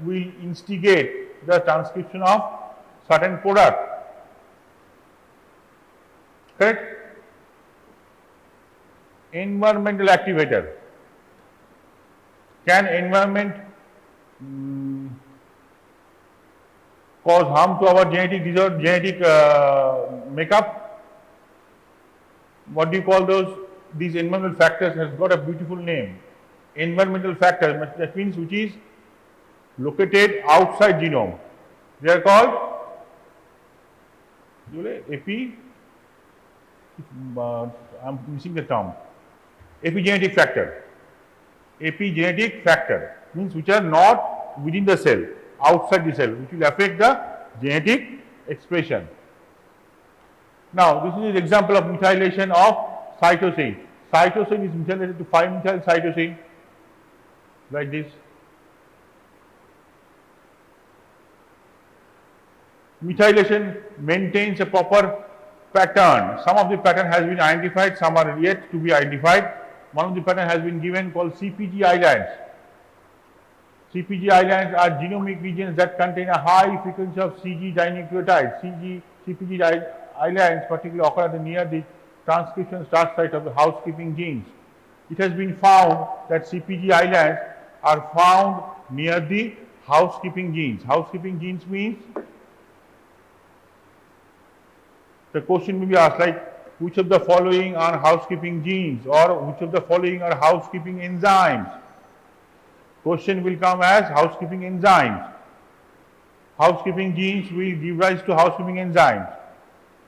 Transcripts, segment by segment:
will instigate the transcription of certain product. Correct? Environmental activator. Can environment cause harm to our genetic makeup? What do you call those? These environmental factors has got a beautiful name. Environmental factors, that means which is located outside genome. They are called I'm missing the term. Epigenetic factor. Epigenetic factor means which are not within the cell, outside the cell, which will affect the genetic expression. Now, this is an example of methylation of cytosine. Cytosine is methylated to 5-methyl cytosine, like this. Methylation maintains a proper pattern. Some of the pattern has been identified, some are yet to be identified. One of the pattern has been given called CPG islands. CPG islands are genomic regions that contain a high frequency of CG dinucleotides. CPG islands particularly occur near the transcription start site of the housekeeping genes. It has been found that CPG islands are found near the housekeeping genes. Housekeeping genes means the question may be asked like which of the following are housekeeping genes or which of the following are housekeeping enzymes. Question will come as housekeeping enzymes. Housekeeping genes will give rise to housekeeping enzymes.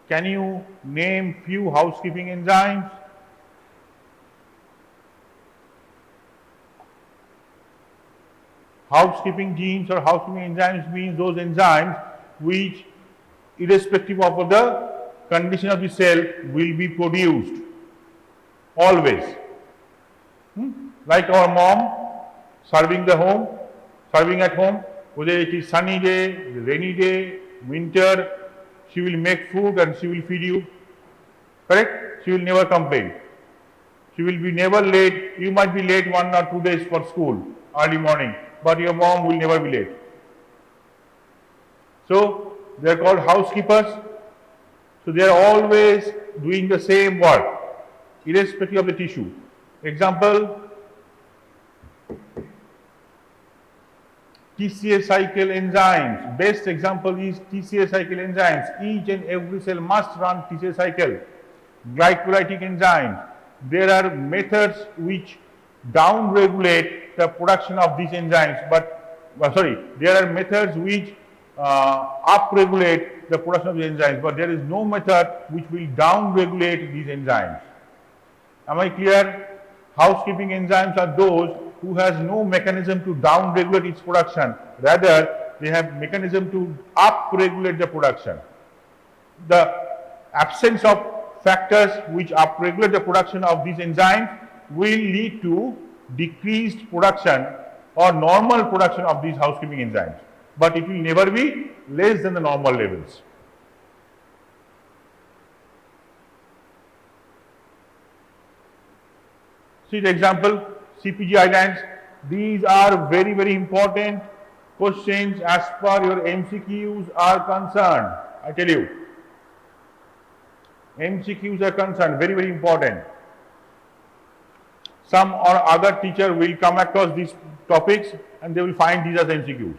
Can you name few housekeeping enzymes? Housekeeping genes or housekeeping enzymes means those enzymes which, irrespective of the condition of the cell, will be produced always. Like our mom serving at home, whether it is sunny day, rainy day, winter, she will make food and she will feed you. Correct? She will never complain. She will be never late. You might be late 1 or 2 days for school, early morning, but your mom will never be late. So, they are called housekeepers. So, they are always doing the same work, irrespective of the tissue. Example, TCA cycle enzymes. Best example is TCA cycle enzymes. Each and every cell must run TCA cycle. Glycolytic enzymes. There are methods which down-regulate the production of these enzymes, there are methods which up-regulate the production of the enzymes, but there is no method which will down-regulate these enzymes. Am I clear? Housekeeping enzymes are those who has no mechanism to down-regulate its production. Rather, they have mechanism to up-regulate the production. The absence of factors which up-regulate the production of these enzymes will lead to decreased production or normal production of these housekeeping enzymes, but it will never be less than the normal levels. See the example, CPG islands. These are very, very important questions as far your MCQs are concerned. I tell you, MCQs are concerned, very, very important. Some or other teacher will come across these topics and they will find these as MCQs.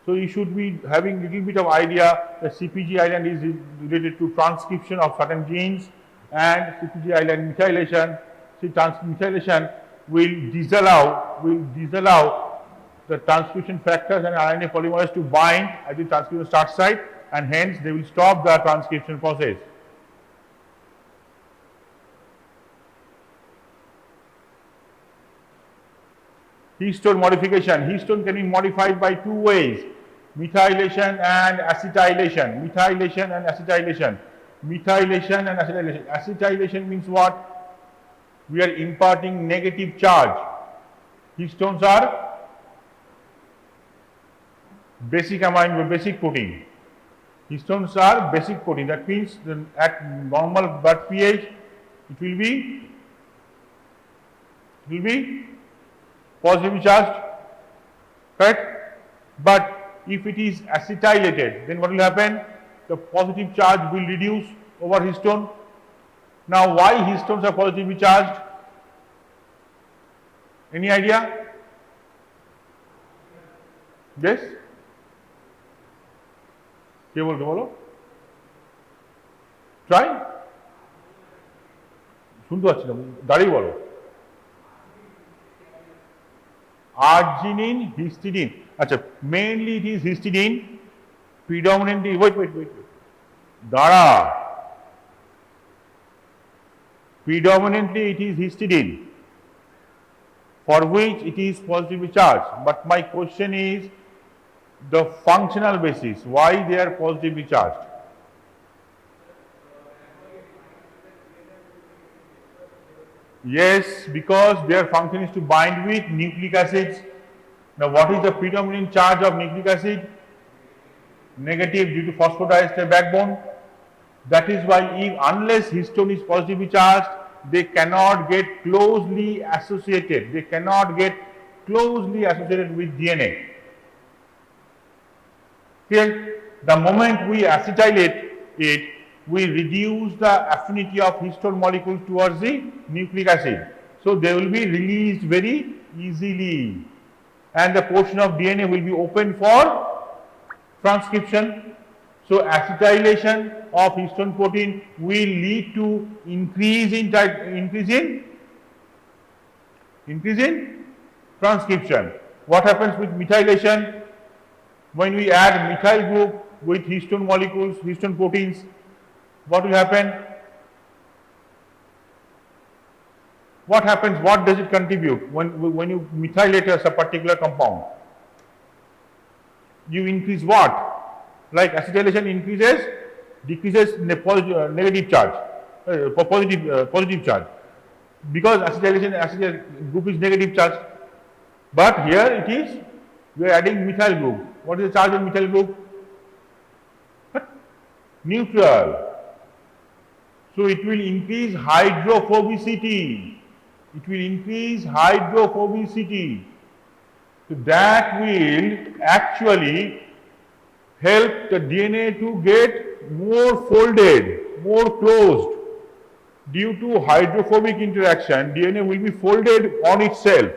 So you should be having little bit of idea that CPG island is related to transcription of certain genes, and CPG island methylation. See, methylation will disallow the transcription factors and RNA polymerase to bind at the transcription start site, and hence they will stop the transcription process. Histone modification. Histone can be modified by two ways: methylation and acetylation. Methylation and acetylation. Methylation and acetylation. Acetylation means what? We are imparting negative charge. Histones are basic amino, basic protein. Histones are basic protein. That means at normal blood pH, it will be positively charged, correct? But if it is acetylated, then what will happen? The positive charge will reduce over histone. Now, why histones are positively charged? Any idea? Yes? কে বলতে বলো? Try? শুনতে পাচ্ছি না, দাঁড়িয়ে বলো। Arginine, histidine. আচ্ছা, mainly it is histidine, predominantly, wait. দাঁড়া। Predominantly it is histidine, for which it is positively charged. But my question is the functional basis, why they are positively charged? Yes, because their function is to bind with nucleic acids. Now, what is the predominant charge of nucleic acid? Negative, due to phosphodiester backbone. That is why unless histone is positively charged, they cannot get closely associated. They cannot get closely associated with DNA. Clear? The moment we acetylate it, we reduce the affinity of histone molecules towards the nucleic acid. So they will be released very easily, and the portion of DNA will be open for transcription. So acetylation of histone protein will lead to increase in transcription. What happens with methylation? When we add methyl group with histone molecules, histone proteins, what will happen? What happens? What does it contribute when you methylate a particular compound? You increase what? Like acetylation decreases negative charge, positive charge, because acetylation group is negative charge. But here it is, we are adding methyl group. What is the charge of methyl group? Neutral. So it will increase hydrophobicity. It will increase hydrophobicity. So that will actually help the DNA to get more folded, more closed. Due to hydrophobic interaction, DNA will be folded on itself.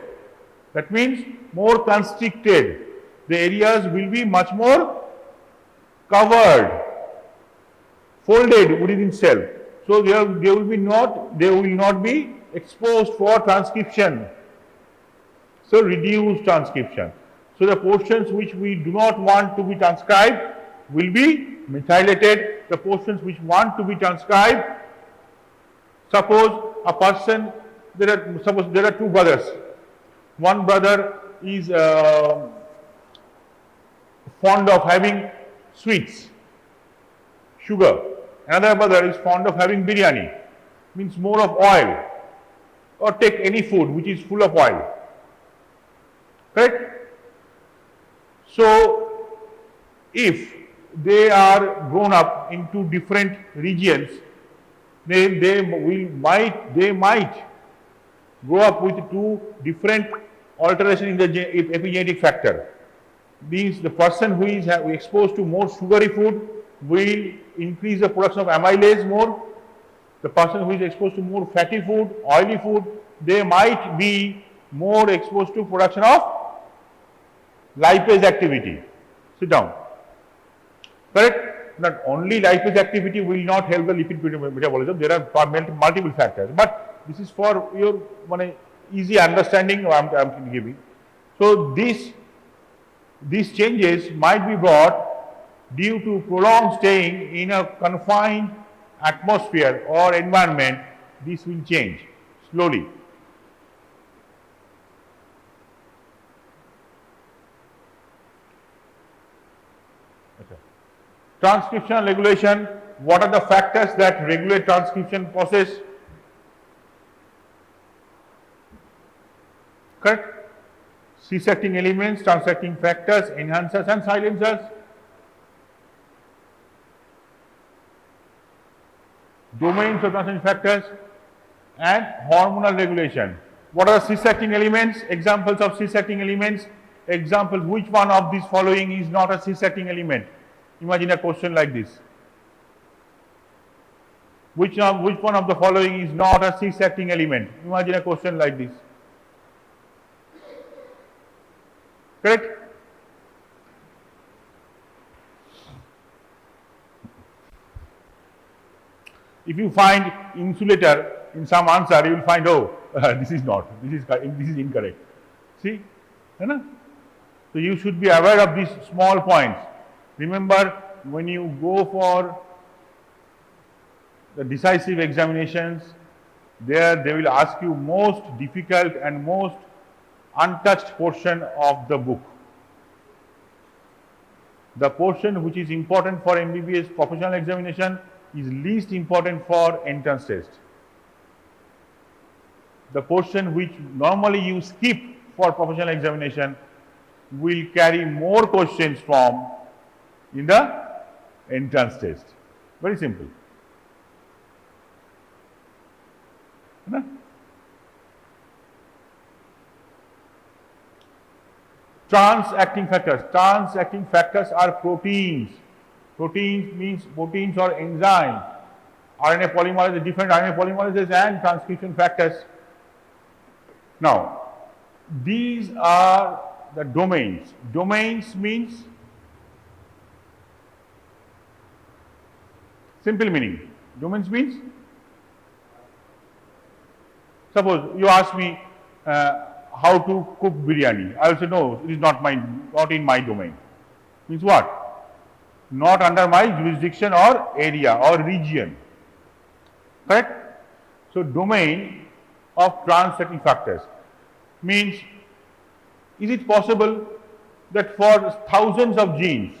That means more constricted. The areas will be much more covered, folded within itself. So they will not be exposed for transcription. So reduced transcription. So the portions which we do not want to be transcribed will be methylated. The portions which want to be transcribed, suppose there are two brothers. One brother is fond of having sweets, sugar. Another brother is fond of having biryani, means more of oil. Or take any food which is full of oil. Correct? So if they are grown up into different regions, they might grow up with two different alterations in the epigenetic factor. Means the person who is exposed to more sugary food will increase the production of amylase more. The person who is exposed to more fatty food, oily food, they might be more exposed to production of lipase activity. Sit down. Correct? Not only lipase activity will not help the lipid metabolism, there are multiple factors. But this is for your easy understanding I am giving. So these changes might be brought due to prolonged staying in a confined atmosphere or environment. This will change slowly. Transcription regulation. What are the factors that regulate transcription process? Correct? C-secting elements, transacting factors, enhancers and silencers. Domains of transcription factors and hormonal regulation. What are C-secting elements? Examples of C-secting elements: examples, which one of these following is not a cis-acting element? Imagine a question like this. Which one of the following is not a cis-acting element? Imagine a question like this. Correct? If you find insulator in some answer, you will find, oh, this is not, this is incorrect. See? So you should be aware of these small points. Remember, when you go for the decisive examinations, there they will ask you most difficult and most untouched portion of the book. The portion which is important for MBBS professional examination is least important for entrance test. The portion which normally you skip for professional examination will carry more questions from in the entrance test. Very simple. Trans-acting factors. Trans-acting factors are proteins. Proteins means proteins or enzymes. RNA polymerase, different RNA polymerases and transcription factors. Now, these are the domains. Domains means simple meaning. Domains means, suppose you ask me how to cook biryani. I will say no, it is not in my domain. Means what? Not under my jurisdiction or area or region. Correct? So domain of trans-acting factors means, is it possible that for thousands of genes,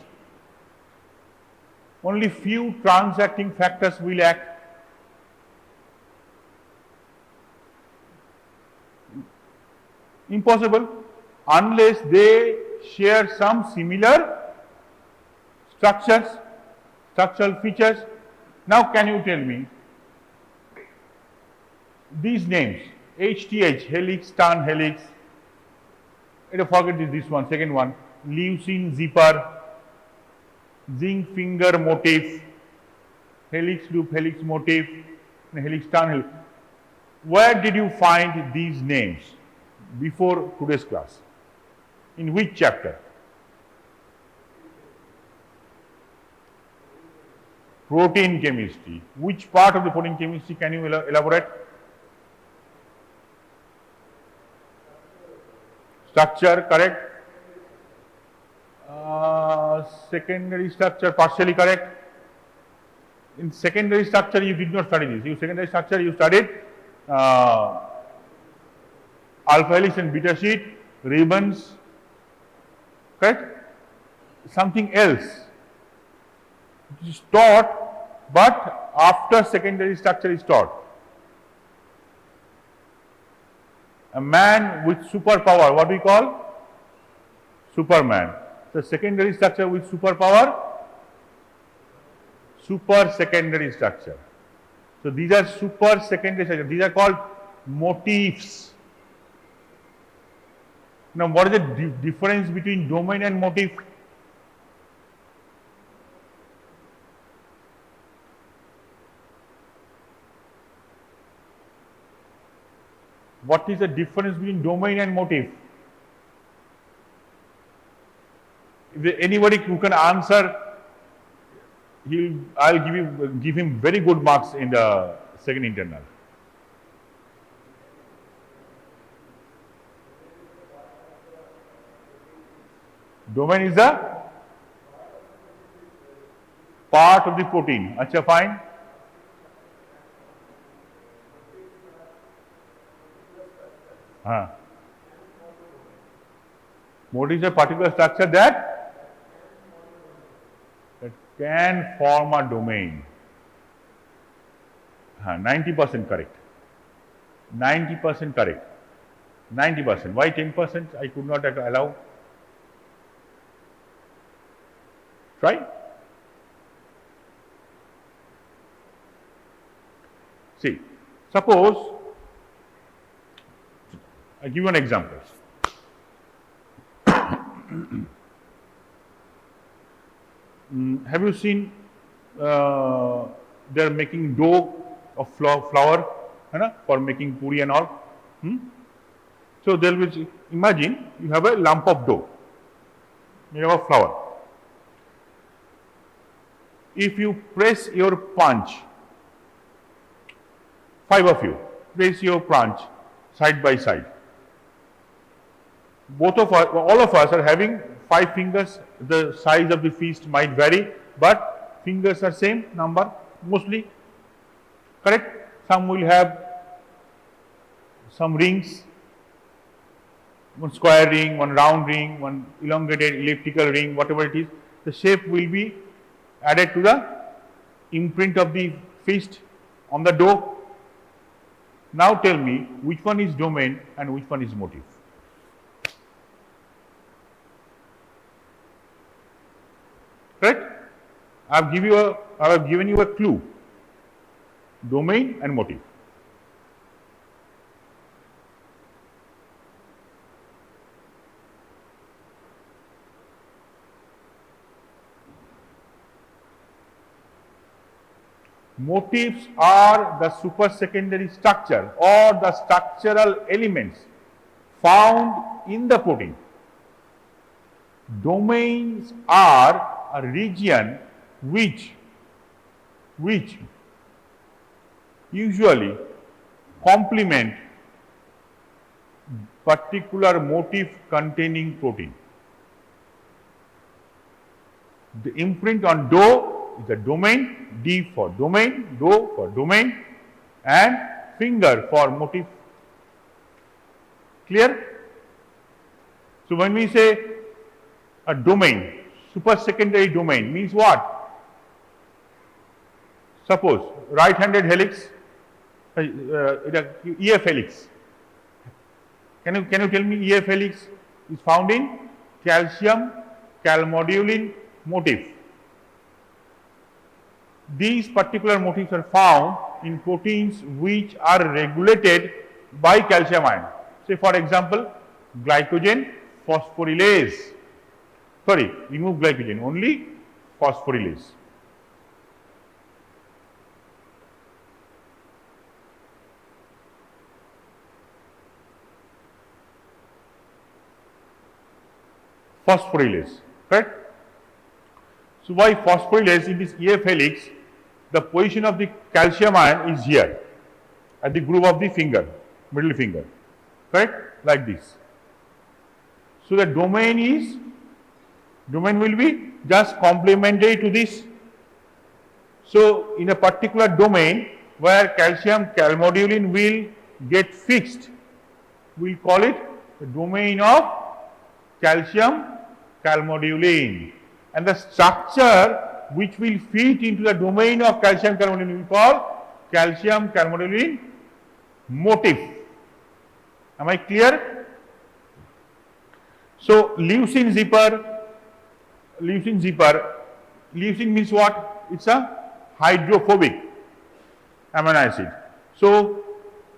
only few trans-acting factors will act? Impossible, unless they share some similar structures, structural features. Now can you tell me these names, HTH, helix, turn helix, forget this one, second one, leucine zipper, zinc finger motif, helix loop, helix motif, helix turn helix. Where did you find these names before today's class? In which chapter? Protein chemistry. Which part of the protein chemistry can you elaborate? Structure, correct. Secondary structure, partially correct. In secondary structure, you did not study this. In secondary structure, you studied alpha helix and beta sheet, ribbons, correct? Something else. It is taught, but after secondary structure is taught. A man with superpower, what we call? Superman. The secondary structure with superpower, super secondary structure. So these are super secondary structures. These are called motifs. Now, what is the difference between domain and motif? What is the difference between domain and motif? If there anybody who can answer, I'll give him very good marks in the second internal. Domain is the part of the protein. Acha, fine. Motif is a particular structure that can form a domain. 90% correct. 90% correct. 90%. Why 10%? I could not allow. Try. See, suppose I give you an example. have you seen they are making dough of flour, for making puri and all? So there will be, imagine you have a lump of dough made of flour. If you press your punch, 5 of you press your punch side by side. Both of us, all of us are having 5 fingers. The size of the fist might vary, but fingers are same number mostly. Correct? Some will have some rings, one square ring, one round ring, one elongated elliptical ring, whatever it is. The shape will be added to the imprint of the fist on the dough. Now tell me which one is domain and which one is motive. Correct? I have given you a clue. Domain and motive. Motifs are the supersecondary structure or the structural elements found in the protein. Domains are a region which usually complement particular motif containing protein. The imprint on dough is a domain, D for domain, dough for domain, and finger for motif. Clear? So when we say a domain, supersecondary domain means what? Suppose right-handed helix, EF helix. Can you tell me EF helix is found in calcium calmodulin motif. These particular motifs are found in proteins which are regulated by calcium ion. Say for example, glycogen phosphorylase. Sorry, remove glycogen, only phosphorylase. Phosphorylase, correct? So why phosphorylase in this EF helix, the position of the calcium ion is here at the groove of the finger, middle finger, correct? Like this. So the domain will be just complementary to this. So in a particular domain where calcium calmodulin will get fixed, we will call it the domain of calcium calmodulin, and the structure which will fit into the domain of calcium calmodulin we call calcium calmodulin motif. Am I clear? So leucine zipper, leucine means what? It's a hydrophobic amino acid. So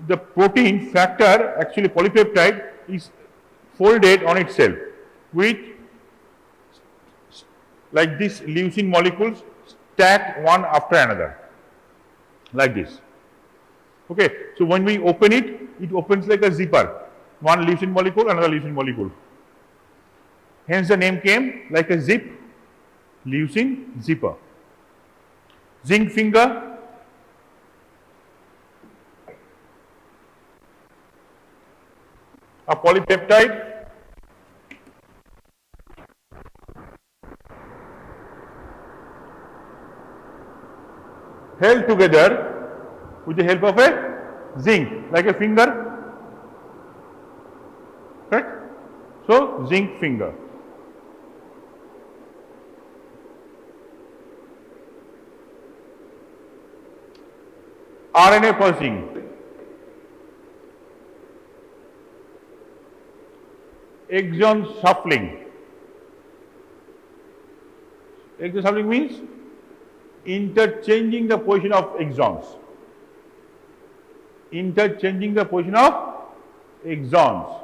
the protein factor, actually polypeptide, is folded on itself with like this leucine molecules stacked one after another, like this. Okay, so when we open it, it opens like a zipper. One leucine molecule, another leucine molecule. Hence the name came like a zip, leucine zipper. Zinc finger, a polypeptide held together with the help of a zinc, like a finger, correct? So zinc finger. RNA pulsing, exon shuffling. Exon shuffling means interchanging the position of exons. Interchanging the position of exons.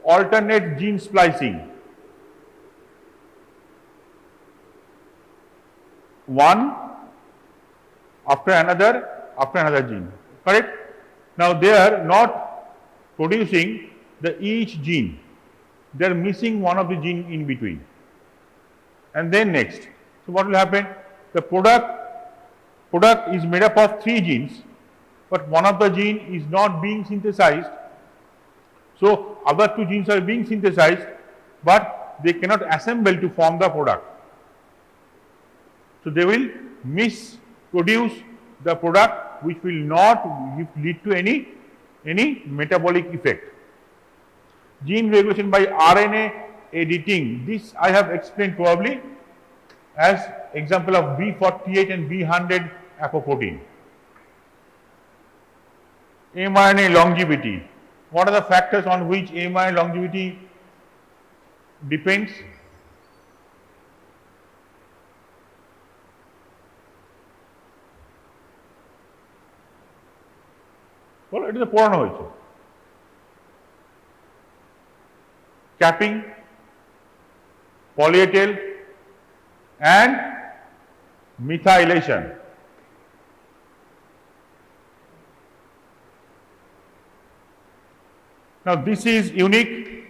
Alternate gene splicing. one after another gene, correct? Now they are not producing the each gene, they are missing one of the gene in between, and then next. So what will happen? The product is made up of 3 genes, but one of the gene is not being synthesized. So other 2 genes are being synthesized, but they cannot assemble to form the product. So they will produce the product which will not lead to any metabolic effect. Gene regulation by RNA editing. This I have explained probably as example of B48 and B100 apoprotein. mRNA longevity. What are the factors on which mRNA longevity depends? Well, it is a porano hoyeche. Capping, poly A tail and methylation. Now this is unique.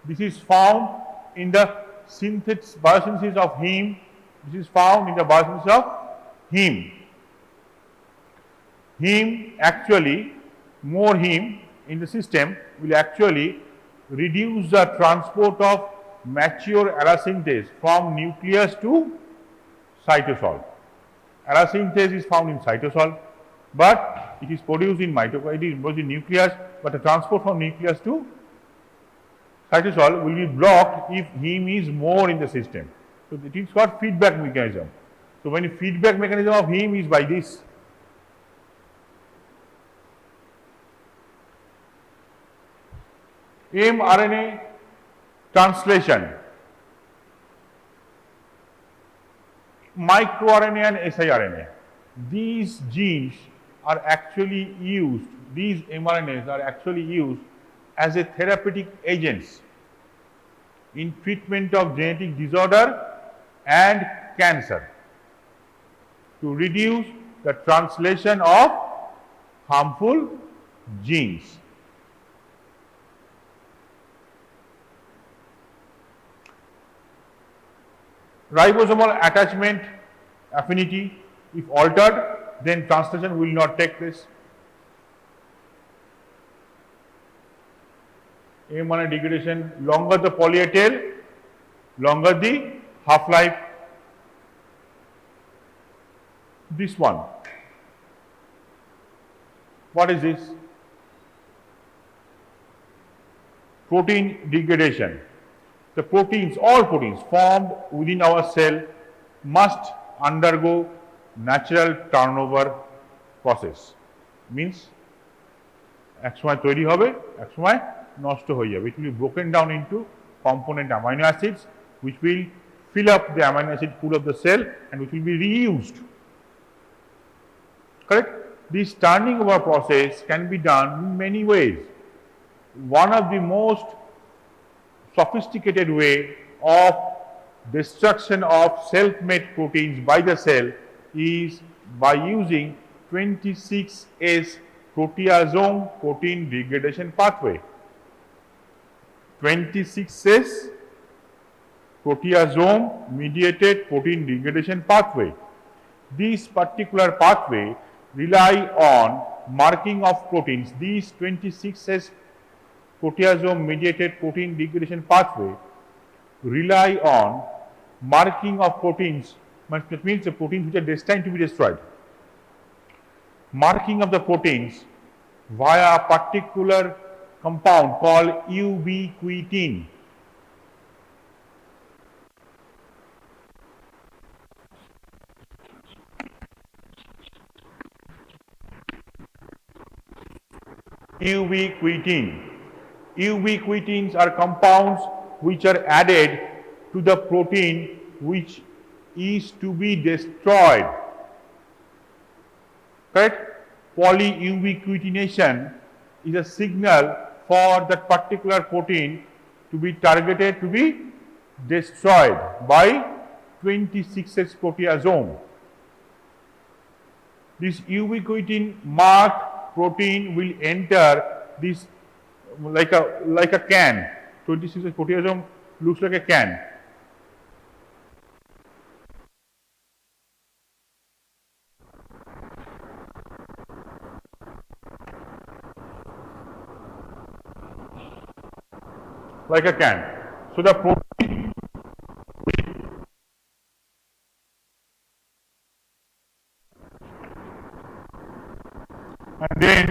This is found in the biosynthesis of heme. This is found in the biosynthesis of heme. Heme actually, more heme in the system will actually reduce the transport of mature arasynthes from nucleus to cytosol. Arasynthes is found in cytosol, but it is produced in mitochondria, it is produced in nucleus, but the transport from nucleus to cytosol will be blocked if heme is more in the system. So it is called feedback mechanism. So when the feedback mechanism of heme is by this. mRNA translation. MicroRNA and siRNA. These genes are actually used, these mRNAs are actually used as a therapeutic agents in treatment of genetic disorder and cancer to reduce the translation of harmful genes. Ribosomal attachment affinity, if altered, then translation will not take place. mRNA degradation, longer the poly A tail, longer the half-life. This one, what is this? Protein degradation. The proteins, all proteins formed within our cell must undergo natural turnover process. Means এক সময় তৈরি হবে, এক সময় নষ্ট হয়ে যাবে. It will be broken down into component amino acids which will fill up the amino acid pool of the cell and which will be reused. Correct? This turning over process can be done in many ways. One of the most sophisticated way of destruction of self-made proteins by the cell is by using 26S proteasome protein degradation pathway. 26S proteasome mediated protein degradation pathway. This particular pathway rely on marking of proteins. These 26S proteasome mediated protein degradation pathway rely on marking of proteins, that means the proteins which are destined to be destroyed. Marking of the proteins via a particular compound called ubiquitin. Ubiquitins are compounds which are added to the protein which is to be destroyed. Correct? Polyubiquitination is a signal for that particular protein to be targeted to be destroyed by 26S proteasome. This ubiquitin marked protein will enter this like a can. 26S proteasome looks like a can. Like a can. So the protein and then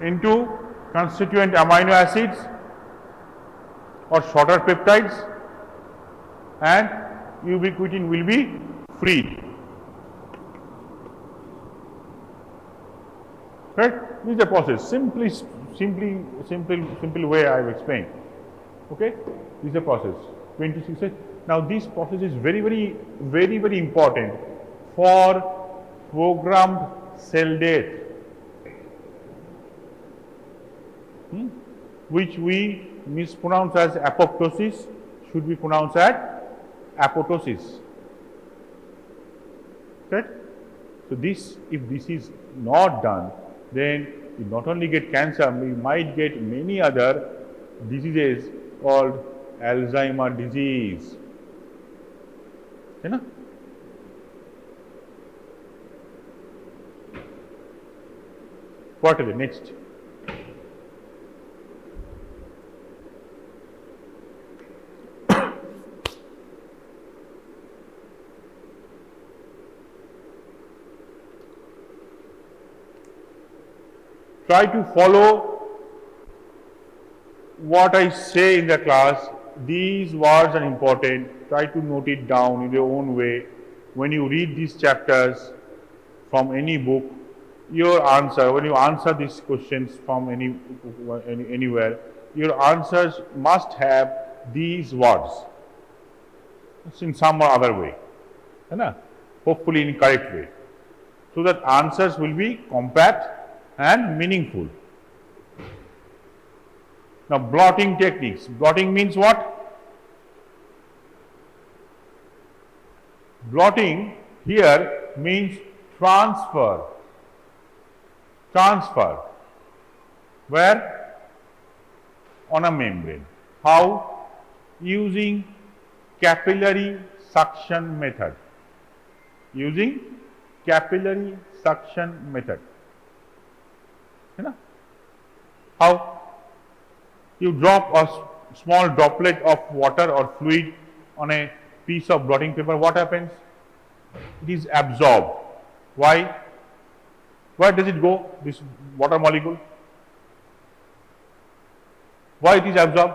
into constituent amino acids or shorter peptides, and ubiquitin will be free. Right? This is the process. Simple way I have explained. Okay? This is the process. 26. Now this process is very important for programmed cell death, which we mispronounce as apoptosis, should be pronounced as apoptosis. Right? So this, if this is not done, then we not only get cancer, we might get many other diseases called Alzheimer's disease. You know? What is the next? Try to follow what I say in the class. These words are important. Try to note it down in your own way. When you read these chapters from any book, your answer, when you answer these questions from anywhere, your answers must have these words in some or other way, hopefully in correct way, so that answers will be compact and meaningful. Now, blotting techniques. Blotting means what? Blotting here means transfer. Transfer. Where? On a membrane. How? Using capillary suction method. Using capillary suction method. How? You drop a small droplet of water or fluid on a piece of blotting paper. What happens? It is absorbed. Why? Where does it go, this water molecule? Why it is absorbed?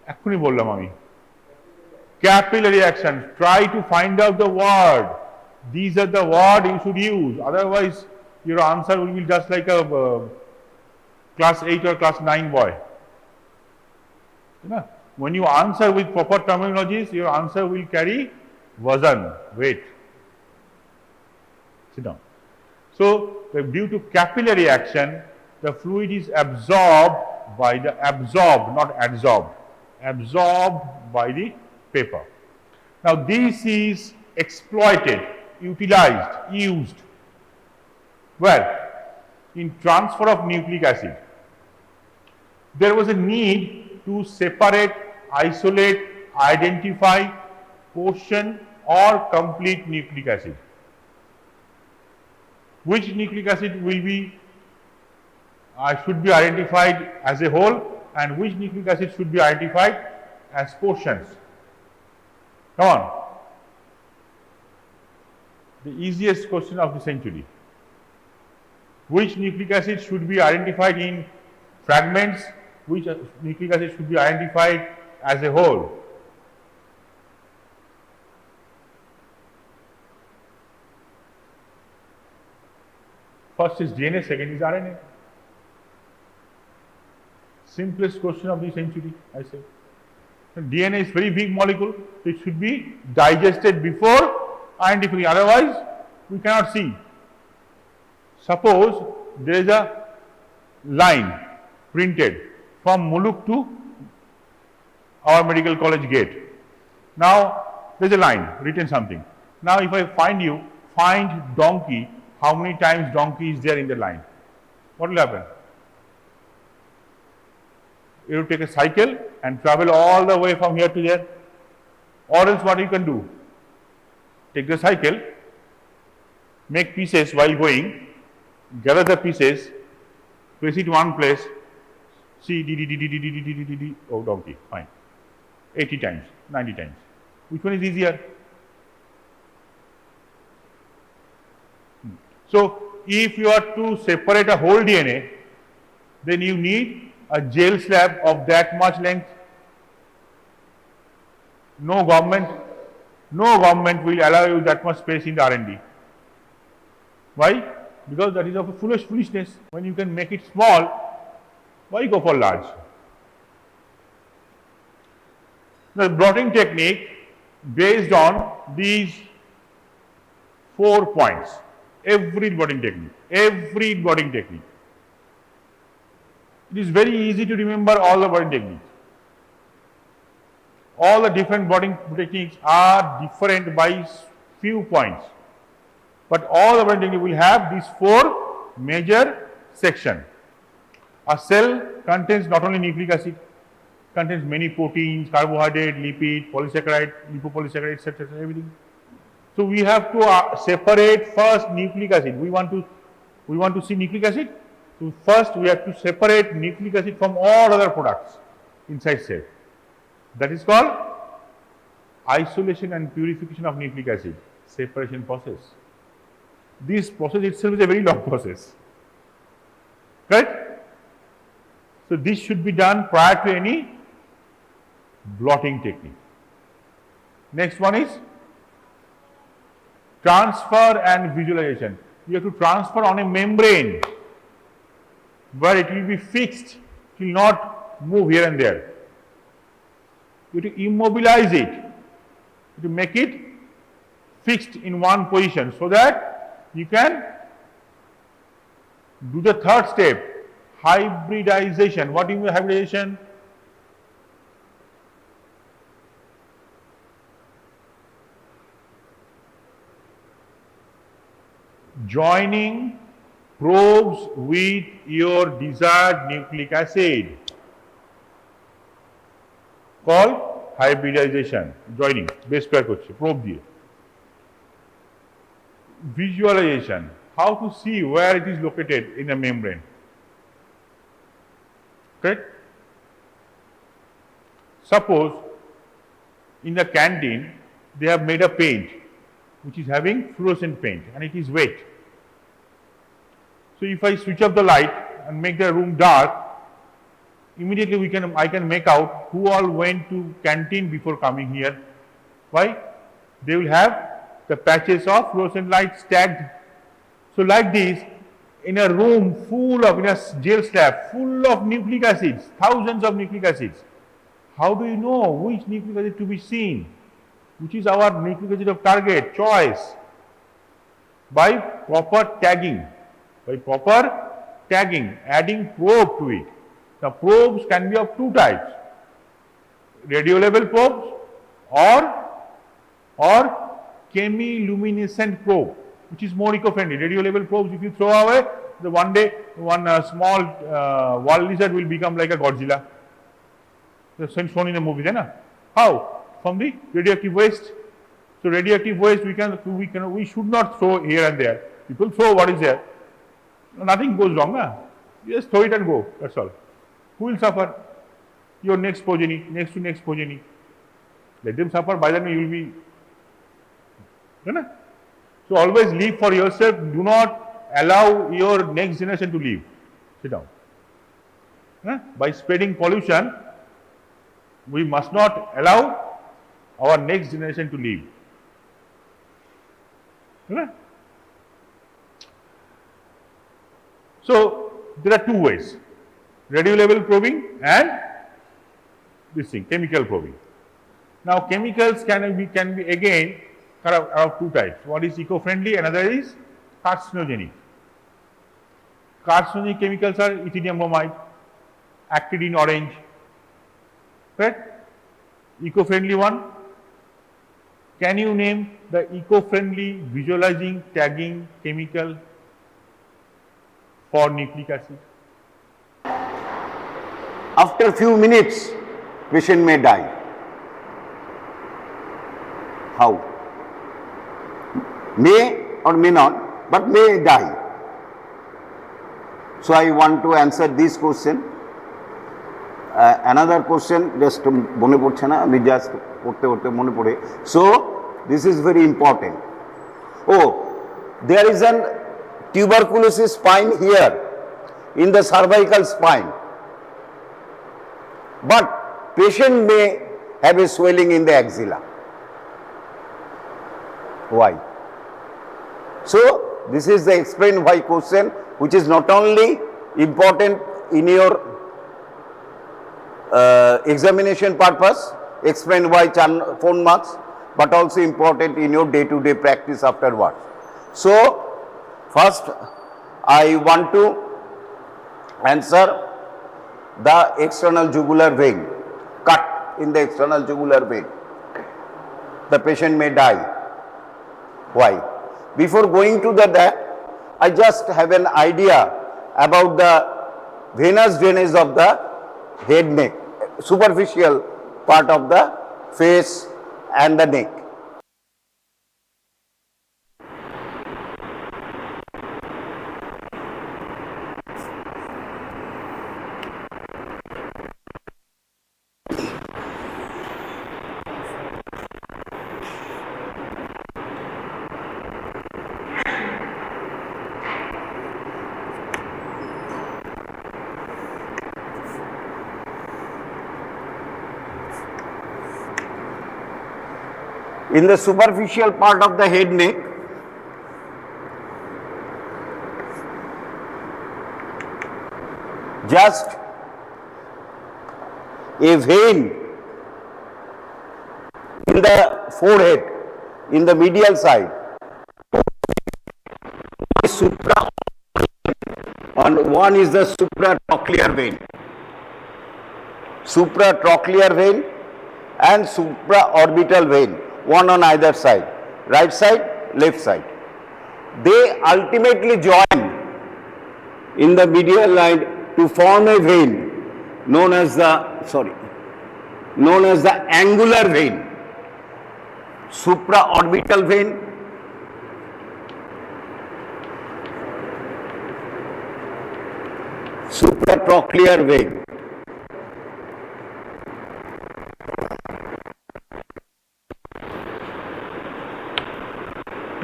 এক্ষুনি বললাম আমি, capillary action. Try to find out the word. These are the words you should use. Otherwise, your answer will be just like a class 8 or class 9 boy. When you answer with proper terminologies, your answer will carry vazan, weight. Sit down. So, due to capillary action, the fluid is absorbed by the not absorbed by the paper. Now, this is exploited, utilized, used. Where? In transfer of nucleic acid. There was a need to separate, isolate, identify portion or complete nucleic acid. Which nucleic acid will be should be identified as a whole, and which nucleic acid should be identified as portions? Come on. The easiest question of the century. Which nucleic acid should be identified in fragments? Which nucleic acid should be identified as a whole? First is DNA, second is RNA. Simplest question of the century, I say. DNA is very big molecule, it should be digested before identifying, otherwise we cannot see. Suppose there is a line printed from Muluk to our medical college gate. Now there is a line written something. Now if I find donkey, how many times donkey is there in the line? What will happen? You will take a cycle and travel all the way from here to there. Or else what you can do? Take the cycle, make pieces while going, gather the pieces, place it one place, see d, oh donkey, fine. 80 times, 90 times. Which one is easier? So if you are to separate a whole DNA, then you need a gel slab of that much length. No government will allow you that much space in the R&D. Why? Because that is of a foolishness. When you can make it small, why go for large? The blotting technique based on these 4 points. Every blotting technique. It is very easy to remember all the blotting techniques. All the different blotting techniques are different by few points. But all the blotting techniques will have these 4 major sections. A cell contains not only nucleic acid, contains many proteins, carbohydrate, lipid, polysaccharide, lipopolysaccharide, etc. everything. So we have to separate first nucleic acid. We want to see nucleic acid. So first we have to separate nucleic acid from all other products inside cell. That is called isolation and purification of nucleic acid, separation process. This process itself is a very long process. Correct? So this should be done prior to any blotting technique. Next one is transfer and visualization. You have to transfer on a membrane where it will be fixed, it will not move here and there. You have to immobilize it, to make it fixed in one position so that you can do the third step, hybridization. What do you mean hybridization? Joining probes with your desired nucleic acid, called hybridization. Joining, base pair korche, probe diye. Visualization, how to see where it is located in a membrane. Correct? Suppose in the canteen they have made a paint which is having fluorescent paint and it is wet. So if I switch off the light and make the room dark, immediately I can make out who all went to canteen before coming here. Why? They will have the patches of fluorescent light stacked. So like this, in a room full of, in a gel slab full of nucleic acids, thousands of nucleic acids, how do you know which nucleic acid to be seen? Which is our nucleic acid of target, choice? By proper tagging. Adding probe to it. The probes can be of 2 types, radio level probes or chemiluminescent probe, which is more eco-friendly. Radio level probes, if you throw away, one day one small wall lizard will become like a Godzilla. That's shown in a movie, na? How? From the radioactive waste. So radioactive waste we should not throw here and there. People throw what is there. Nothing goes wrong, na? You just throw it and go. That's all. Who will suffer? Your next progeny, next to next progeny. Let them suffer. By then you will be. Na? So always live for yourself. Do not allow your next generation to live. Sit down. Na? By spreading pollution, we must not allow our next generation to live. Na? So there are 2 ways, radio level probing and this thing, chemical probing. Now chemicals can be again are two types. One is eco-friendly, another is carcinogenic. Carcinogenic chemicals are ethylium bromide, acted in orange, correct? Eco-friendly one. Can you name the eco-friendly visualizing tagging chemical for nucleic acid? After few minutes, patient may die. How? May or may not, but may die. So I want to answer this question. Another question, just mone porche na, ami just porte mone pore. So this is very important. Oh, there is an tuberculosis spine here in the cervical spine, but patient may have a swelling in the axilla. Why? So this is the explain why question, which is not only important in your examination purpose, explain why 4 marks, but also important in your day-to-day practice afterwards. So first I want to answer the external jugular vein, cut in the external jugular vein. The patient may die. Why? Before going to that, I just have an idea about the venous drainage of the head neck, superficial part of the face and the neck. In the superficial part of the head neck, just a vein in the forehead, in the medial side, supra, and one is the supratrochlear vein. Supratrochlear vein and supraorbital vein, one on either side, right side, left side. They ultimately join in the medial line to form a vein known as the angular vein, supraorbital vein, supratrochlear vein.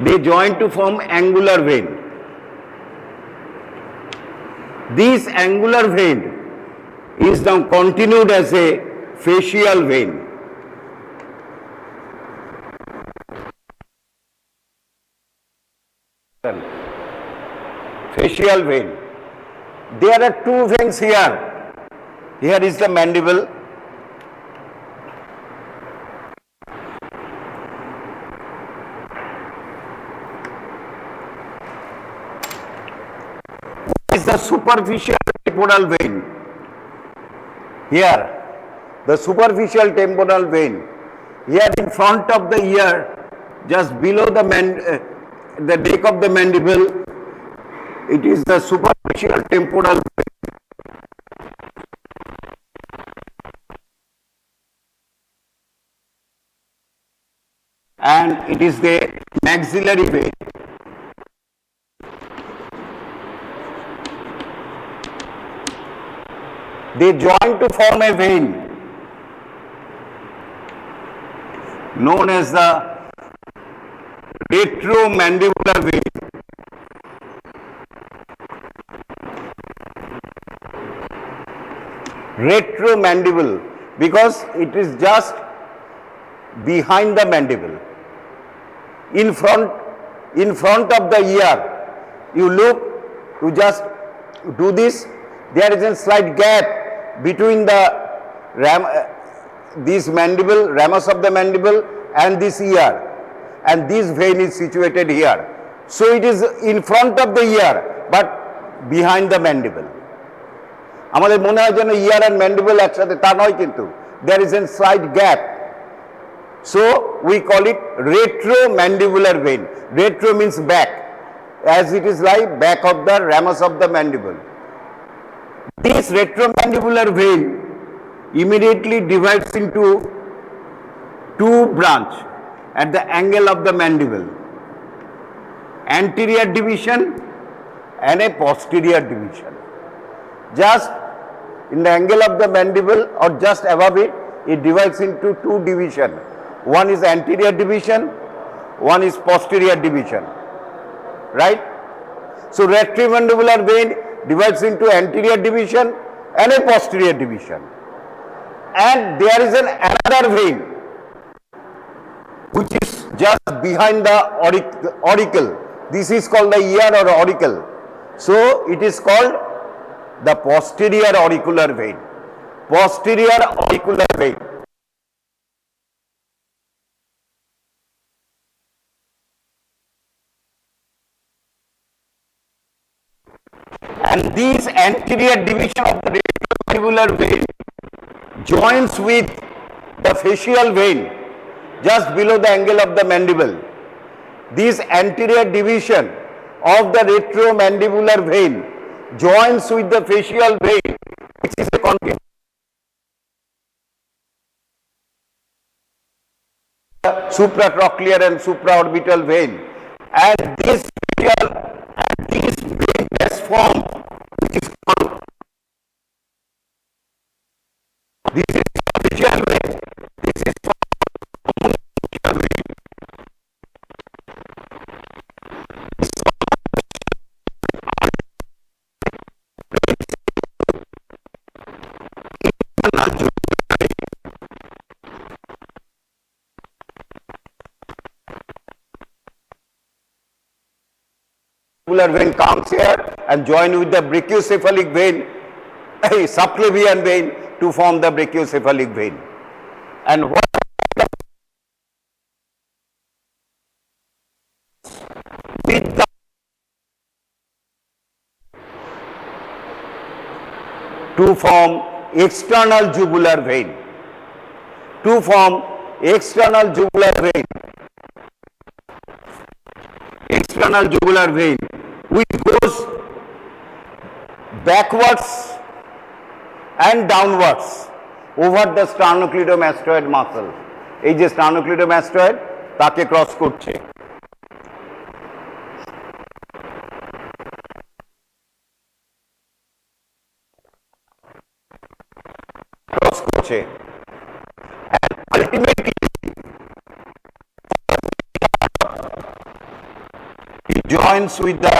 They join to form angular vein. This angular vein is now continued as a facial vein. Facial vein. There are two veins here. Here is the mandible. Is the superficial temporal vein. Here, the superficial temporal vein. Here in front of the ear, just below the deck of the mandible, it is the superficial temporal vein. And it is the maxillary vein. They join to form a vein known as the retromandibular vein. Retromandible, because it is just behind the mandible. In front of the ear, you look, you just do this, there is a slight gap between the this mandible, ramus of the mandible and this ear. and this vein is situated here. So it is in front of the ear but behind the mandible. আমাদের মনে হয় যেন ear and mandible একসাথে, তা নয় কিন্তু, there is a slight gap. So we call it retromandibular vein. Retro means back, as it is like back of the ramus of the mandible. This retromandibular vein immediately divides into two branches at the angle of the mandible, anterior division and a posterior division. Just in the angle of the mandible or just above it, it divides into two divisions. One is anterior division, one is posterior division, right? So retromandibular vein divides into anterior division and a posterior division. And there is another vein which is just behind the auricle. This is called the ear or auricle. So it is called the posterior auricular vein. Posterior auricular vein. And this anterior division of the retromandibular vein joins with the facial vein just below the angle of the mandible. This anterior division of the retromandibular vein joins with the facial vein, which is a conchae. Supratrochlear and supraorbital vein, and this facial and this vein has formed, which is called, this is facial vein, this is facial vein. Vein comes here and join with the brachiocephalic vein, subclavian vein, to form the brachiocephalic vein. And what with the to form external jugular vein, to form external jugular vein, external jugular vein, which goes backwards and downwards over the sternocleidomastoid muscle. এই যে sternocleidomastoid তাকে cross করছে, cross করছে, and ultimately it joins with the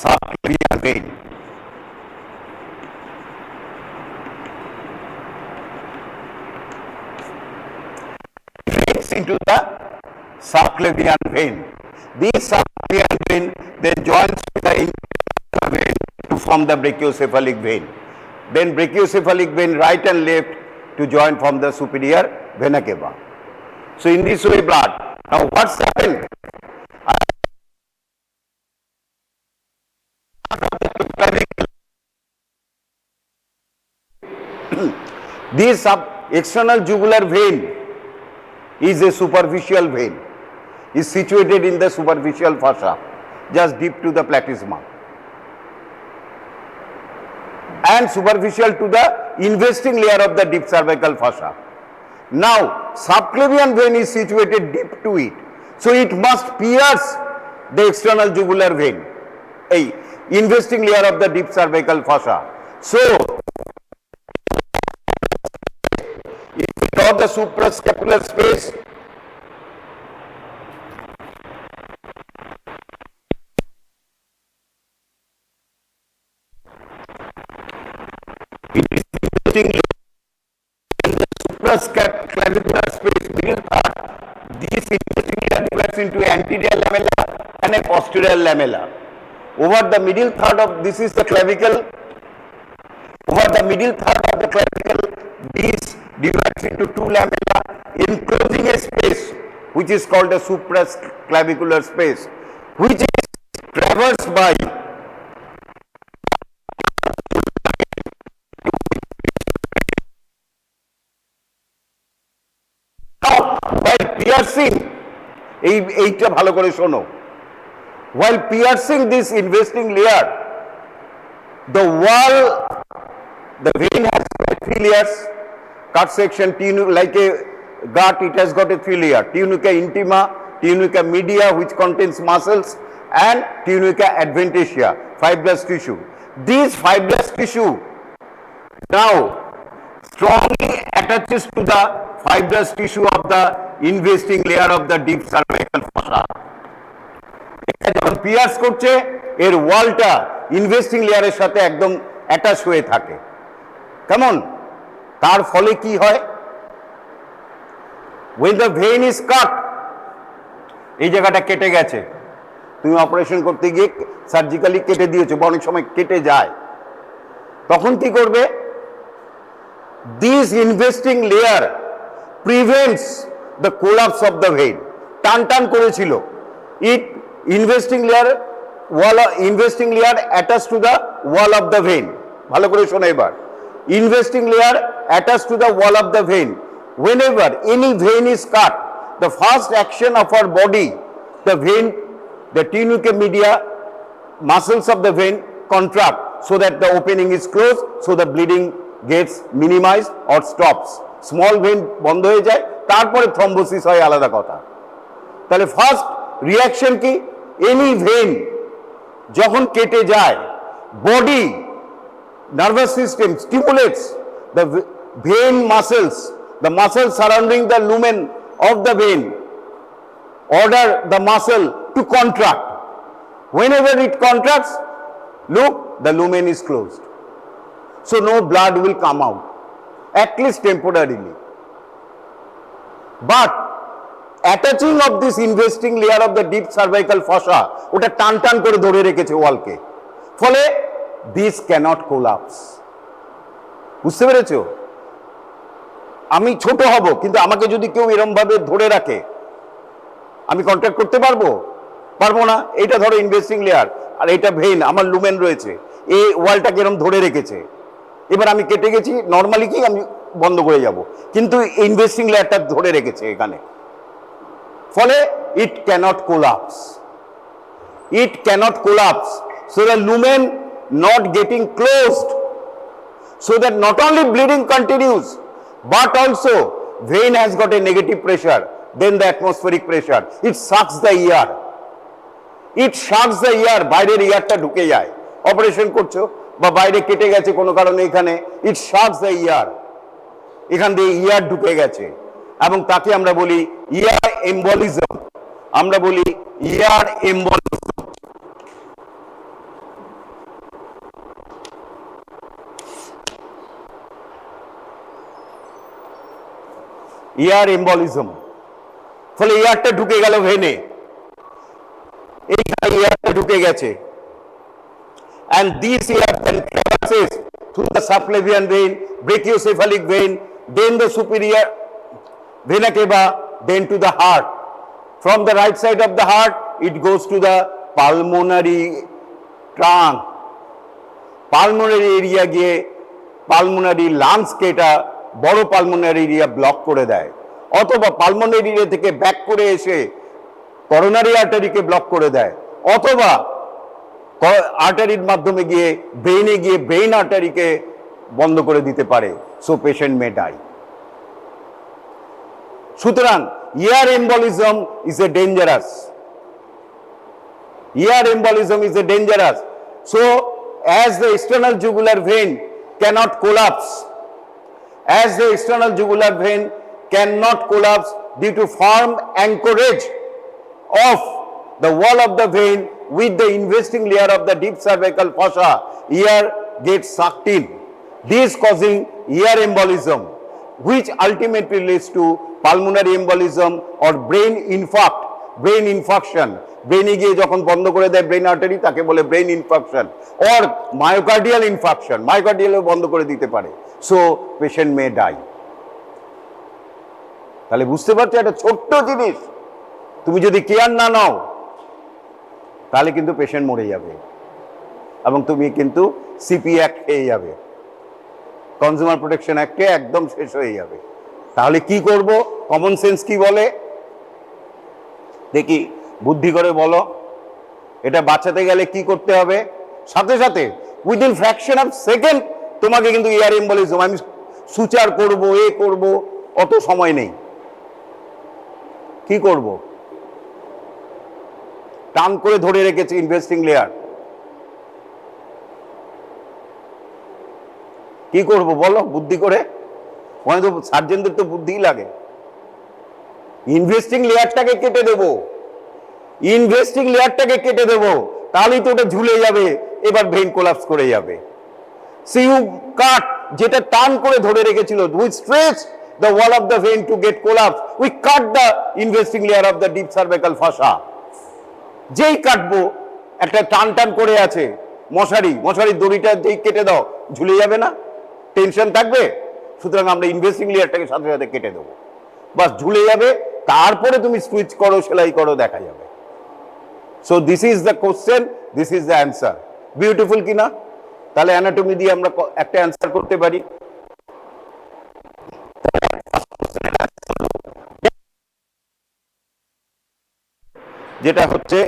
subclavian vein. It into the subclavian vein. This subclavian vein then joins with the intracephalic vein to form the brachiocephalic vein. Then brachiocephalic vein right and left to join from the superior vena cava. So in this way blood. Now what's happened? This external jugular vein is a superficial vein, is situated in the superficial fascia, just deep to the platysma, and superficial to the investing layer of the deep cervical fascia. Now subclavian vein is situated deep to it, so it must pierce the external jugular vein, a investing layer of the deep cervical fascia. So if we draw the suprascapular space, it is investing in the suprasclavicular space, middle part. This investing layer divides into anterior lamella and a posterior lamella. Over the middle third of this is the clavicle. Over the middle third of the clavicle, this divides into two lamella, enclosing a space which is called a supraclavicular space, which is traversed by while piercing, এইটা ভালো করে শোনো, while piercing this investing layer, the wall, the vein has three layers, cut section, like a gut, it has got a three layer, tunica intima, tunica media, which contains muscles, and tunica adventitia, fibrous tissue. This fibrous tissue now strongly attaches to the fibrous tissue of the investing layer of the deep cervical fossa. যখন pears করছে এর ওয়ালটা investing লেয়ারের সাথে একদম attach হয়ে থাকে। কেমন? তার ফলে কি হয়? when the vein is cut, এই জায়গাটা কেটে গেছে, তুমি অপারেশন করতে গিয়ে সার্জিক্যালি কেটে দিয়েছো বা অনেক সময় কেটে যায়, তখন কি করবে? this investing layer prevents the collapse of the vein. টান করেছিল, it investing layer attached to the wall of the vein. ভালো করে শোনো এবার, investing layer attached to the wall of the vein. Whenever any vein is cut, the first action of our body, the vein, the tunica media, muscles of the vein contract so that the opening is closed, so the bleeding gets minimized or stops. Small vein বন্ধ হয়ে যায়, তারপরে thrombosis হয়, আলাদা কথা। তাহলে first reaction কি? Any vein যখন কেটে যায়, body nervous system stimulates the vein muscles, the muscle surrounding the lumen of the vein order the muscle to contract. Whenever it contracts, look, the lumen is closed, so no blood will come out, at least temporarily. But attaching of this investing layer of the deep cervical fossa, ওটা টান করে ধরে রেখেছে ওয়ালকে, ফলে this cannot collapse. বুঝতে পেরেছো? আমি ছোট হব, কিন্তু আমাকে যদি কেউ এরকম ভাবে ধরে রাখে, আমি কন্ট্যাক্ট করতে পারবো না। এটা ধরো ইনভেস্টিং লেয়ার, আর এটা ভেইন, আমার লুমেন রয়েছে, এই ওয়ালটাকে এরকম ধরে রেখেছে, এবার আমি কেটে গেছি, নর্মালি কি আমি বন্ধ করে যাব, কিন্তু ইনভেস্টিং লেয়ারটা ধরে রেখেছে এখানে, ফলে it can't collapse, so the lumen not getting closed, so that not only bleeding continues, but also vein has got a negative pressure, then the atmospheric pressure, it sucks the air, বাইরের এয়ারটা ঢুকে যায়। Operation করছো বা বাইরে কেটে গেছে কোনো কারণে, এখানে it sucks the air, এখান দিয়ে এয়ার ঢুকে গেছে, এবং তাকে আমরা বলি এয়ার এম্বলিজম, এয়ার এম্বলিজম, ফলে এয়ারটা ঢুকে গেল ভেনে, এইখানে এয়ারটা ঢুকে গেছে, and this air then traverses through the subclavian vein, brachiocephalic vein, then the superior vena cava, then to the heart. From the right side of the heart, it goes to the pulmonary trunk. Pulmonary area গিয়ে pulmonary lungs কে এটা বড় pulmonary area block করে দেয়, অথবা pulmonary area থেকে back করে এসে coronary আর্টারিকে block করে দেয়, অথবা আর্টারির মাধ্যমে গিয়ে ব্রেইনে গিয়ে ব্রেইন আর্টারিকে বন্ধ করে দিতে পারে, সো পেশেন্ট মে ডাই। সুতরাং ear embolism is a dangerous, so as the external jugular vein cannot collapse, due to firm anchorage of the wall of the vein with the investing layer of the deep cervical fossa, air gets sucked in, this causing ear embolism, which ultimately leads to pulmonary embolism or brain infarction. ব্রেইনে গিয়ে যখন বন্ধ করে দেয় brain artery, তাকে বলে brain infarction, or myocardial infarction, মায়োকার্ডিয়ালও বন্ধ করে দিতে পারে, সো পেশেন্ট মে ডাই। তাহলে বুঝতে পারছো, একটা ছোট্ট জিনিস তুমি যদি কেয়ার না নাও তাহলে কিন্তু পেশেন্ট মরে যাবে এবং তুমি কিন্তু সিপি অ্যাক্ট খেয়ে যাবে, কনজিউমার প্রোটেকশন অ্যাক্টে একদম শেষ হয়ে যাবে। তাহলে কি করব? কমন সেন্স কি বলে দেখি, বুদ্ধি করে বলো। এটা বাঁচাতে গেলে কি করতে হবে? সাথে সাথে উইদিন ফ্র্যাকশন অফ সেকেন্ড তোমাকে কিন্তু এয়ার এম্বলিজম, আমি সুচার করব, এ করব, অত সময় নেই। কি করব? টান করে ধরে রেখেছে ইনভেস্টিং লেয়ার, কি করব বলো বুদ্ধি করে? ওখানে তো সার্জেনদের তো বুদ্ধিই লাগে। ইনভেস্টিং লেয়ারটাকে কেটে দেব, ইনভেস্টিং লেয়ারটাকে কেটে দেব, তাহলেই তো ওটা ঝুলে যাবে, এবার ভেইন কোলাপস করে যাবে। সি ইউ কাট, যেটা টান করে ধরে রেখেছিল, we stretch the wall of the vein to get collapse, we cut the investing layer of the deep cervical ফাসা। যেই কাটবো, একটা টান টান করে আছে মশারির দড়িটা যেই কেটে দাও, ঝুলে যাবে না? টেনশন থাকবে? সুতরাং আমরা ইনভেস্টিং লেয়ারটাকে সাথে সাথে কেটে দেবো, বাস ঝুলে যাবে, তারপরে তুমি সুইচ করো, সেলাই করো, দেখা যাবে। So this is the question, this is the answer. Beautiful কিনা? তাহলে অ্যানাটমি দিয়ে আমরা একটা অ্যান্সার করতে পারি। যেটা হচ্ছে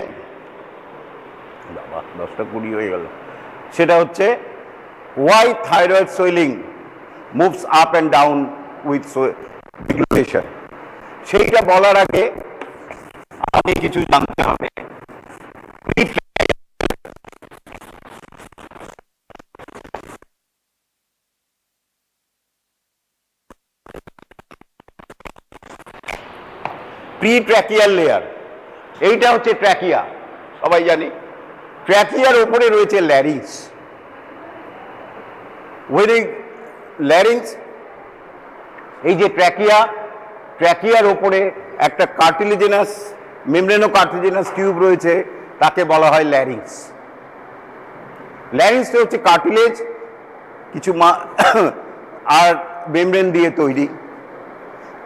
10:20 হয়ে গেল, সেটা হচ্ছে why thyroid swelling moves up and down with regulation। সেইটা বলার আগে আমাকে কিছু জানতে হবে। প্রিট্র্যাকিয়াল লেয়ার, এইটা হচ্ছে ট্র্যাকিয়া, সবাই জানি। ট্র্যাকিয়ার উপরে রয়েছে ল্যারিংস। ল্যারিংস, এই যে ট্র্যাকিয়ার উপরে একটা কার্টিলেজিনাস, মেমব্রেনো কার্টিলেজিনাস টিউব রয়েছে, তাকে বলা হয় ল্যারিংস। ল্যারিংসটা হচ্ছে কার্টিলেজ, কিছু আর মেমব্রেন দিয়ে তৈরি।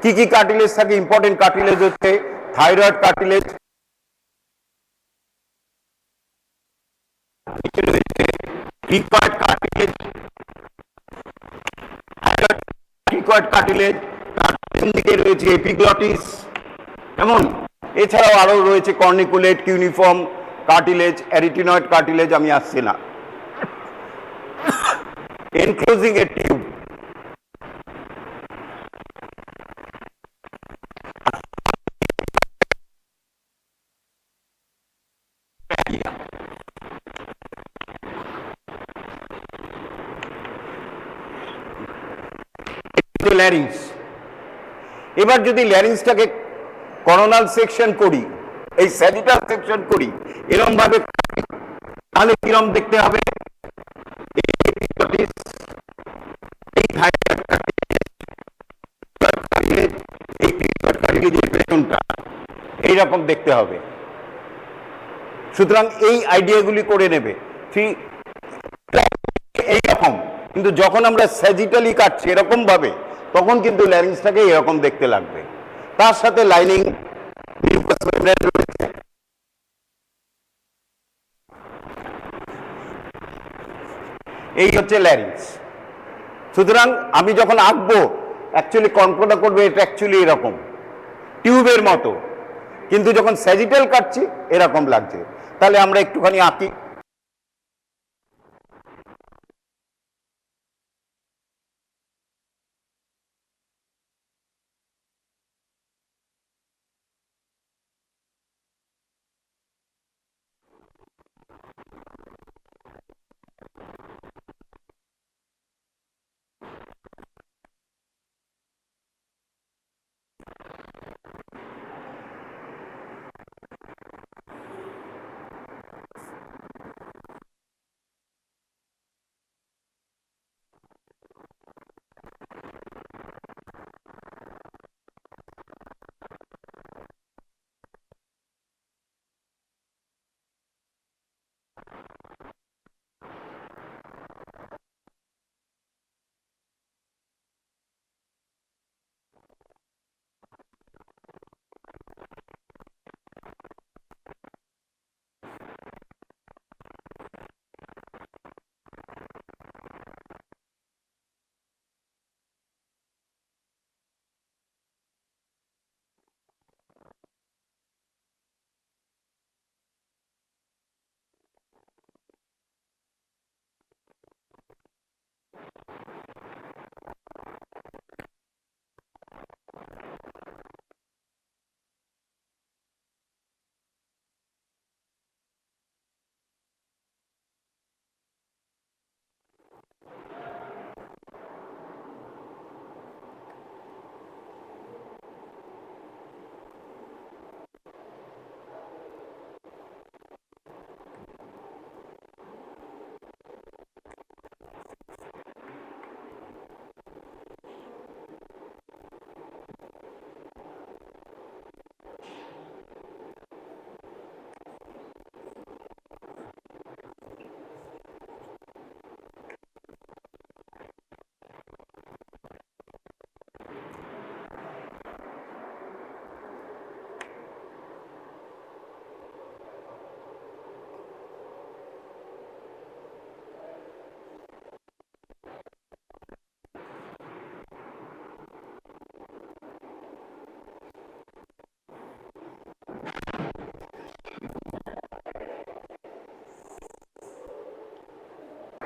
কি কি কার্টিলেজ থাকে? ইম্পর্টেন্ট কার্টিলেজ হচ্ছে থাইরয়েড কার্টিলেজ, কার্টিলেজ, দিকে রয়েছে এপিগ্লটিস, এমন এছাড়াও আরো রয়েছে কর্নিকুলেট, কিউনিফর্ম কার্টিলেজ, অ্যারিটিনয়েড কার্টিলেজ, আমি আসছি না। এনক্লোজিং এ টিউব, ল্যারিংস। এবার যদি ল্যারিংসটাকে করোনাল সেকশন করি, এই স্যাজিটাল সেকশন করি এরকম ভাবে, তাহলে কিরম দেখতে হবে? এইরকম দেখতে হবে। সুতরাং এই আইডিয়াগুলি করে নেবে। এইরকম, কিন্তু যখন আমরা স্যাজিটালি কাটছি এরকম ভাবে, তখন কিন্তু ল্যারিংসটাকে এরকম দেখতে লাগবে। তার সাথে লাইনিং মিউকাস মেমব্রেন রয়েছে। এই হচ্ছে ল্যারিংস। সুতরাং আমি যখন আঁকবো, অ্যাকচুয়ালি কল্পনা করবে এটা অ্যাকচুয়ালি এরকম টিউবের মতো, কিন্তু যখন স্যাজিটাল কাটছি এরকম লাগছে। তাহলে আমরা একটুখানি আঁকি।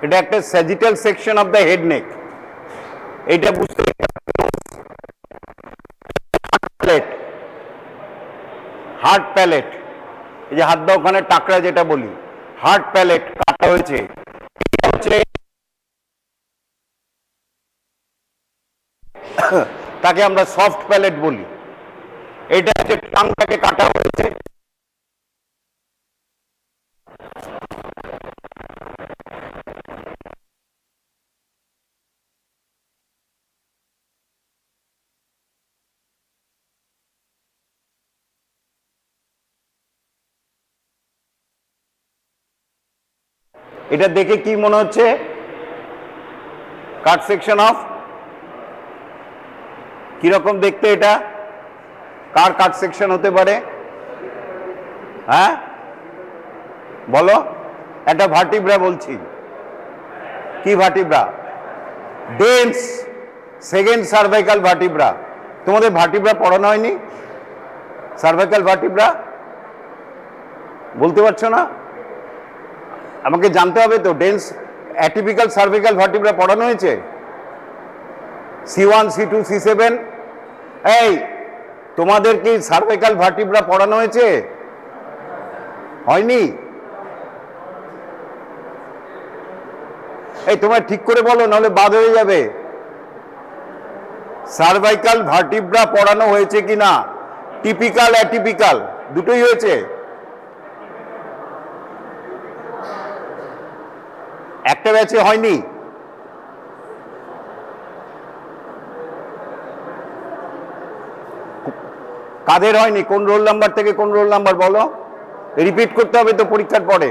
এটা একটা sagittal section of the head neck. এটা বুঝতে প্যালেট, হার্ড প্যালেট, এই যে হাত দা ওখানে টাকরা যেটা বলি, হার্ড প্যালেট কাটা হয়েছে, তাকে আমরা সফট প্যালেট বলি। এটা হচ্ছে টাংটাকে কাটা হয়েছে, এটা দেখে কি মনে হচ্ছে? কাট সেকশন অফ, কিরকম দেখতে এটা? কার কাট সেকশন হতে পারে? হ্যাঁ বলো, একটা ভার্টিব্রা বলছি। কি vertebra? Dens second cervical vertebra. তোমাদের ভার্টিব্রা পড়ানো হয়নি? সার্ভাইকাল ভার্টিব্রা বলতে পারছো না? আমাকে জানতে হবে তো। ডেন্স অ্যাটিপিক্যাল সার্ভাইকাল ভার্টিব্রা পড়ানো হয়েছে? C1 C2 C7। এই তোমাদের কি সার্ভাইকাল ভার্টিব্রা পড়ানো হয়েছে? হয়নি? এই তোমরা ঠিক করে বলো, নাহলে বাদ হয়ে যাবে। সার্ভাইকাল ভার্টিব্রা পড়ানো হয়েছে কিনা? টিপিক্যাল অ্যাটিপিক্যাল দুটোই হয়েছে? একটা ব্যাচে হয়নি? কাদের হয়নি? কোন রোল নাম্বার থেকে কোন রোল নাম্বার বলো? রিপিট করতে হবে তো পরীক্ষার পরে।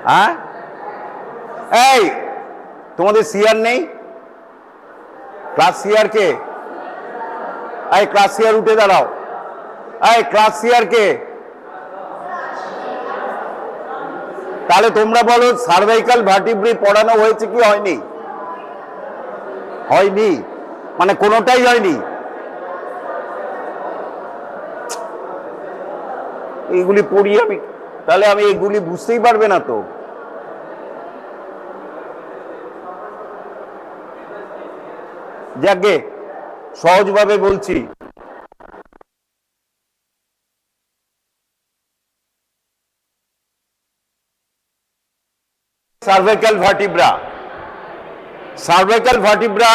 হ্যাঁ এই তোমাদের সিআর নেই? ক্লাস সিআর কে? এই ক্লাস সিআর উঠে দাঁড়াও। এই ক্লাস সিআর কে? তাহলে তোমরা বলো সার্ভাইকাল ভার্টিব্রি পড়ানো হয়েছে কি হয়নি? হয়নি মানে কোনোটাই হয়নি। এইগুলি পড়ি আমি, তাহলে আমি এইগুলি বুঝতেই পারবে না তো। যাকে সহজভাবে বলছি, cervical vertebra. Cervical vertebra,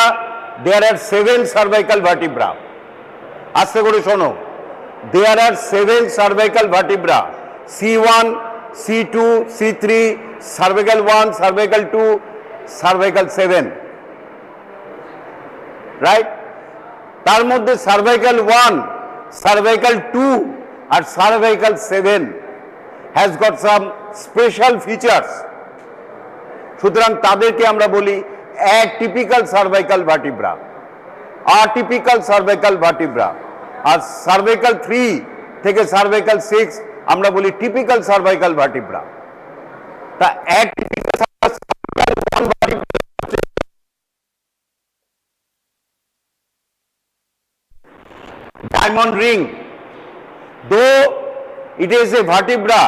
there are 7 cervical vertebra. আস্তে করে শোনো, there are 7 cervical vertebra. C1, C2, C3, cervical 1, cervical 2, cervical 7. Right? তার মধ্যে cervical 1, cervical 2 R cervical 7 has got some special features. সুতরাং তাদেরকে আমরা বলি atypical cervical vertebra, atypical cervical vertebra. আর সার্ভাইকাল 3 থেকে সার্ভাইকাল 6 আমরা বলি টিপিক্যাল সার্ভাইকাল ভার্টিব্রা। তা atypical cervical vertebra diamond ring, though it is a vertebra,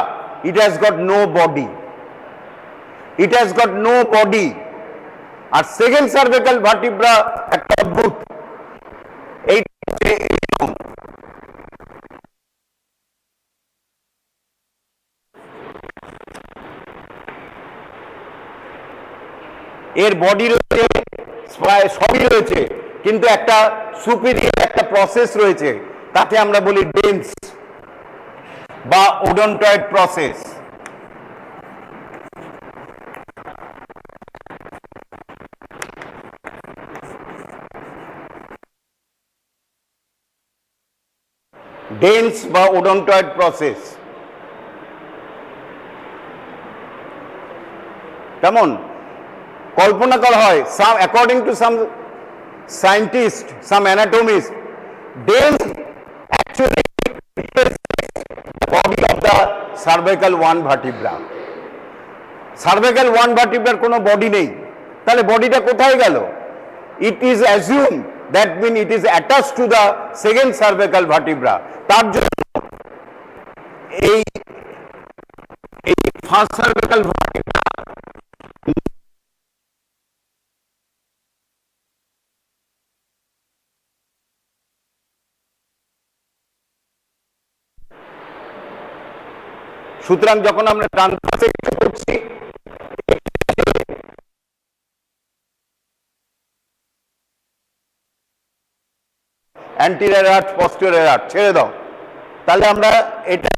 it has got no body. It has got no body. আর second cervical vertebra একটা অদ্ভুত, এর body রয়েছে, প্রায় সবই রয়েছে, কিন্তু একটা সুপিরিয়র একটা প্রসেস রয়েছে, তাকে আমরা বলি ডেন্স বা ওডন্টয়েড প্রসেস। ডেন্স বা ওডন্টয়েড প্রসেস কেমন কল্পনা করা হয়? Some according to some scientist, some anatomist, dens actually body of the cervical 1 vertebra. Cervical 1 ভার্টিব্রার কোনো বডি নেই, তাহলে বডিটা কোথায় গেল? It is assume that mean it is attach to the second cervical vertebra. তার জন্য এই ফার্স্ট সার্ভাইকাল ভার্টিব্রা সুতরাং যখন আমরা ট্রান্সভার্স করছি অ্যান্টিরিয়র আর্চ পস্টেরিয়র আর্চ ছেড়ে দাও, তাহলে আমরা এটা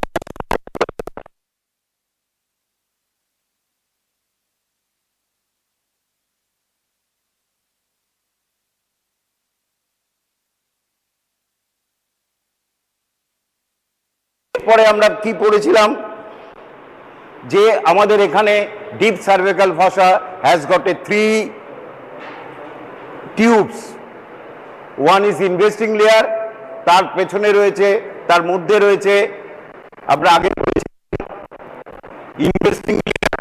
পরে আমরা কি পড়েছিলাম যে আমাদের এখানে deep cervical fossa has got a 3 tubes, one is investing layer, তার পেছনে রয়েছে, তার মধ্যে রয়েছে আমরা আগে পড়েছি ইনভেস্টিং লেয়ার,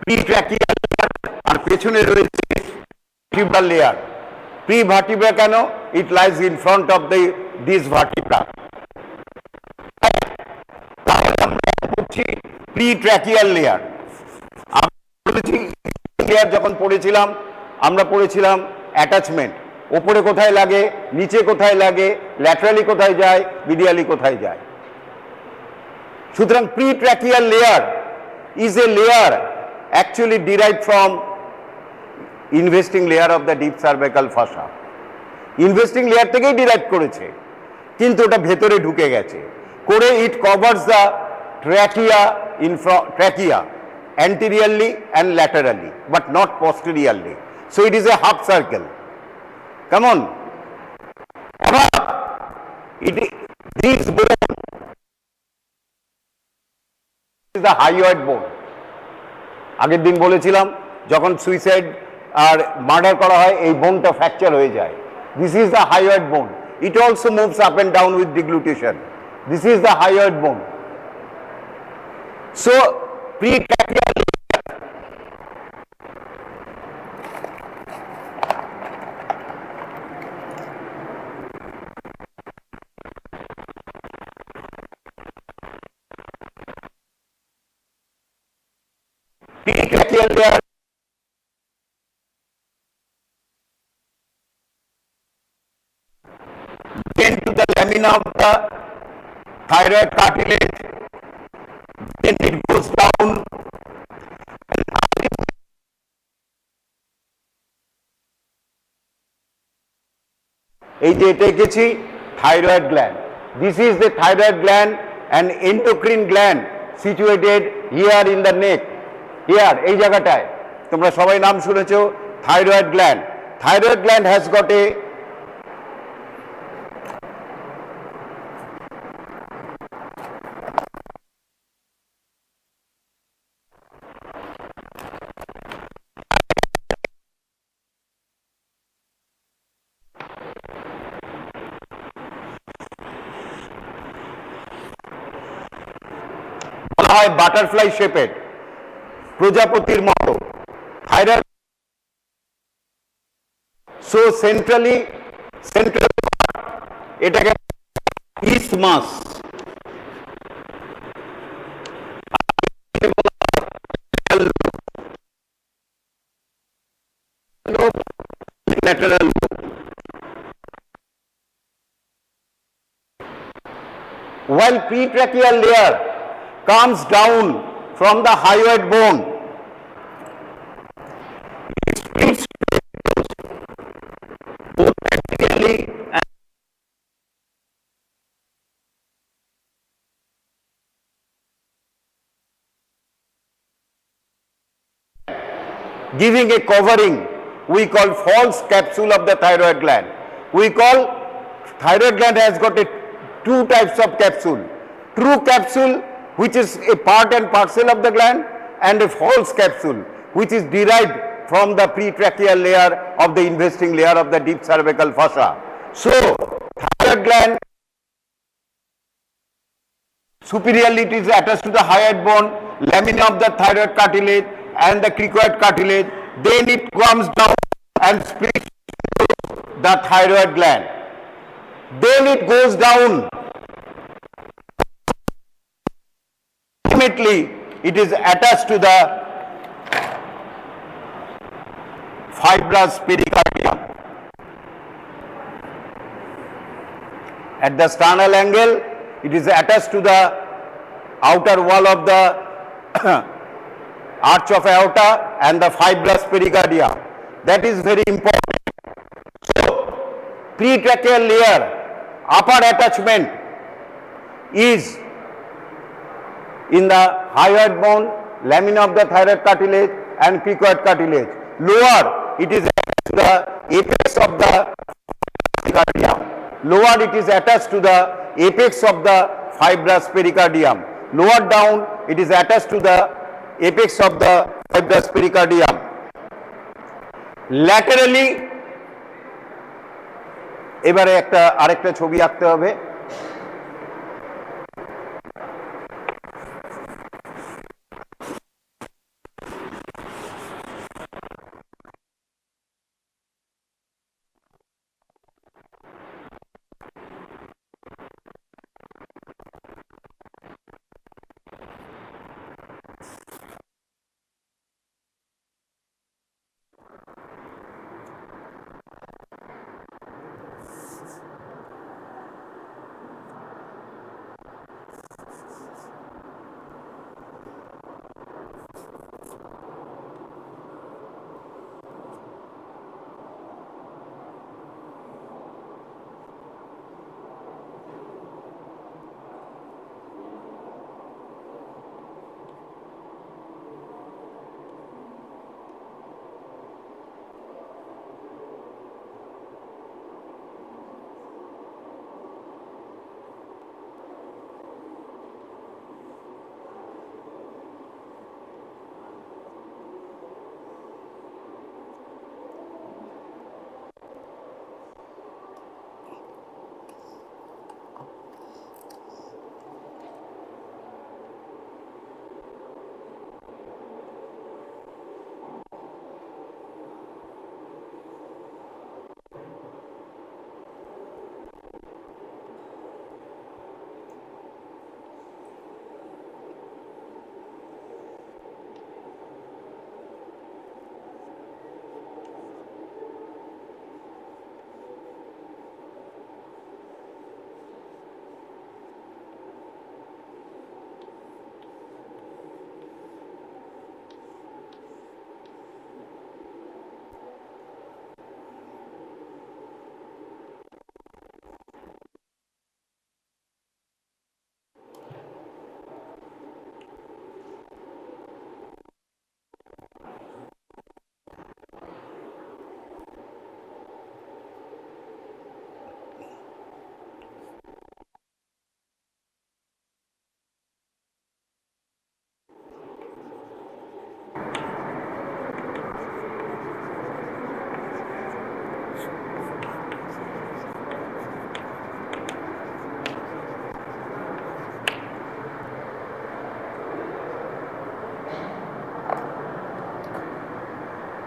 প্রি-ট্র্যাকিয়াল লেয়ার, আর পেছনে রয়েছে ভার্টিব্রাল লেয়ার। প্রি-ভার্টিব্রা কেন? It lies in front of this vertebra. তাহলে আমরা বলছি প্রি-ট্র্যাকিয়াল লেয়ার। লেয়ার যখন পড়েছিলাম আমরা পড়েছিলাম অ্যাটাচমেন্ট, ওপরে কোথায় লাগে, নিচে কোথায় লাগে, ল্যাটারালি কোথায় যায়, মিডিয়ালি কোথায় যায়। সুতরাং pre-tracheal layer is a layer actually derived from investing layer of the deep cervical fossa. Investing layer থেকেই ডিরাইভ করেছে, কিন্তু ওটা ভেতরে ঢুকে গেছে করে ইট covers the trachea anteriorly and laterally but not posteriorly, so it is a half circle. Come on, this bone is the hyoid bone. আগের দিন বলেছিলাম যখন সুইসাইড আর মার্ডার করা হয় এই বোনটা ফ্র্যাকচার হয়ে যায়। This is the hyoid bone, it also moves up and down with deglutition. This is the hyoid bone. So pretracheal layer then to the lamina of the thyroid cartilage, then it goes down এই যে এটা এঁকেছি thyroid gland. This is the thyroid gland, an endocrine gland situated here in the neck. Here এই জায়গাটায় তোমরা সবাই নাম শুনেছো thyroid gland. Thyroid gland has got a বলা হয় বাটারফ্লাই শেপেড, প্রজাপতির মতো থাইরয়েড। সো সেন্ট্রাল এটাকে isthmus, lateral. While pretracheal layer comes down from the hyoid bone, both vertically and giving a covering we call false capsule of the thyroid gland. We call thyroid gland has got a two types of capsule: true capsule, which is a part and parcel of the gland, and a false capsule, which is derived from the pretracheal layer of the investing layer of the deep cervical fossa. So thyroid gland superiorly it is attached to the hyoid bone, lamina of the thyroid cartilage and the cricoid cartilage. Then it comes down and splits the thyroid gland. Then it goes down. Ultimately, it is attached to the fibrous pericardium. At the sternal angle, it is attached to the outer wall of the arch of aorta and the fibrous pericardia. That is very important. So, pretracheal layer, upper attachment is in the hyoid bone, lamina of the thyroid cartilage and cricoid cartilage. Lower, it is attached to the apex of the pericardium. Lower, it is attached to the apex of the fibrous pericardium. Lower down, it is attached to the apex of the fibrous pericardium. Laterally, এবারে আরেকটা ছবি আঁকতে হবে।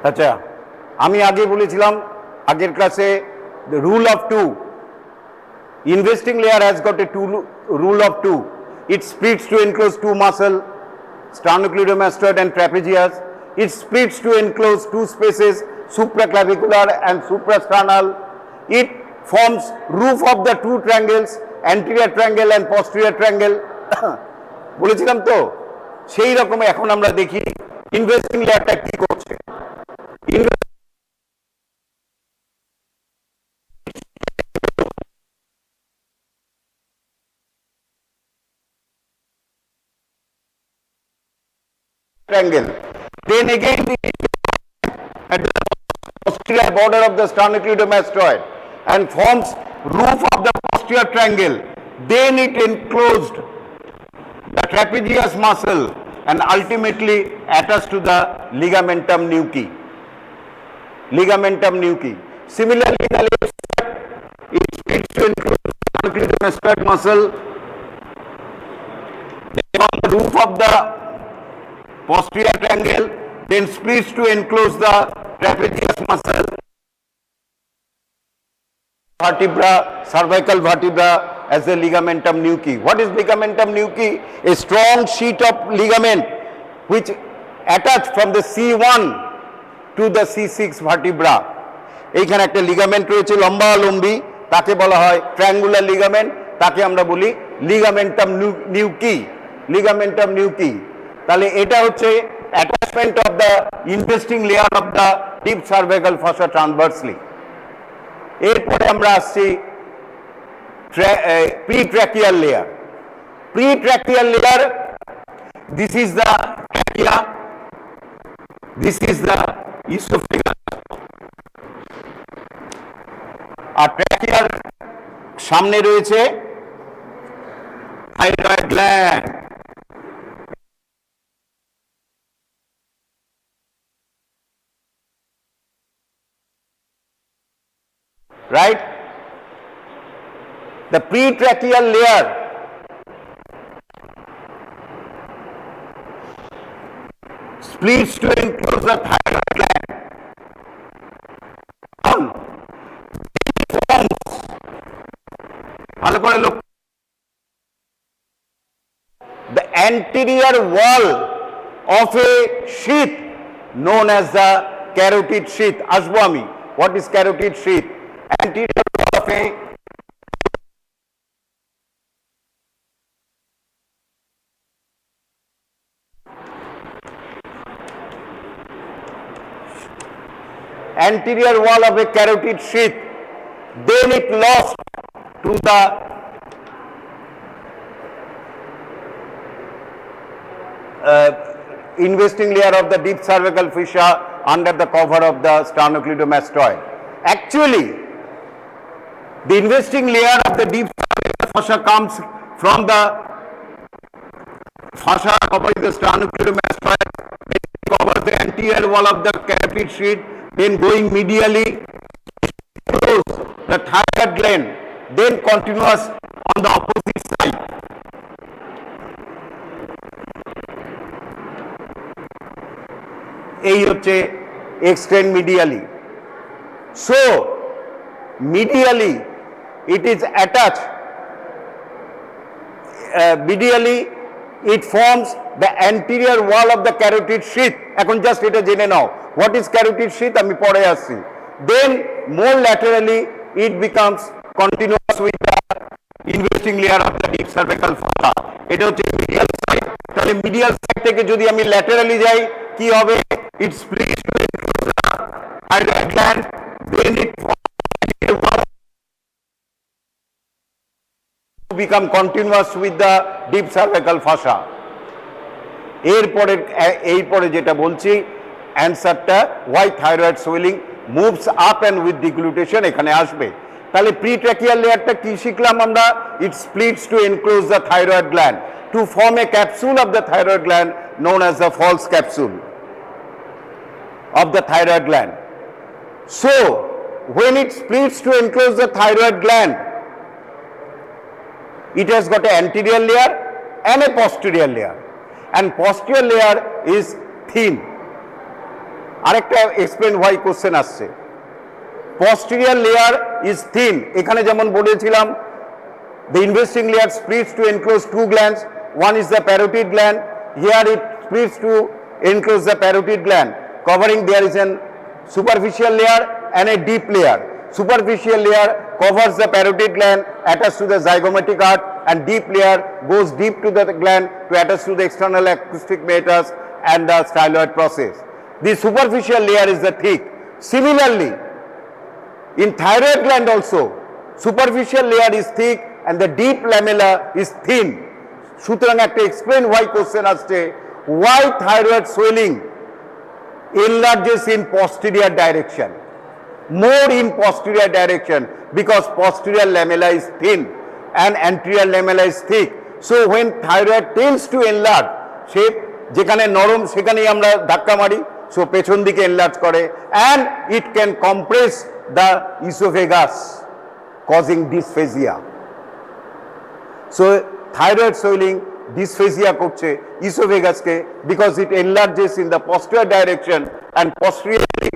আচ্ছা, আমি আগে বলেছিলাম আগের ক্লাসে the rule of two. Investing layer has got a rule of two. It splits to enclose two muscle, sternocleidomastoid and trapezius. It splits to enclose two spaces, supraclavicular and suprasternal. It forms roof of the two triangles, anterior triangle and posterior triangle. বলেছিলাম তো, সেই রকম এখন আমরা দেখি investing লেয়ারটা কি করছে। Triangle. Then again at the posterior border of the sternocleidomastoid and forms roof of the posterior triangle. Then it enclosed the trapezius muscle and ultimately attached to the ligamentum nuchae. Ligamentum nuchae. Similarly, in the left side, it splits to enclose the sternocleidomastoid muscle. Then on the roof of the posterior triangle, then splits to enclose the trapezius muscle, vertebra, cervical vertebra as the ligamentum nuchae. What is ligamentum nuchae? A strong sheet of ligament which attach from the C1 to the C6 vertebra. এইখানে একটা ligament রয়েছে লম্বা লম্বি, তাকে বলা হয় triangular ligament, তাকে আমরা বলি লিগামেন্টাম নিউকি, লিগামেন্টাম নিউকি। তাহলে এটা হচ্ছে attachment of the investing layer of the deep cervical fossa transversely. এরপরে আমরা আসছি pretracheal layer. Pre-tracheal layer, this is the trachea, this is the esophagus. আর ট্র্যাকিয়ার সামনে রয়েছে thyroid gland. Right? The pre-tracheal layer splits to enclose the thyroid gland. The anterior wall of a sheath known as the carotid sheath. Asbo ami, what is carotid sheath? Anterior wall of a anterior wall of a carotid sheath, then it lost to the investing layer of the deep cervical fissure under the cover of the sternocleidomastoid. Actually, the investing layer of the deep cervical fissure comes from the fascia covering the sternocleidomastoid, covers the anterior wall of the carotid sheath, then going medially close the thyroid gland, then continuous on the opposite side. এই হচ্ছে extend medially. So medially it is attached, medially it forms the anterior wall of the carotid sheath. এখন just এটা জেনে নাও what is carotid sheath, আমি পরে আসছি। Then more laterally it becomes continuous with the investing layer of the deep cervical fossa. এটা হচ্ছে medial side। তাহলে medial side থেকে যদি আমি laterally যাই কি হবে? It splits to enclose the thyroid gland, then it become continuous with the deep cervical fossa. এরপরে যেটা বলছি অ্যান্সারটা why thyroid swelling moves up and with deglutition এখানে আসবে। তাহলে প্রি-ট্র্যাকিয়াল লেয়ারটা কি শিখলাম আমরা? It splits to enclose the thyroid gland to form a capsule of the thyroid gland known as the false capsule of the thyroid gland. So when it splits to enclose the thyroid gland, it has got an anterior layer and a posterior layer, and posterior layer is thin. আরেকটা explain why question আসছে। Posterior layer is thin, এখানে যেমন বলেছিলাম the investing layer splits to enclose two glands, one is the parotid gland, here it splits to enclose the parotid gland, covering there is an superficial layer and a deep layer. Superficial layer covers the parotid gland attached to the zygomatic arch, and deep layer goes deep to the gland to attach to the external acoustic meatus and the styloid process. The superficial layer is the thick. Similarly, in thyroid gland also, superficial layer is thick and the deep lamella is thin. সুতরাং একটা explain why question আসছে, why thyroid swelling enlarges in posterior direction, more in posterior direction, because posterior lamella is thin and anterior lamella is thick. So when thyroid tends to enlarge, সে যেখানে নরম সেখানেই আমরা ধাক্কা মারি, so পেছন দিকে enlarge করে, and it can compress the esophagus causing dysphagia. So thyroid swelling dysphagia করছে esophagus K because it enlarges in the posterior direction and posteriorly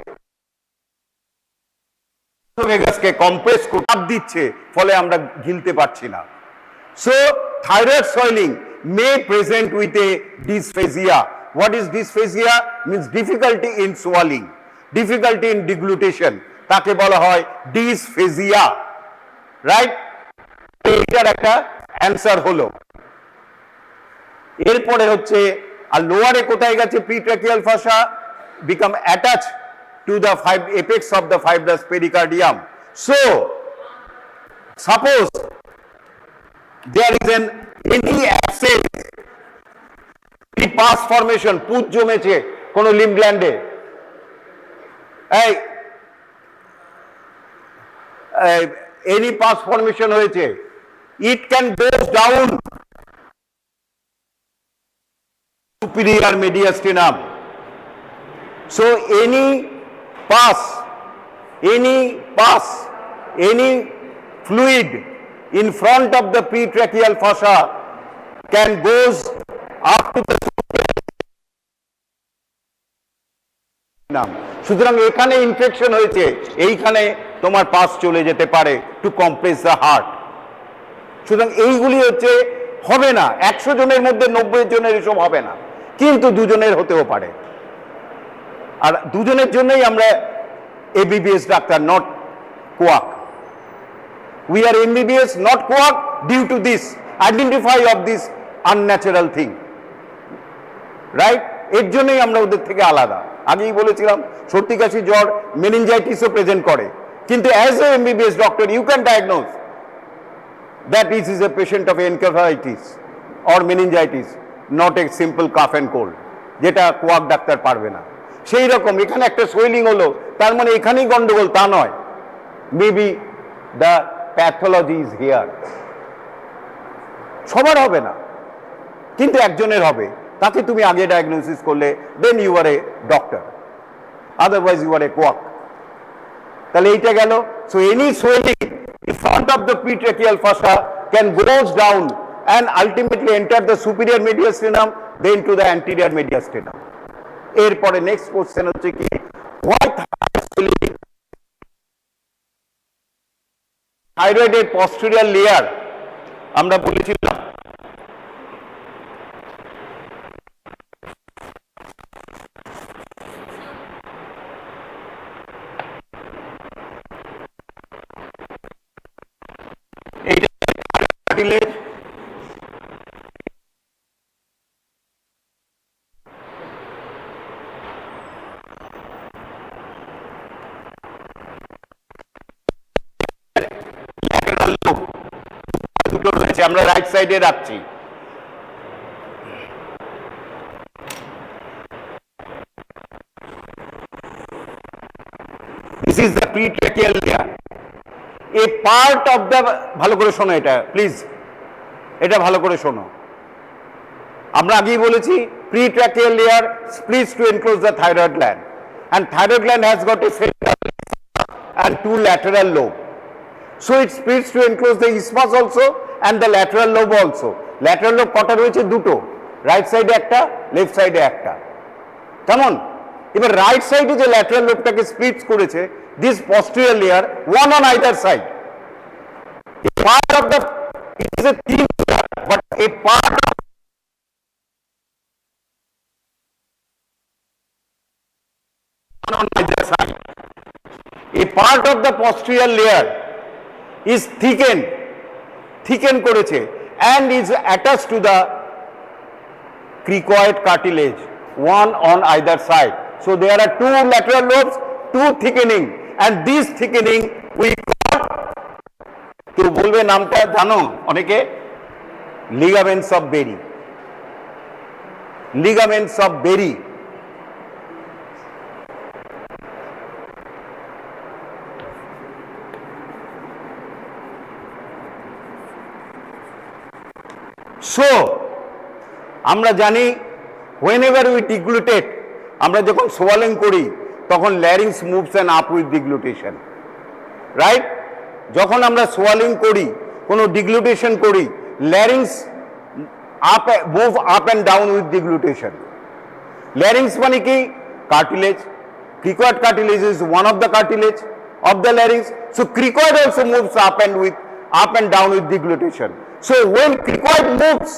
esophagus K compress করে চাপ দিচ্ছে, ফলে আমরা গিলতে পারছি না। So thyroid swelling may present with a dysphagia. What is dysphagia? Means difficulty in swallowing, difficulty in deglutition, তাকে বলা হয় dysphagia. রাইট? এইটার একটা অ্যান্সার হলো। এরপরে হচ্ছে আর লোয়ারে কোথায় গেছে? Pretracheal fascia become attach to the apex of the fibrous pericardium. So suppose there is any abscess, any pus formation, পুঁজ জমেছে কোন লিম্ব গ্ল্যান্ডে, any pus formation হয়েছে, it can go down superior mediastinum. So any pus, any fluid in front of the pretracheal fossa can goes up to the নাম। সুতরাং এখানে infection হয়েছে, এইখানে তোমার পাস চলে যেতে পারে টু কম্প্রেস দ্য হার্ট। সুতরাং এইগুলি হচ্ছে হবে না, 100 জনের মধ্যে 90 জনের এসব হবে না, কিন্তু দুজনের হতেও পারে। আর দুজনের জন্যই আমরা MBBS doctor, not quack. We are MBBS, not quack, due to this identify of this unnatural thing, right? এর জন্যই আমরা ওদের থেকে আলাদা। আগেই বলেছিলাম সর্দি কাশি জ্বর মেনিনজাইটিসও প্রেজেন্ট করে, কিন্তু as a MBBS doctor you can diagnose that is a patient of encephalitis or meningitis, not a simple cough and cold, যেটা কোয়াক ডাক্তার পারবে না। সেই রকম এখানে একটা সোয়েলিং হলো, তার মানে এখানেই গন্ডগোল তা নয়, maybe the pathology is here. সবার হবে না, কিন্তু একজনের হবে, তাকে তুমি আগে ডায়াগনোসিস করলে then you are a doctor, otherwise you are a quack. তাহলে এইটা গেল। So any swelling in front of the pretracheal fascia can goes down and ultimately enter the superior mediastinum then to the anterior mediastinum. এরপরে next question হচ্ছে কি, why থাইরয়েডের posterior layer আমরা বলেছিলাম এইটা কার্টিলেজ, দুটো রয়েছে, আমরা রাইট সাইডে রাখছি। This is the pretracheal layer. A part of the, ভালো করে শোনো এটা প্লিজ, এটা ভালো করে শোনো। আমরা আগেই বলেছি pretracheal layer splits to enclose the thyroid gland, and thyroid gland has got a central and two lateral lobe. So it splits to enclose the isthmus also and the lateral lobe also. Lateral lobe কটা রয়েছে? দুটো, right সাইডে একটা, left সাইডে একটা। কেমন? এবার right সাইডে যে ল্যাটারাল লোবটাকে স্প্লিট করেছে, this posterior layer, one on either side. A part of the, it is a thin layer, but a part of on either side. A part of the posterior layer is thickened করেছে and is attached to the cricoid cartilage, one on either side. So there are two lateral lobes, two thickening, and this thickening we call, কেউ বলবে নামটা জানো অনেকে, ligaments of Berry. Ligaments of Berry. So আমরা জানি whenever we degluttate, আমরা যখন swallowing করি তখন larynx moves and up with deglutition, right? যখন আমরা সোয়ালিং করি, কোনো ডিগ্লুটেশন করি, larynx move up and down with deglutition. Larynx মানে কি? Cartilage. Cricoid cartilage is one of the cartilage of the larynx. So cricoid also moves up and down with deglutition. So when cricoid moves,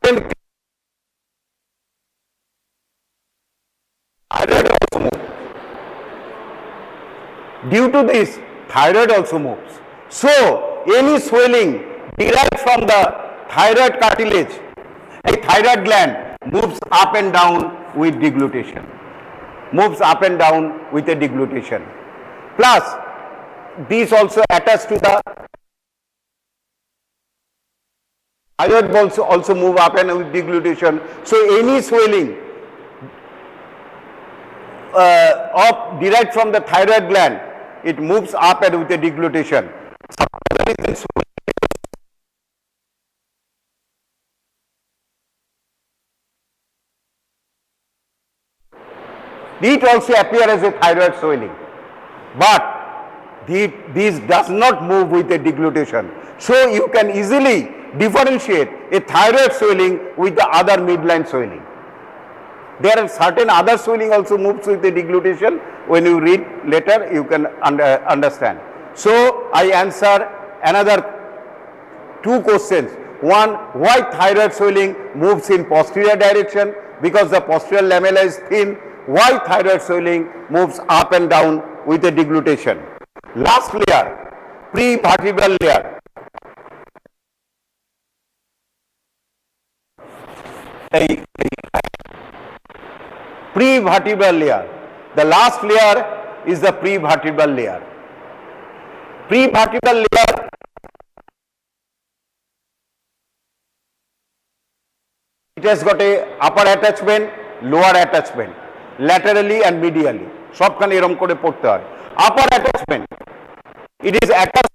then thyroid also moves. Due to this, thyroid also moves. So any swelling derived from the thyroid cartilage, a thyroid gland moves up and down with deglutition, moves up and down with a deglutition. Plus these also attached to the thyroid balls also move up and with deglutition. So any swelling derived from the thyroid gland, it moves up and with a deglutition. It also appears as a thyroid swelling, but this does not move with a deglutition. So you can easily differentiate a thyroid swelling with the other midline swelling. There are certain other swelling also moves with the deglutition. When you read later, you can understand. So I answer another two questions. One, why thyroid swelling moves in posterior direction? Because the posterior lamella is thin. Why thyroid swelling moves up and down with a deglutition? Last layer, prevertebral layer. Prevertebral layer. The last layer is the prevertebral layer. Prevertebral layer it has got a upper attachment, lower attachment, laterally and medially. সবখানে এরকম করে পড়তে হয়। Upper attachment, it is attached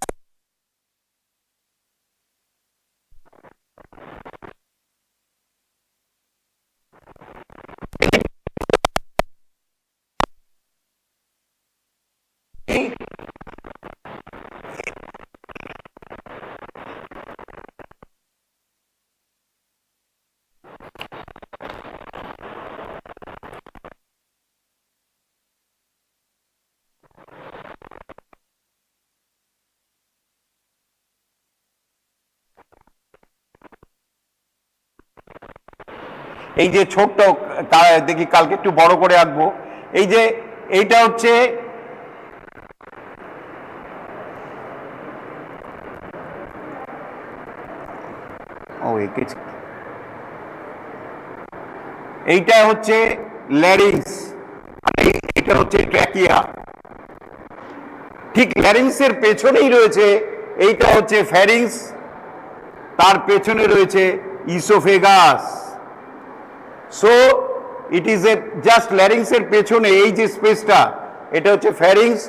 এই যে ছোট্ট দেখি কালকে একটু বড় করে আঁকবো। এই যে এইটা হচ্ছে এইটা হচ্ছে ল্যারিংস, এটা হচ্ছে ট্র্যাকিয়া। ঠিক ল্যারিংসের পেছনেই রয়েছে এইটা হচ্ছে ফ্যারিংস, তার পেছনে রয়েছে oesophagus. So it is a just ল্যারিংসের পেছনে এই যে স্পেসটা, এটা হচ্ছে ফ্যারিংস,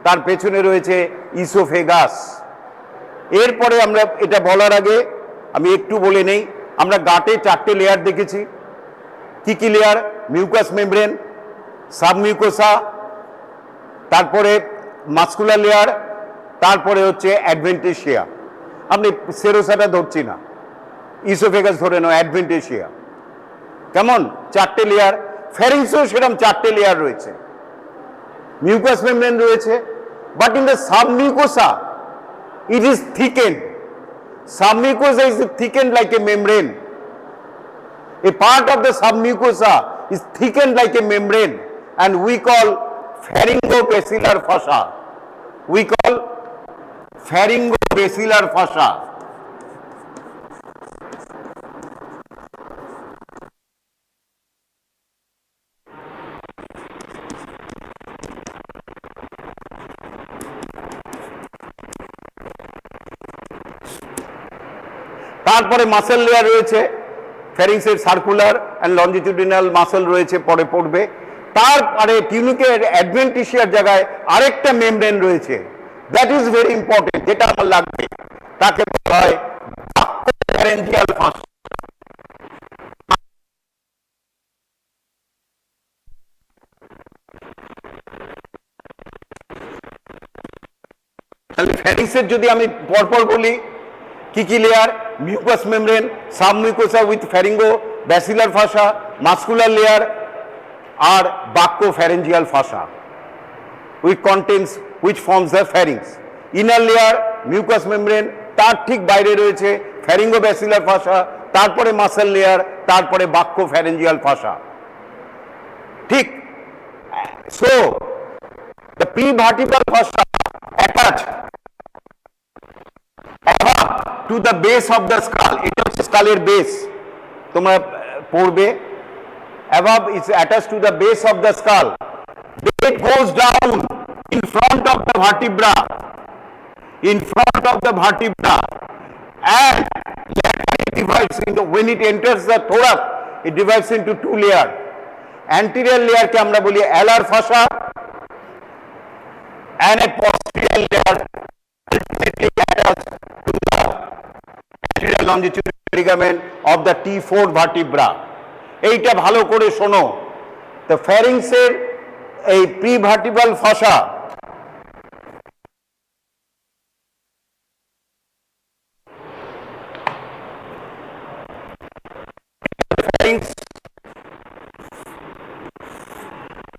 তার পেছনে রয়েছে ইসোফেগাস। এরপরে আমরা এটা বলার আগে আমি একটু বলে নেই, আমরা গাটে চারটে লেয়ার দেখেছি। কি কি লেয়ার? মিউকাস মেমব্রেন, সাবমিউকোসা, তারপরে মাস্কুলার লেয়ার, তারপরে হচ্ছে অ্যাডভেন্টেশিয়া। আপনি সেরোসাটা ধরছি না, ইসোফেগাস ধরে নাও, অ্যাডভেন্টেশিয়া। কেমন? চারটে লেয়ার। ফ্যারিংসেও সেরকম চারটে লেয়ার রয়েছে। মিউকাস মেমব্রেন রয়েছে, but in the submucosa it is thickened. Submucosa is thickened like a membrane. A part of the submucosa is thickened like a membrane, and we call pharyngobasilar fossa. We call pharyngobasilar fossa. তারপরে muscle layer রয়েছে, ফ্যারিংসের circular and লঞ্জিটিউডিনাল muscle রয়েছে, পরে পড়বে। তারপরে টিউনিকের অ্যাডভেন্টিশিয়ার জায়গায় আরেকটা membrane রয়েছে, that is very important, যেটা আমার লাগবে, তাকে বলা হয় ফ্যারেঞ্জিয়াল ফাসা। তাহলে ফ্যারিংসের যদি আমি পরপর বলি, কি কি layer? Mucous membrane, submucosa with pharyngobasilar fascia, muscular layer, আর buccopharyngeal fascia which forms the pharynx. Inner layer mucous membrane, তার ঠিক বাইরে রয়েছে ফ্যারিঙ্গোব্যাসিলার ফাসা, তারপরে মাসেল লেয়ার, তারপরে বাক্যো ফ্যারেঞ্জিয়াল ফাসা। ঠিক? So the prevertebral fossa attach to the base of the skull. It is skull base. তোমরা পড়বে above is attached to the base of the skull. Then it goes down in front of the vertebra. In front of the vertebra, and it divides into, when it enters the thorax, it divides into two layers. Anterior layer ke amra boli alar fascia and a posterior layer ultimately attached to the anterior longitudinal ligament of the T4 vertebra. এইটা ভালো করে শোনো, the pharynx এর এই prevertebral fascia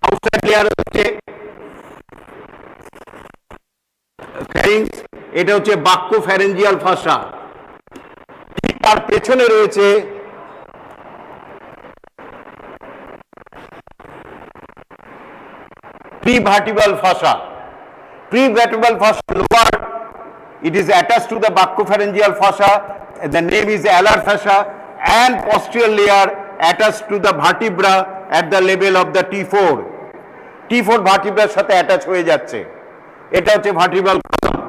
outside layer হচ্ছে pharynx, এটা হচ্ছে বাক্য pharyngeal fascia, তার পেছনে রয়েছে prevertebral fascia. Prevertebral fascia lower, it is attached to the buccopharyngeal fascia, the name is alar fascia, and posterior layer attached to the vertebra at the level of the T4. T4 vertebra সাথে attach হয়ে যাচ্ছে, এটা হচ্ছে vertebral column.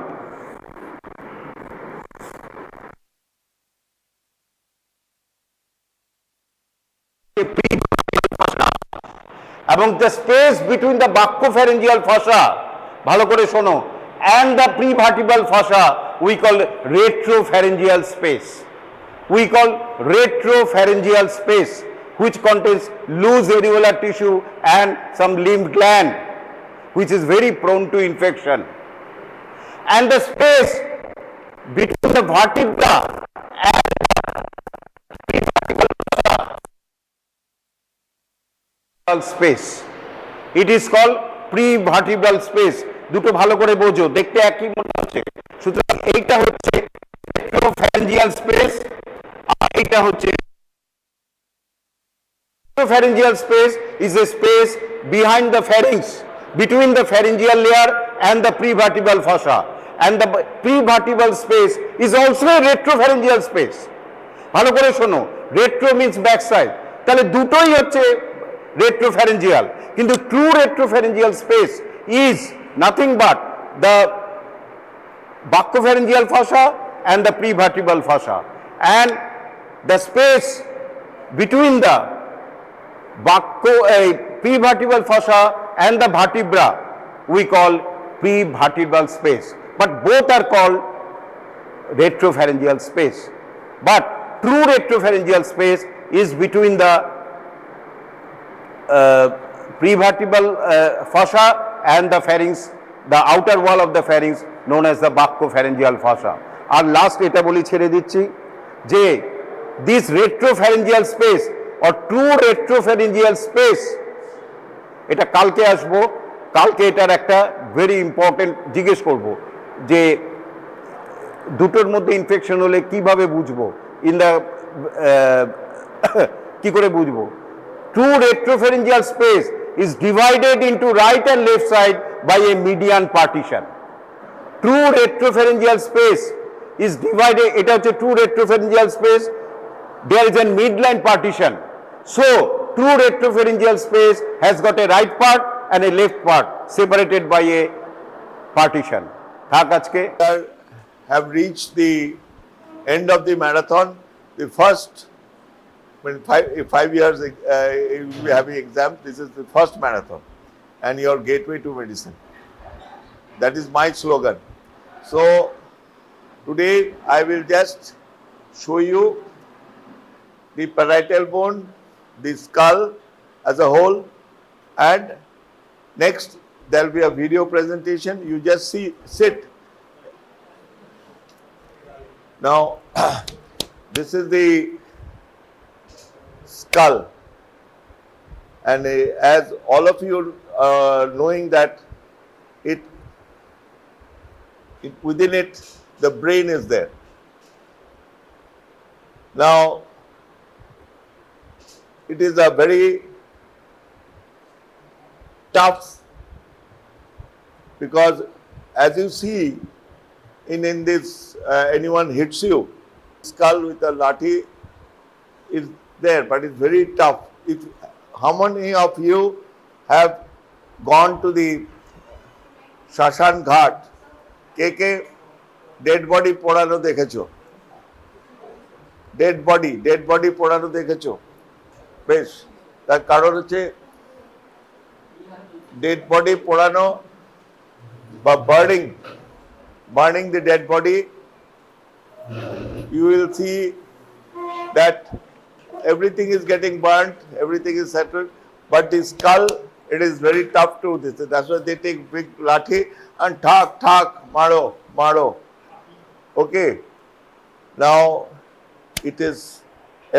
এবং the space between the buccopharyngeal fascia, ভালো করে শোনো, and the prevertebral fascia we call retropharyngeal space. We call retropharyngeal space, which contains loose areolar tissue and some lymph gland, which is very prone to infection. And the space between the vertebra and the prevertebral space, it is called prevertebral space. দুটো ভালো করে বোঝো, দেখতে একই মনে হচ্ছে, সুতরাং এইটা হচ্ছে retropharyngeal space, আর এইটা হচ্ছে retropharyngeal space is a space behind the pharynx, between the pharyngeal layer and the prevertebral fascia, and the prevertebral space is also a retropharyngeal space. ভালো করে শোনো, retro means back side, তাহলে দুটোই হচ্ছে retropharyngeal, কিন্তু true retropharyngeal space is nothing but the buccopharyngeal fascia and the prevertebral fascia, and the space between the prevertebral fascia and the vertebra we call prevertebral space, but both are called retropharyngeal space. But true retropharyngeal space is between the prevertebral fascia and the pharynx, the outer wall of the pharynx known as the buccopharyngeal fascia. আর last এটা বলি ছেড়ে দিচ্ছি যে this retropharyngeal space or true retropharyngeal space, এটা কালকে আসবো, কালকে এটার একটা ভেরি ইম্পর্টেন্ট জিজ্ঞেস করব যে দুটোর মধ্যে ইনফেকশন হলে কিভাবে বুঝবো, ইন দ্য কি করে বুঝবো। True retropharyngeal space is divided into right and left side by a median partition. True retropharyngeal space is divided, এটা হচ্ছে true retropharyngeal space, there is a midline partition. So true retropharyngeal space has got a right part and a left part separated by a partition. থাক আজকে। Have reached the end of the marathon. The first, when 5 years you will be having exam, this is the first marathon and your gateway to medicine. That is my slogan. So today I will just show you the parietal bone, the skull as a whole, and next there will be a video presentation. You just sit. Now this is the skull, and as all of you knowing that it within it the brain is there. Now it is a very tough, because as you see in this anyone hits you, skull with a lathi is there, but it's very tough. If how many of you have gone to the Shashan Ghat? K dead body পোড়ানো দেখেছো? Dead body পোড়ানো দেখেছো? বেশ, তার কারণ হচ্ছে dead body পোড়ানো বা burning the dead body, you will see that everything is getting burnt, everything is settled, but the skull, it is very tough to this. That's why they take big lathi and thak, maro. Okay. Now, it is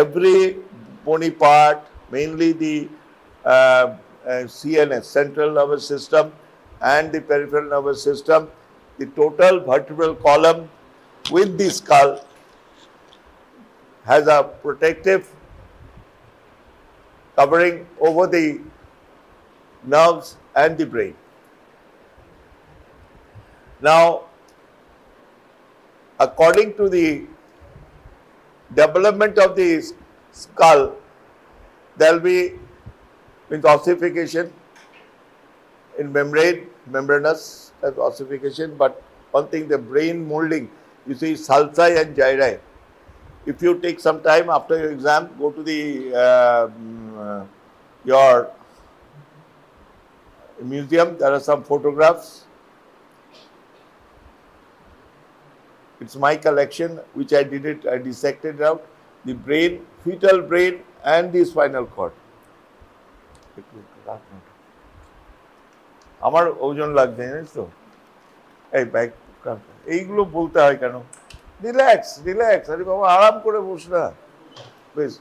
every bony part, mainly the CNS, central nervous system, and the peripheral nervous system, the total vertebral column with the skull has a protective covering over the nerves and the brain. Now, according to the development of the skull, there will be ossification in membranous as ossification, but one thing, the brain molding, you see sulci and gyri. If you take some time after your exam, go to the your museum, there are some photographs. It's my collection, which I did it, I dissected it out, the brain, fetal brain and the spinal cord. আমার ওজন লাগছে জানিস তো, এই bag এইগুলো বলতে হয় কেন? রিল্যাক্স, আরে বাবা আরাম করে বস না, বেশ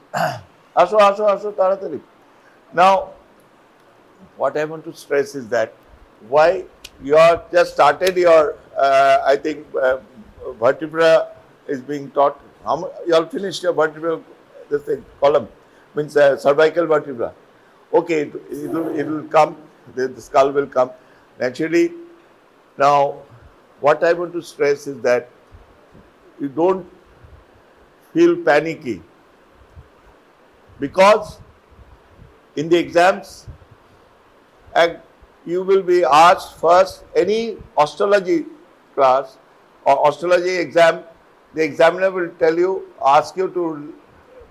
আসো তাড়াতাড়ি। Now, what I want to stress is that why you are just started your, I think vertebra is being taught. You all finished your vertebral this thing, column, means cervical vertebra. Okay, it will come, the skull will come naturally. Now, what I want to stress is that you don't feel panicky, because in the exams you will be asked first, any osteology class or osteology exam, the examiner will ask you to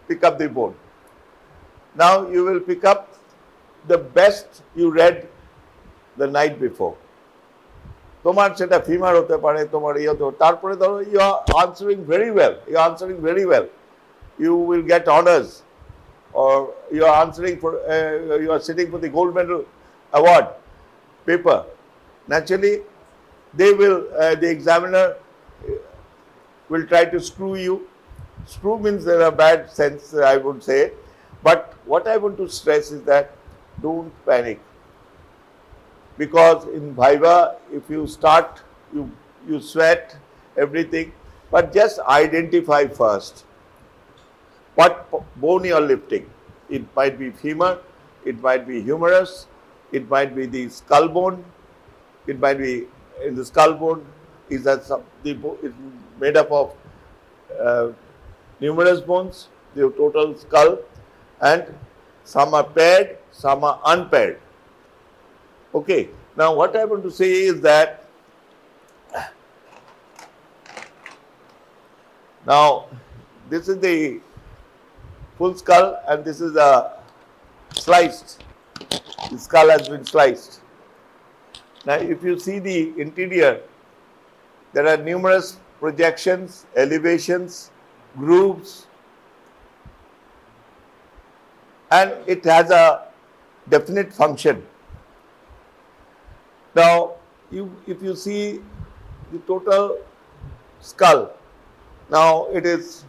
pick up the bone. Now you will pick up the best you read the night before. তোমার সেটা femur হতে পারে, তোমার তারপরে ধরো you are answering very well, you will get honors, or you are answering for you are sitting for the gold medal award paper. Naturally, they will the examiner will try to screw you. Screw means in a bad sense, I would say, but what I want to stress is that don't panic, because in Viva, if you start, you sweat everything, but just identify first what bone you are lifting. It might be femur, it might be humerus, it might be the skull bone, it might be in the skull bone is that is made up of numerous bones, the total skull, and some are paired, some are unpaired. Okay, now what I want to say is that now this is the full skull and this is a sliced. The skull has been sliced. Now if you see the interior, there are numerous projections, elevations, grooves, and it has a definite function. Now, if you see the total skull, now it is,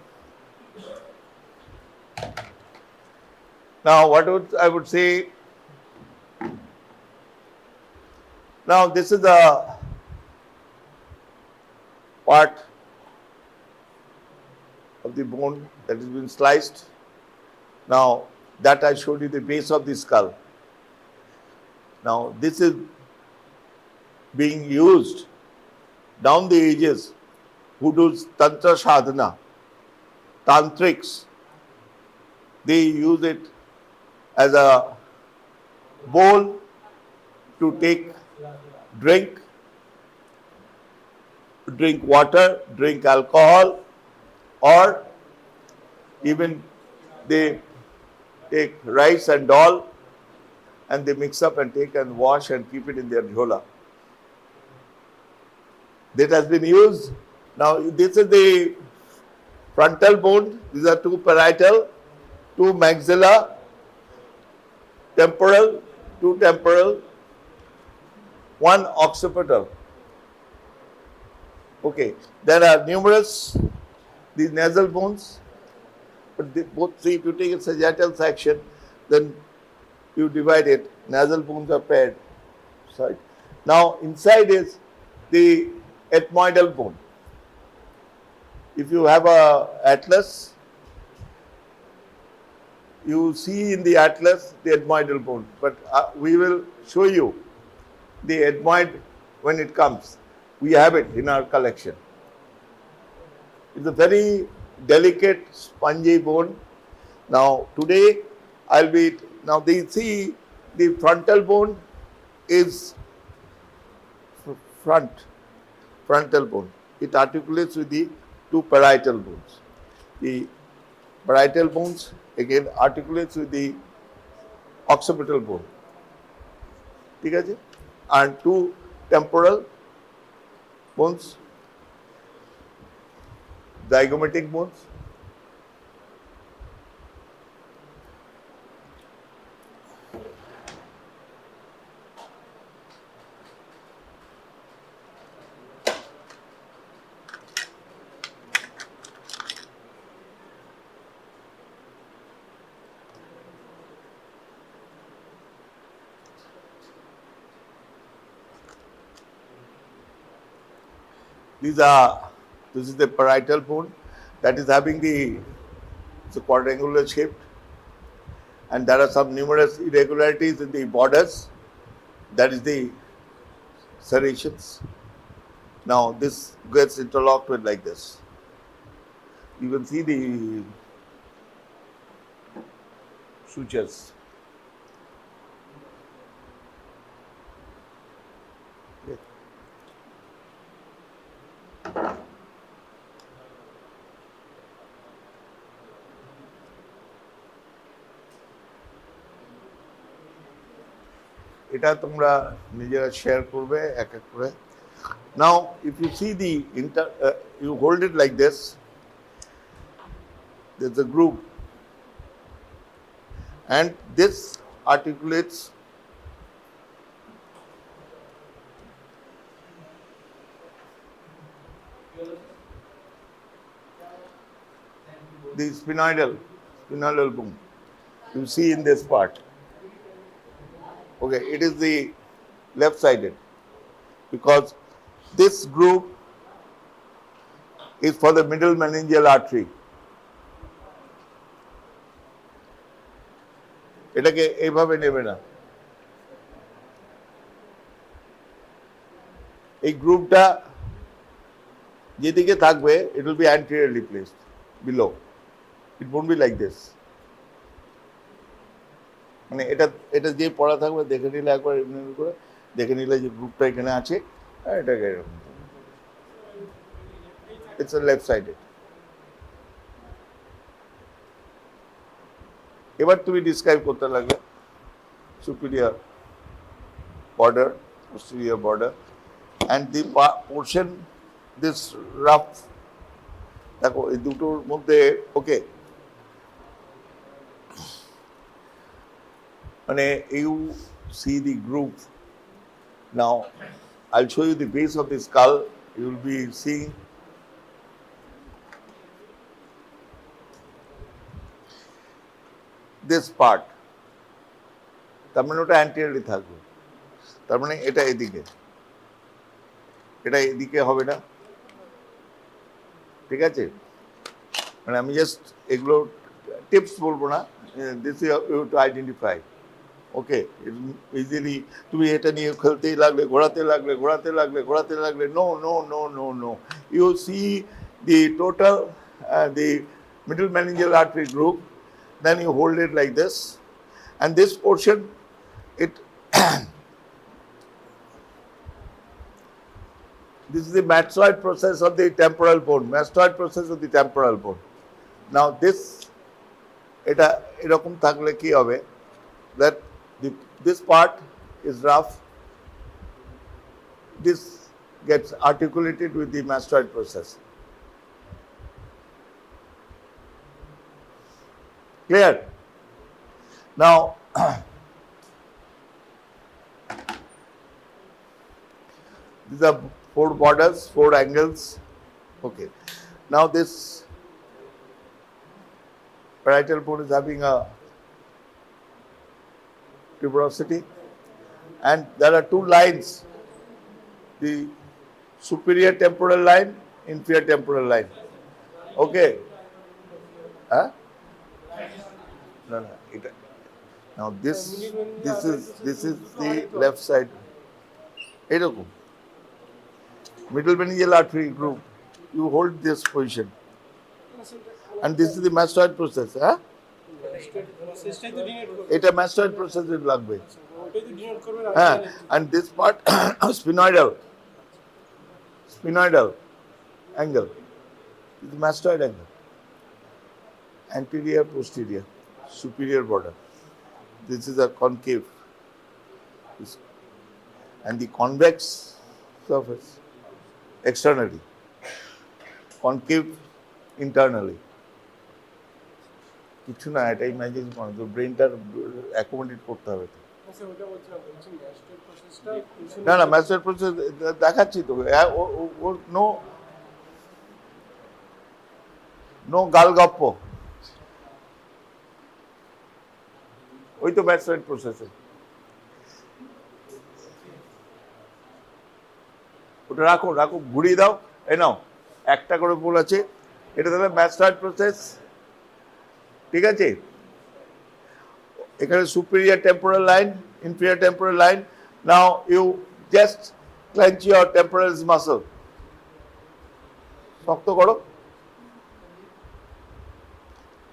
now what I would say, now this is the part of the bone that has been sliced. Now that I showed you the base of the skull. Now this is being used down the edges who do tantra sadhana, tantrics, they use it as a bowl to drink water, drink alcohol, or even they take rice and dal and they mix up and take and wash and keep it in their jhola. That has been used. Now this is the frontal bone. These are two parietal, two maxilla, temporal, two temporal, one occipital. Okay, there are numerous these nasal bones, but they both, see, if you take a sagittal section, then you divide it. Nasal bones are paired. Side. Now inside is the ethmoidal bone. If you have a atlas, you see in the atlas the ethmoidal bone, but we will show you the ethmoid when it comes. We have it in our collection. It's a very delicate spongy bone. Now today now they see the frontal bone is frontal bone. It articulates with the two parietal bones. The parietal bones again articulates with the occipital bone. ठीक है जी? And two temporal bones, zygomatic bones. This is the parietal bone that is having it's a quadrangular shape, and there are some numerous irregularities in the borders. That is the serrations. Now this gets interlocked with like this. You can see the sutures. এটা তোমরা নিজেরা share করবে এক এক করে। Now if you see the you hold it like this, there's a groove and this articulates the spinoidal bone. You see in this part. Okay, it is the left-sided because this groove is for the middle meningeal artery. এটাকে এইভাবে নেবে না। এই গ্রুপটা যেদিকে থাকবে, it will be anteriorly placed below. It won't be like this. মানে এটা যে পড়া থাকবে দেখে নিলে একবার করে দেখে নিলে যে গ্রুপটা এখানে আছে, এটাকে এরকম ইটস আ লেফট সাইডেড। এবার তুমি ডিসক্রাইব করতে লাগবে superior border, posterior border and the portion this rough. দেখো এই দুটোর মধ্যে ওকে মানে you see the groove. Now I'll show you the base of the skull. You will be seeing this part. তার মানে ওটা অ্যান্টিরিয়রলি থাকবে, তার মানে এটা এদিকে হবে না, ঠিক আছে? মানে আমি জাস্ট এগুলো টিপস বলবো না, this you to identify okay easily তুমি এটা নিয়ে খেলতেই লাগলে ঘোরাতে লাগলে ঘোরাতে লাগলে ঘোরাতে লাগলে no no no no no you see the total the middle meningeal artery group, then you hold it like this, and this portion it this is the mastoid process of the temporal bone, mastoid process of the temporal bone. Now this এটা এরকম থাকলে কি হবে, that this part is rough, this gets articulated with the mastoid process. Clear? Now, these are 4 borders, 4 angles. Okay. Now this parietal bone is having a tuberosity, and there are 2 lines, the superior temporal line, inferior temporal line. Okay. Huh? No, no. Now this is the left side. এরকম middle meningeal artery group. You hold this position, and this is the mastoid process. Huh? এটা mastoid process এর লাগবে. হ্যাঁ, and this part sphenoidal angle. This is mastoid angle. Anterior, posterior, superior border. This is a concave, and the convex surface externally, concave internally. কিছু না, এটা imagine করো, তো ব্রেনটার accommodate করতে হবে তো। না না, ম্যাস্টার প্রসেস দেখাচ্ছি তো, নো গালগপ্প, ওই তো ম্যাস্টার্ড প্রসেসে। ওটা রাখো রাখো, ঘুরিয়ে দাও, এ নাও একটা করে পোল আছে, এটা তাহলে ম্যাস্টার্ড প্রসেস, ঠিক আছে। এখানে superior temporal line, inferior temporal line. Now you just clench your temporalis muscle, শক্ত করো।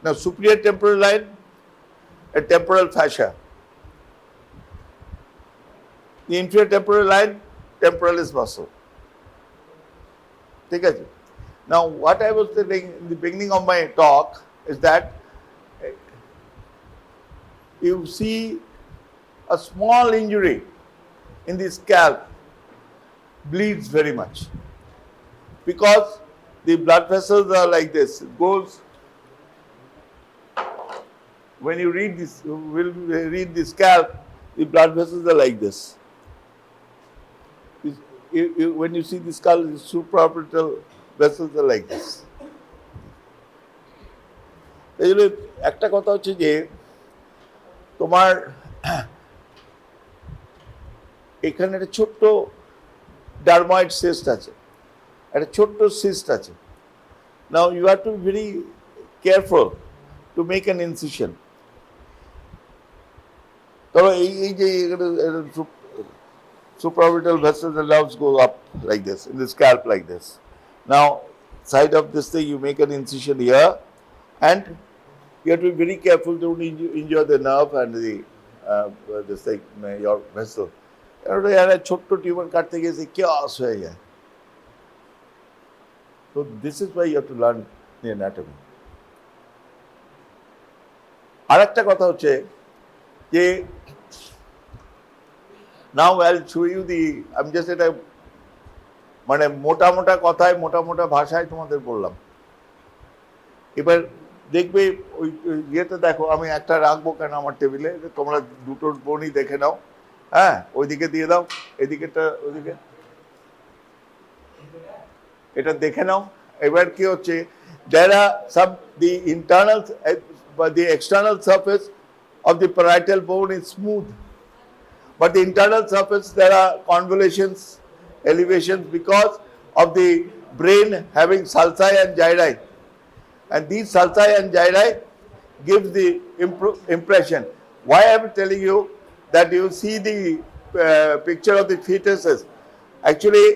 Now superior temporal line, a temporal fascia. The inferior temporal line, temporalis muscle. ঠিক আছে? Now, what I was saying in the beginning of my talk is that you see a small injury in the scalp bleeds very much because the blood vessels are like this. It goes. When you read this, you will read the scalp, the blood vessels are like this. When you see the skull, the supraorbital vessels are like this. এই জন্য একটা কথা হচ্ছে যে তোমার এখানে একটা ছোট্ট ডার্ময়েড সিস্ট আছে, একটা ছোট্ট সিস্ট আছে। Now you have to be very careful to make an incision. তবে এই যে supraorbital vessels, the nerves go up like this, in the scalp like this. Now, side of this thing, you make an incision here, and you have to be very careful to injure the nerve and the this thing, your vessel. একটা ছোট্ট tumour কাটতে গিয়ে chaos হয়ে যায়। So this is why you have to learn the anatomy. আর একটা কথা হচ্ছে যে now I'll show you the, I'm just এটা মানে মোটা মোটা কথায় মোটা মোটা ভাষায় তোমাদের বললাম। এবার দেখবে ওই ইয়েতে দেখো, আমি একটা রাখবো কেন আমার টেবিলে, তোমরা দুটোর বোনই দেখে নাও। হ্যাঁ, ওইদিকে দিয়ে দাও, এদিকেটা ওইদিকে, এটা দেখে নাও। এবার কি হচ্ছে, there are some, the internal but the external surface of the parietal bone is smooth, but the internal surface there are convolutions, elevations because of the brain having sulci and gyri, and these sulci and gyri gives the impression. Why I am telling you, that you see the picture of the fetuses. Actually,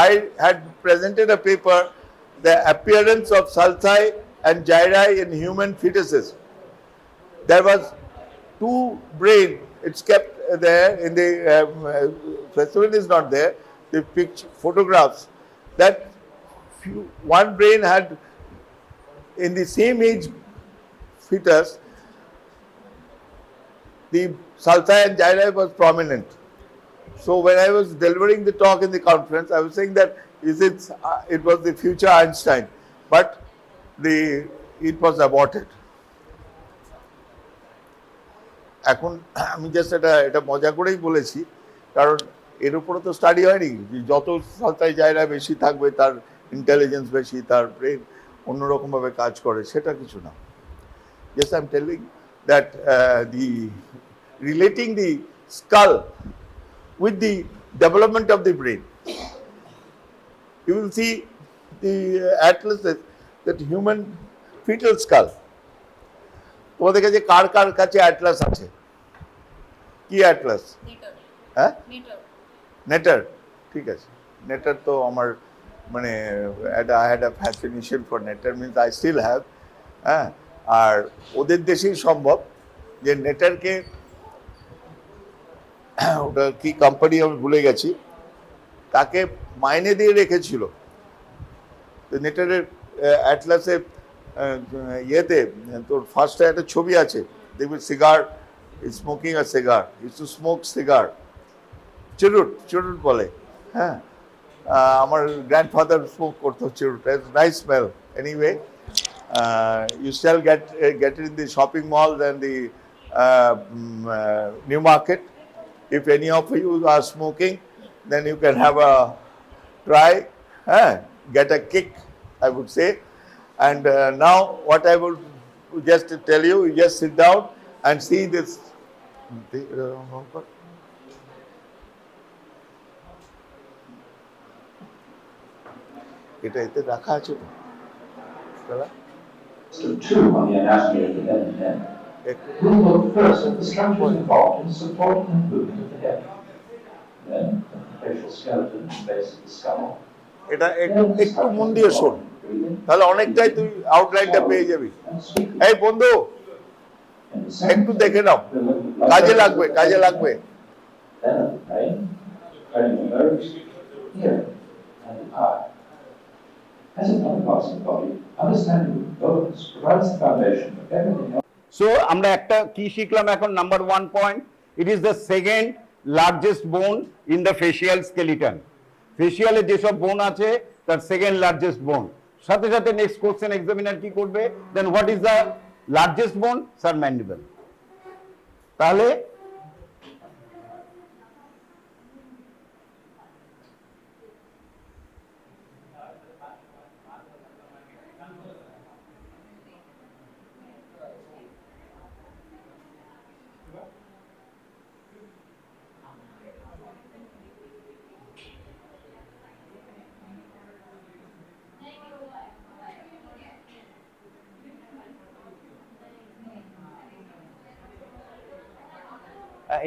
I had presented a paper, the appearance of sulci and gyri in human fetuses. There was two brain, it's kept there in the festival is not there, the picture, photographs, that one brain had in the same age fetus, the sulci and gyri was prominent. So when I was delivering the talk in the conference, I was saying that it was the future Einstein, but it was aborted. এখন আমি just এটা মজা করেই বলেছি, কারণ এর উপরে তো স্টাডি হয়নি, যত সালতাই জায়গা বেশি থাকবে তার ইন্টেলিজেন্স বেশি, তার ব্রেন অন্যরকমভাবে কাজ করে, সেটা কিছু না। Yes, I am telling that relating the skull with the development of the brain. You will see the atlases, that human fetal skull. তোমাদের কাছে কার কার কাছে অ্যাটলাস আছে? কি অ্যাটলাস? হ্যাঁ, নেটার। ঠিক আছে, নেটার তো আমার মানে I had a fascination for নেটার, means I still have। হ্যাঁ, আর ওদের দেশেই সম্ভব যে নেটারকে, ওটা কি কোম্পানি আমি ভুলে গেছি, তাকে মাইনে দিয়ে রেখেছিল। তো নেটারের অ্যাটলাসে ইয়েতে তোর ফার্স্টে একটা ছবি আছে, দেখবি cigar, smoking a cigar, is to smoke cigar, চুরুট বলে। হ্যাঁ, আমার গ্র্যান্ডফাদার স্মোক করতো চুরুট, nice smell. Anyway, you shall get it in the shopping malls and the new market. If any of you are smoking, then you can have a try, get a kick, I would say. And now what I would just tell you, you just sit down and see this. এটা এতে রাখা আছে তো দাদা? Step 2 on the anatomy of the head and neck. We'll look first at the structures involved in supporting and movement of the head. Then at the facial skeleton and base of the skull. এটা একটু মন দিয়ে শোন, তাহলে অনেকটাই তুই আউটলাইনটা পেয়ে যাবি। এই বন্ধু, একটু দেখে নাও, কাজে লাগবে, কাজে লাগবে। Then at the brain, training the nerves, ear, and the eye. As in other parts of the body, understanding the bones provides the foundation for everything else. So আমরা একটা কি শিখলাম এখন, number 1 point, it is the second largest bone in the facial skeleton. ফেসিয়ালে যেসব bone আছে তার second largest বোন। সাথে সাথে নেক্সট কোশ্চেন এক্সামিনার কি করবে, দেন হোয়াট ইজ দ্য লার্জেস্ট বোন? Sir, mandible. তাহলে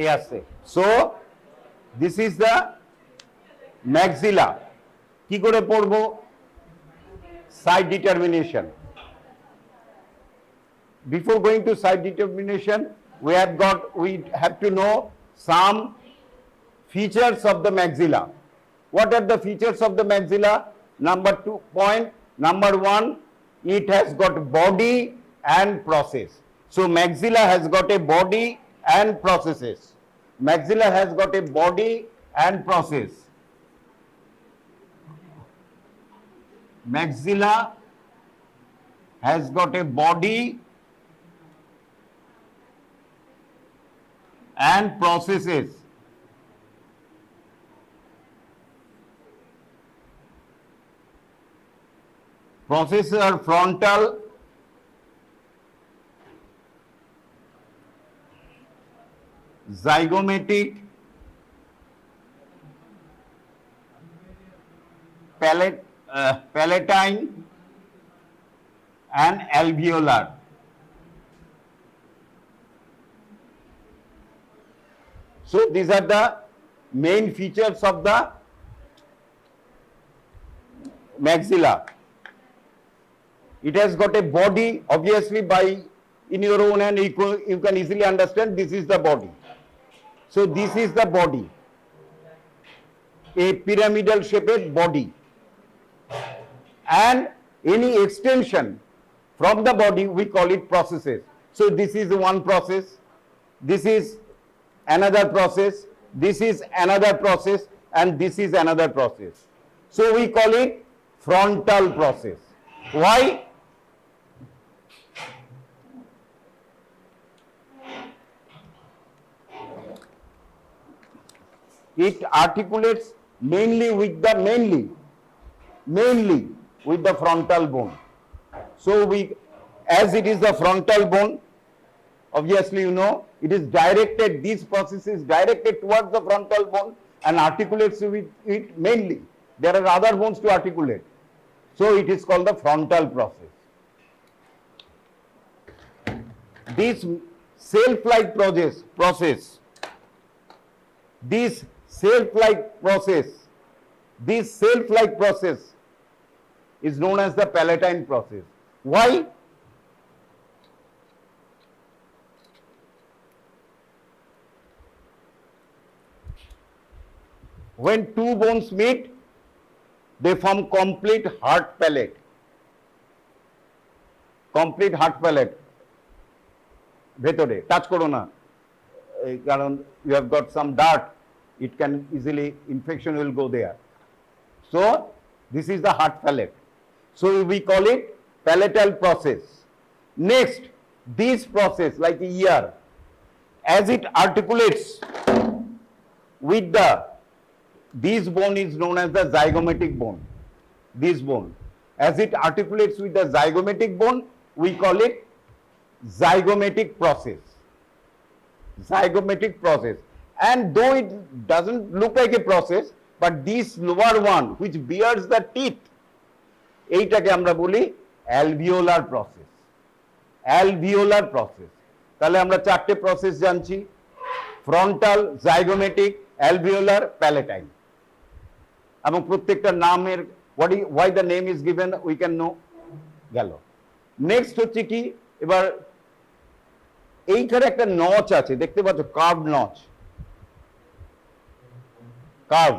yes, so this is the maxilla. কি করে পড়বো? Side determination. Before going to side determination, we have to know some features of the maxilla. What are the features of the maxilla? Number 2 point, number 1, it has got body and process. So maxilla has got a body and processes. Maxilla has got a body and process. Maxilla has got a body and processes. Processes are frontal, zygomatic, palatine and alveolar. So these are the main features of the maxilla. It has got a body, obviously by in your own hand you can easily understand this is the body. So this is the body, a pyramidal shaped body, and any extension from the body we call it processes. So this is one process, this is another process, this is another process, and this is another process. So we call it frontal process. Why? It articulates mainly with the frontal bone. So as it is the frontal bone, obviously you know it is directed, this process is directed towards the frontal bone and articulates with it mainly. There are other bones to articulate. So it is called the frontal process. This self-like process is known as the palatine process. Why? When two bones meet, they form complete heart palate. Complete heart palate. ভেতরে touch করো না, কারণ you have got some dirt, it can easily, infection will go there. So this is the heart palate. So we call it palatal process. Next, this process like ear, as it articulates with this bone is known as the zygomatic bone. This bone, as it articulates with the zygomatic bone, we call it zygomatic process. Zygomatic process. And though it doesn't look like a process, but this lower one which bears the teeth, এইটাকে আমরা বলি alveolar process. Alveolar process. তাহলে আমরা চারটে process জানছি: frontal, zygomatic, alveolar, palatine. এবং প্রত্যেকটা নামের why the name is given we can know গেল। নেক্সট হচ্ছে কি, এবার এইখানে একটা নচ আছে, দেখতে পাচ্ছ, কার্ভ নচ, কার্ভ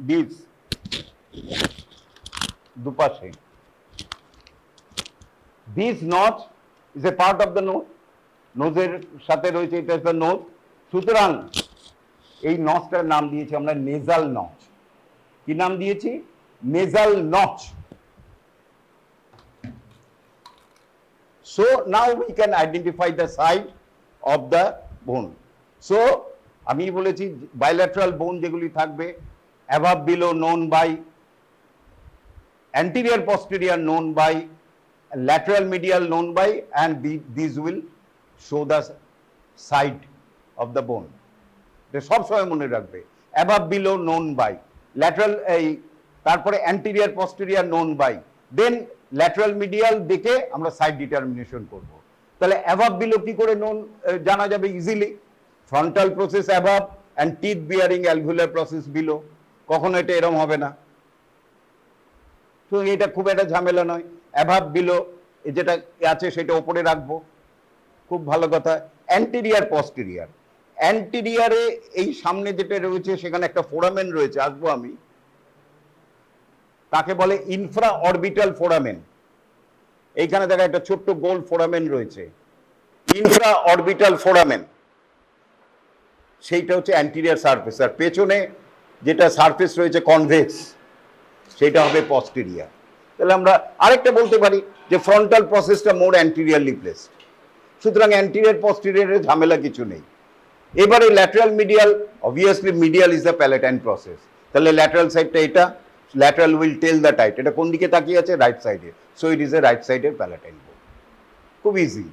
দিস দুপাশে। This notch is a part of the nose, নোজের সাথে রয়েছে, এটা ইজ দ্য নোজ। সুতরাং এই নচটার নাম দিয়েছি আমরা নেজাল নচ। কি নাম দিয়েছি? Nasal notch. So now we can identify the side of the bone. So আমি বলেছি bilateral bone যেগুলি থাকবে, above below known by, anterior posterior known by, lateral medial known by, and these will show the side of the bone. সব সময় মনে রাখবে, above below known by, lateral তারপরে anterior posterior known by, then lateral medial দেখে আমরা side determination করব। তাহলে অ্যাভাব below কি করে জানা যাবে easily? Frontal process অ্যাভাব and teeth bearing alveolar process below. কখনো এটা এরকম হবে না, তো এটা খুব একটা ঝামেলা নয়। অ্যাভাব বিলো যেটা আছে সেটা ওপরে রাখবো, খুব ভালো কথা। অ্যান্টেরিয়ার পস্টেরিয়ার, অ্যান্টেরিয়ারে এই সামনে যেটা রয়েছে সেখানে একটা ফোরামেন রয়েছে, আসবো আমি, তাকে বলে ইনফ্রা অরবিটাল ফোরামেন। এইখানে দেখা একটা ছোট্ট গোল ফোরামেন রয়েছে, ইনফ্রা অরবিটাল ফোরামেন, সেইটা হচ্ছে অ্যান্টেরিয়ার সারফেস। আর পেছনে যেটা সারফেস রয়েছে কনভেক্স, সেটা হবে পস্টেরিয়ার। তাহলে আমরা আরেকটা বলতে পারি যে ফ্রন্টাল প্রসেসটা মোর অ্যান্টেরিয়ারলি প্লেসড, সুতরাং অ্যান্টেরিয়ার পস্টেরিয়ারের ঝামেলা কিছু নেই। এবারে lateral medial, obviously medial is the palatine process. তাহলে ল্যাটারাল সাইডটা এটা, lateral will tell the type, এটা কোন দিকে তাকিয়ে আছে? রাইট সাইডে, so it is a right সাইডের প্যালাটাইন বোন। খুব easy.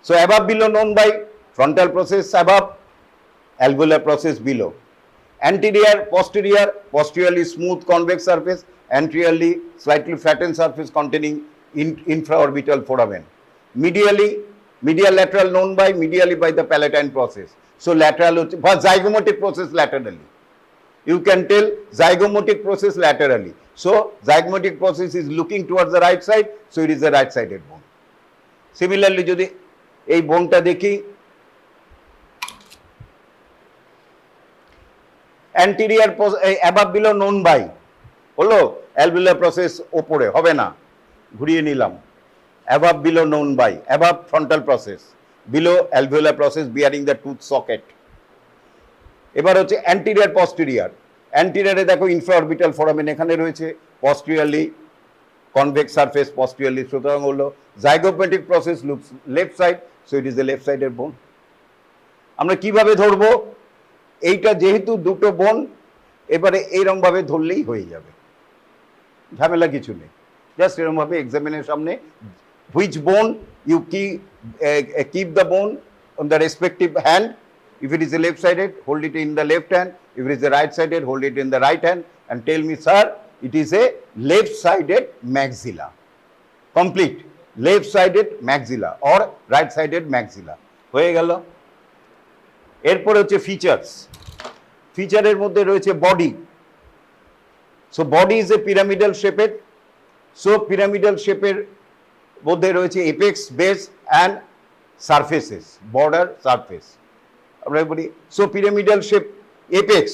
So above below known by, frontal process above, alveolar process below, anterior posteriorly smooth convex surface, anteriorly slightly flattened surface containing infraorbital foramen, medially Medial lateral known by medially by the palatine process. So lateral for zygomatic process laterally. You can tell zygomatic process laterally. So zygomatic process is looking towards the right side, so it is the right sided bone. Similarly, যদি এই বোনটা দেখি, anterior above below known by হলো alveolar process ওপরে হবে না, ঘুরিয়ে নিলাম, above below known by, above frontal process, below alveolar process bearing the tooth socket. এবার হচ্ছে anterior posterior, anterior এ দেখো infraorbital foramen এখানে রয়েছে, posteriorly convex surface posteriorly, সুতরাং হলো zygomatic process looks left side, so it is the left sided bone. আমরা কিভাবে ধরবো, এইটা যেহেতু দুটো বোন, এবারে এইরকম ভাবে ধরলেই হয়ে যাবে, ঝামেলা কিছু নেই, জাস্ট এরকম ভাবে এক্সামিনের সামনে which bone you keep the bone on the respective hand. If it is a left sided, hold it in the left hand. If it is the right sided, hold it in the right hand and tell me, sir, it is a left sided maxilla. Complete left sided maxilla or right sided maxilla. হয়ে গেল। এরপর হচ্ছে features, ফিচারের মধ্যে রয়েছে body. So body is a pyramidal শেপের, so pyramidal শেপের মধ্যে রয়েছে apex, base and surfaces, border, surface. আমরা বলি so pyramidal shape apex,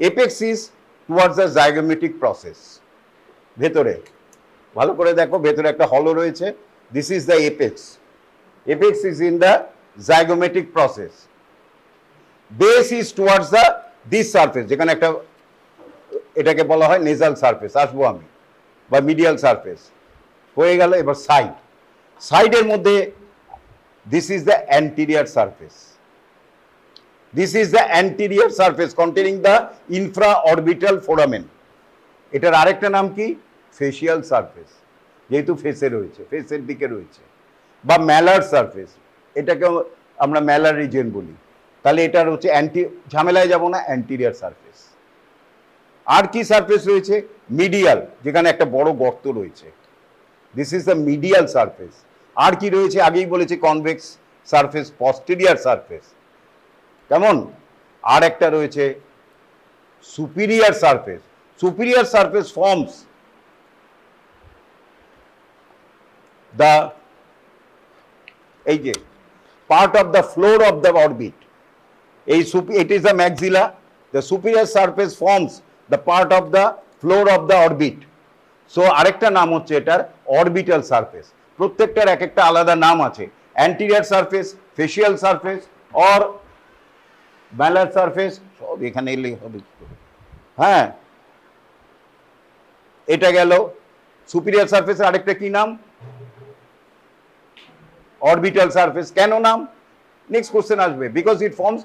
apex is towards the zygomatic process. ভেতরে ভালো করে দেখো, ভেতরে একটা হলো রয়েছে, this is the apex, apex is in the zygomatic process. Base is towards the this surface, যেখানে একটা, এটাকে বলা হয় নেজাল সারফেস, আসবো আমি, বা মিডিয়াল সারফেস। হয়ে গেল। এবার সাইড, সাইডের মধ্যে this is the anterior surface, this is the anterior surface containing the infra orbital foramen. এটার আরেকটা নাম কি, ফেসিয়াল সারফেস, যেহেতু ফেসে রয়েছে, ফেসের দিকে রয়েছে, বা ম্যালার সারফেস, এটাকে আমরা ম্যালার রিজিয়ন বলি। তাহলে এটার হচ্ছে ঝামেলায় যাব না, অ্যান্টিরিয়ার সারফেস। আর কি সারফেস রয়েছে, মিডিয়াল, যেখানে একটা বড় গর্ত রয়েছে, this is the medial surface. আর কি রয়েছে, আগেই বলেছি কনভেক্স সারফেস, পস্টেরিয়ার সারফেস, কেমন। আর একটা রয়েছে superior surface, superior surface forms the, এই যে part of the floor of the orbit, এই it is the maxilla, the superior surface forms the part of the floor of the orbit. So আরেকটা নাম হচ্ছে এটার অরবিটাল সারফেস, প্রত্যেকটার এক একটা আলাদা নাম আছে, anterior surface, facial surface or malar surface, সব এখানে এলেই হবে। হ্যাঁ, এটা গেল সুপিরিয়ার সারফেসের আরেকটা কি নাম, অরবিটাল সারফেস। কেন নাম, নেক্সট কোশ্চেন আসবে, because it forms,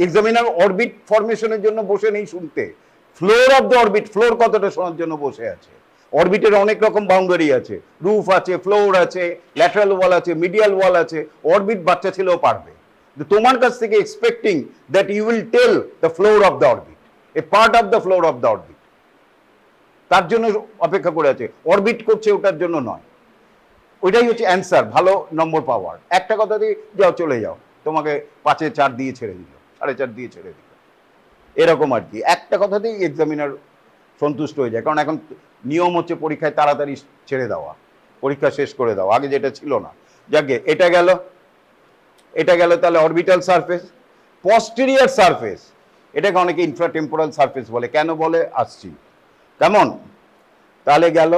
examiner orbit ফরমেশনের জন্য বসে নেই শুনতে, floor of the orbit, floor কতটা শোনার জন্য বসে আছে। অরবিটের অনেক রকম বাউন্ডারি আছে, রুফ আছে, ফ্লোর আছে, ল্যাটারাল ওয়াল আছে, মিডিয়াল ওয়াল আছে, অরবিট বাচ্চা ছেলেও পারবে। তোমার কাছ থেকে expecting that you will tell the floor of the orbit, a part of the floor of the orbit, তার জন্য অপেক্ষা করে আছে, অরবিট করছে ওটার জন্য নয়। ওইটাই হচ্ছে অ্যান্সার, ভালো নম্বর পাওয়ার। একটা কথা দিয়ে যাও, চলে যাও, তোমাকে 5-এ 4 দিয়ে ছেড়ে দিল, 4.5 দিয়ে ছেড়ে দিল, এরকম আর কি। একটা কথাতেই এক্সামিনার সন্তুষ্ট হয়ে যায়, কারণ এখন নিয়ম হচ্ছে পরীক্ষায় তাড়াতাড়ি ছেড়ে দেওয়া, পরীক্ষা শেষ করে দেওয়া, আগে যেটা ছিল না। যাকে এটা গেল, এটা গেল তাহলে অরবিটাল সারফেস। পস্টেরিয়ার সারফেস, এটাকে অনেকে ইনফ্রাটেম্পোরাল সারফেস বলে, কেন বলে আসছি, কেমন। তাহলে গেল,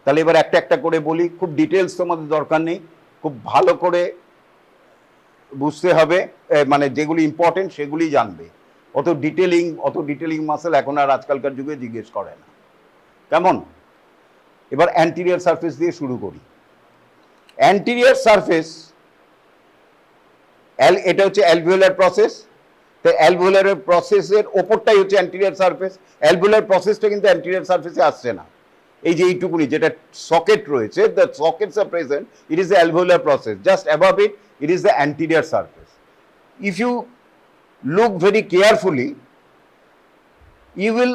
তাহলে এবার একটা একটা করে বলি, খুব ডিটেলস তোমাদের দরকার নেই, খুব ভালো করে বুঝতে হবে, মানে যেগুলি ইম্পর্টেন্ট সেগুলি জানবে, অত ডিটেলিং মাসেল এখন আর আজকালকার যুগে জিজ্ঞেস করে না, কেমন। এবার অ্যান্টিরিয়ার সারফেস দিয়ে শুরু করি। অ্যান্টিরিয়ার সারফেস, এটা হচ্ছে অ্যালভিওলার প্রসেস, তো অ্যালভিওলার প্রসেসের ওপরটাই হচ্ছে অ্যান্টিরিয়ার সারফেস। অ্যালভিওলার প্রসেসটা কিন্তু অ্যান্টিরিয়ার সারফেসে আসছে না, এই যে এইটুকুনি যেটা সকেট রয়েছে, the sockets are present, it is the alveolar process, just above it, it is the anterior surface. If you look very carefully, you will,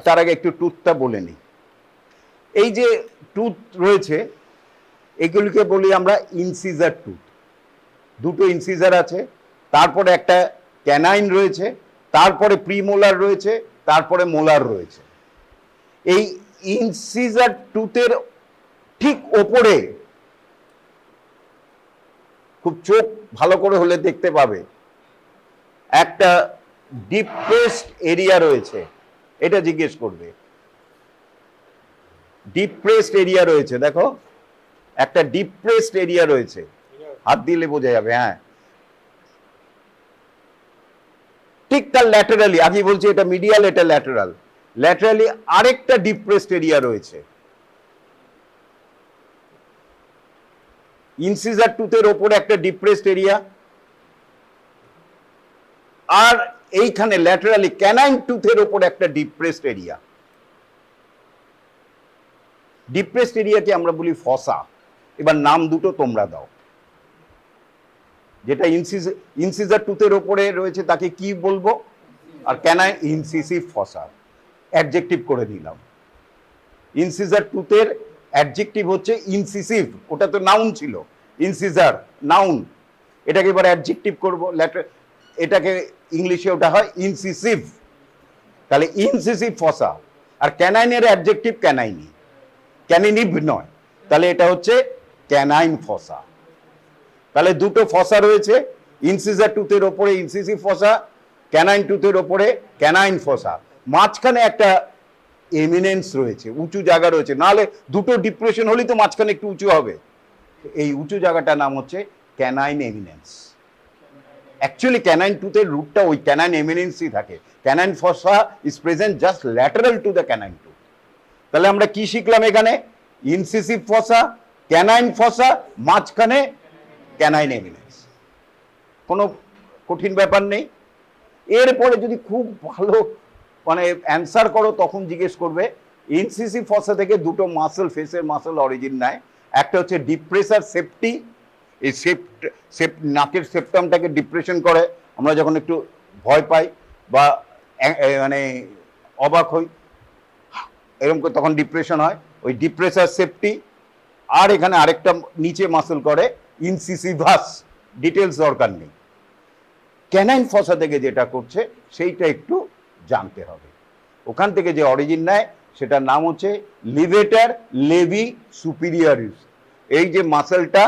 তার আগে একটু টুথটা বলে নিই। এই যে টুথ রয়েছে, এগুলিকে বলি আমরা ইনসিজার টুথ। দুটো ইনসিজার আছে, তারপরে একটা ক্যানাইন রয়েছে, তারপরে প্রিমোলার রয়েছে, তারপরে মোলার রয়েছে। এই ইনসিজার টুথের ঠিক ওপরে, খুব চোখ ভালো করে হলে দেখতে পাবে, একটা ডিপ্রেসড এরিয়া রয়েছে। এটা জিজ্ঞেস করবে, ডিপ্রেসড এরিয়া রয়েছে, দেখো একটা ডিপ্রেসড এরিয়া রয়েছে, হাত দিলে বোঝা যাবে। হ্যাঁ, ঠিক তার ল্যাটারালি, আগে বলছি এটা মিডিয়াল, এটা ল্যাটারাল, ল্যাটারালি আরেকটা ডিপ্রেসড এরিয়া রয়েছে। ইনসিজার টুথের ওপরে একটা ডিপ্রেসড এরিয়া, আর এইখানে ল্যাটারালি ক্যানাইন টুথের ওপরে একটা ডিপ্রেসড এরিয়া। ডিপ্রেসড এরিয়াকে আমরা বলি ফসা। এবার নাম দুটো তোমরা দাও। যেটা ইনসিজার টুথের ওপরে রয়েছে তাকে কি বলবো? আর ক্যানাইন ইনসিসিভ ফসা, অ্যাডজেক্টিভ করে দিলাম। ইনসিজার টুথের অ্যাডজেক্টিভ হচ্ছে ইনসিসিভ, ওটা তো নাউন ছিল, ইনসিজার নাউন, এটাকে এবার অ্যাডজেক্টিভ করবো, এটাকে ইংলিশে ওটা হয় ইনসিসিভ। তাহলে ইনসিসিভ ফসা, আর ক্যানাইনের অ্যাডজেক্টিভ ক্যানাইনি, ক্যানিনিভ নয়, তাহলে এটা হচ্ছে ক্যানাইন ফসা। তাহলে দুটো ফসা রয়েছে, ইনসিজার টুথের ওপরে ইনসিসিভ ফসা, ক্যানাইন টুথের ওপরে ক্যানাইন ফসা। মাঝখানে একটা এমিনেন্স রয়েছে, উঁচু জায়গা রয়েছে, নাহলে দুটো ডিপ্রেশন হলেই তো মাঝখানে একটু উঁচু হবে। এই উঁচু জায়গাটার নাম হচ্ছে ক্যানাইন এমিনেন্স। অ্যাকচুয়ালি ক্যানাইন টুথের রুটটা ওই ক্যানাইন এমিনেন্সই থাকে। Canine fossa is present just lateral to the canine tooth. তাহলে আমরা কি শিখলাম এখানে? ইনসিসিভ ফসা, ক্যানাইন ফসা, মাঝখানে ক্যানাইন এমিনেন্স। কোনো কঠিন ব্যাপার নেই। এরপরে যদি খুব ভালো মানে অ্যান্সার করো তখন জিজ্ঞেস করবে ইনসিসিভ ফসা থেকে দুটো মাসল, ফেসের মাসল অরিজিন নেয়। একটা হচ্ছে ডিপ্রেসার সেপ্টি, এই নাকের সেপ্টামটাকে ডিপ্রেশন করে আমরা যখন একটু ভয় পাই বা মানে অবাক হই, এরকম করে তখন ডিপ্রেশন হয়, ওই ডিপ্রেসার সেপ্টি। আর এখানে আরেকটা নিচে মাসল করে ইনসিসিভাস, ডিটেলস দরকার নেই। ক্যানাইন ফসা থেকে যেটা করছে সেইটা একটু জানতে হবে। ওখান থেকে যে অরিজিন নেয় সেটার নাম হচ্ছে লিভেটার লেভি সুপিরিয়রিস। এই যে মাসলটা,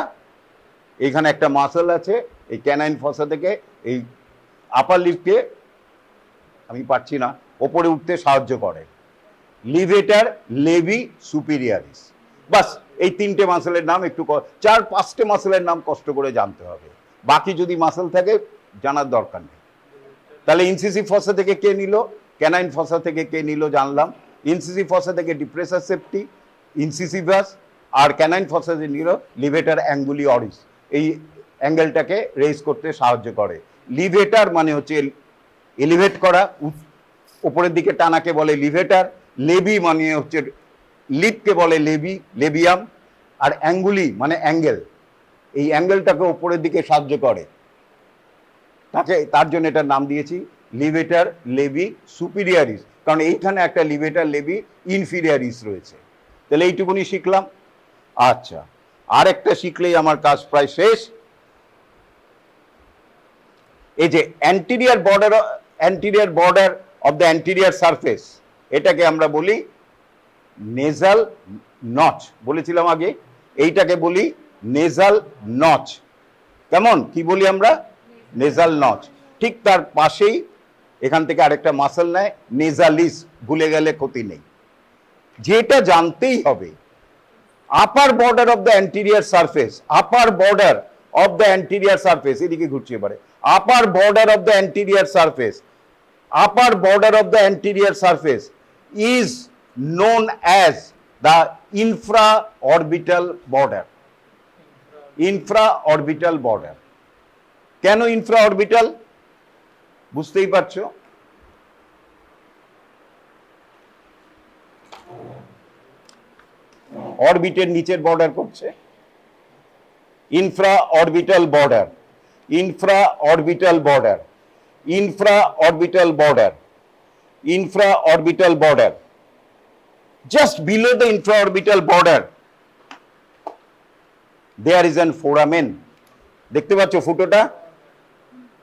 এখানে একটা মাসল আছে এই ক্যানাইন ফসা থেকে, এই আপার লিপকে আমি পারছি না ওপরে উঠতে সাহায্য করে, লিভেটার লেভি সুপিরিয়রিস। বাস এই তিনটে মাসলের নাম একটু, 4-5টে মাসলের নাম কষ্ট করে জানতে হবে, বাকি যদি মাসল থাকে জানার দরকার নেই। তাহলে ইনসিসিভ ফসা থেকে কে নিল, ক্যানাইন ফসা থেকে কে নিল জানলাম। ইনসিসিভ ফসা থেকে ডিপ্রেসার সেপ্টি, ইনসিসিভাস, আর ক্যানাইন ফসা যে নিল লিভেটার অ্যাঙ্গুলিওরিস, এই অ্যাঙ্গেলটাকে রেজ করতে সাহায্য করে। লিভেটার মানে হচ্ছে এলিভেট করা, উপরের দিকে টানাকে বলে লিভেটার। লেবি মানে হচ্ছে লিপকে বলে লেবি, লেবিয়াম। আর অ্যাঙ্গুলি মানে অ্যাঙ্গেল, এই অ্যাঙ্গেলটাকে উপরের দিকে সাহায্য করে, তার জন্য এটার নাম দিয়েছি লিভেটার লেবি সুপিরিয়রিস, কারণ এইখানে একটা লিভেটার লেবি ইনফিরিয়রিস রয়েছে। তাহলে এইটুকুনি শিখলাম। আচ্ছা, আর একটা শিখলেই আমার কাজ প্রায় শেষ। এই যে anterior border of the anterior surface, এটাকে আমরা বলি নেজাল নচ, বলেছিলাম আগে, এইটাকে বলি নেজাল নচ। কেমন কি বলি আমরা? Nasal notch. ঠিক তার পাশেই এখান থেকে আরেকটা মাসল নেয় নেজালিস, ভুলে গেলে ক্ষতি নেই। যেটা জানতেই হবে, upper border of the anterior surface, upper border of the anterior surface, এদিকে ঘুরছে এবারে, upper border of the anterior surface, upper border of the anterior surface is known as the infraorbital border. Infraorbital border. কেন ইনফ্রাঅরবিটাল? বুঝতেই পারছো, অরবিটের নিচের border করছে, infraorbital border, infraorbital border, infraorbital border, infraorbital border. Just below the infraorbital border there is an foramen. দেখতে পাচ্ছ ফুটোটা?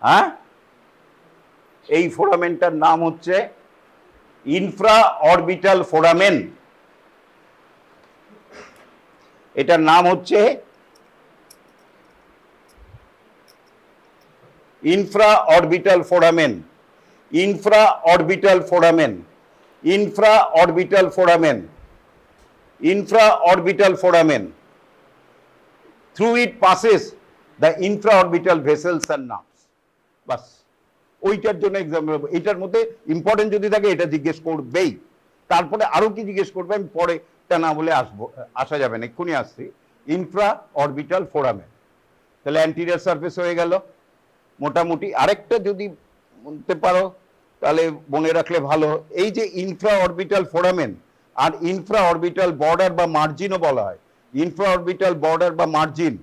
হ্যাঁ, এই ফোরামেনটার নাম হচ্ছে ইনফ্রা অরবিটাল ফোরামেন। এটার নাম হচ্ছে infra orbital foramen, infra orbital foramen, infra orbital foramen, infra orbital foramen. Through it passes the intraorbital vessels and nerves. বাস, ওইটার জন্য এক্সাম, এটার মধ্যে ইম্পর্টেন্ট যদি থাকে এটা জিজ্ঞেস করবেই। তারপরে আরো কি জিজ্ঞেস করবে আমি পরে, তা না বলে আসা যাবে না, এক্ষুনি আসছি। ইনফ্রা অরবিটাল ফোরামেন, তাহলে অ্যান্টিরিয়র সারফেস হয়ে গেল মোটামুটি। আরেকটা যদি বলতে পারো তাহলে মনে রাখলে ভালো, এই যে ইনফ্রা অরবিটাল ফোরামেন আর ইনফ্রা অরবিটাল বর্ডার বা মার্জিনও বলা হয়। ইনফ্রা অরবিটাল বর্ডার বা মার্জিন,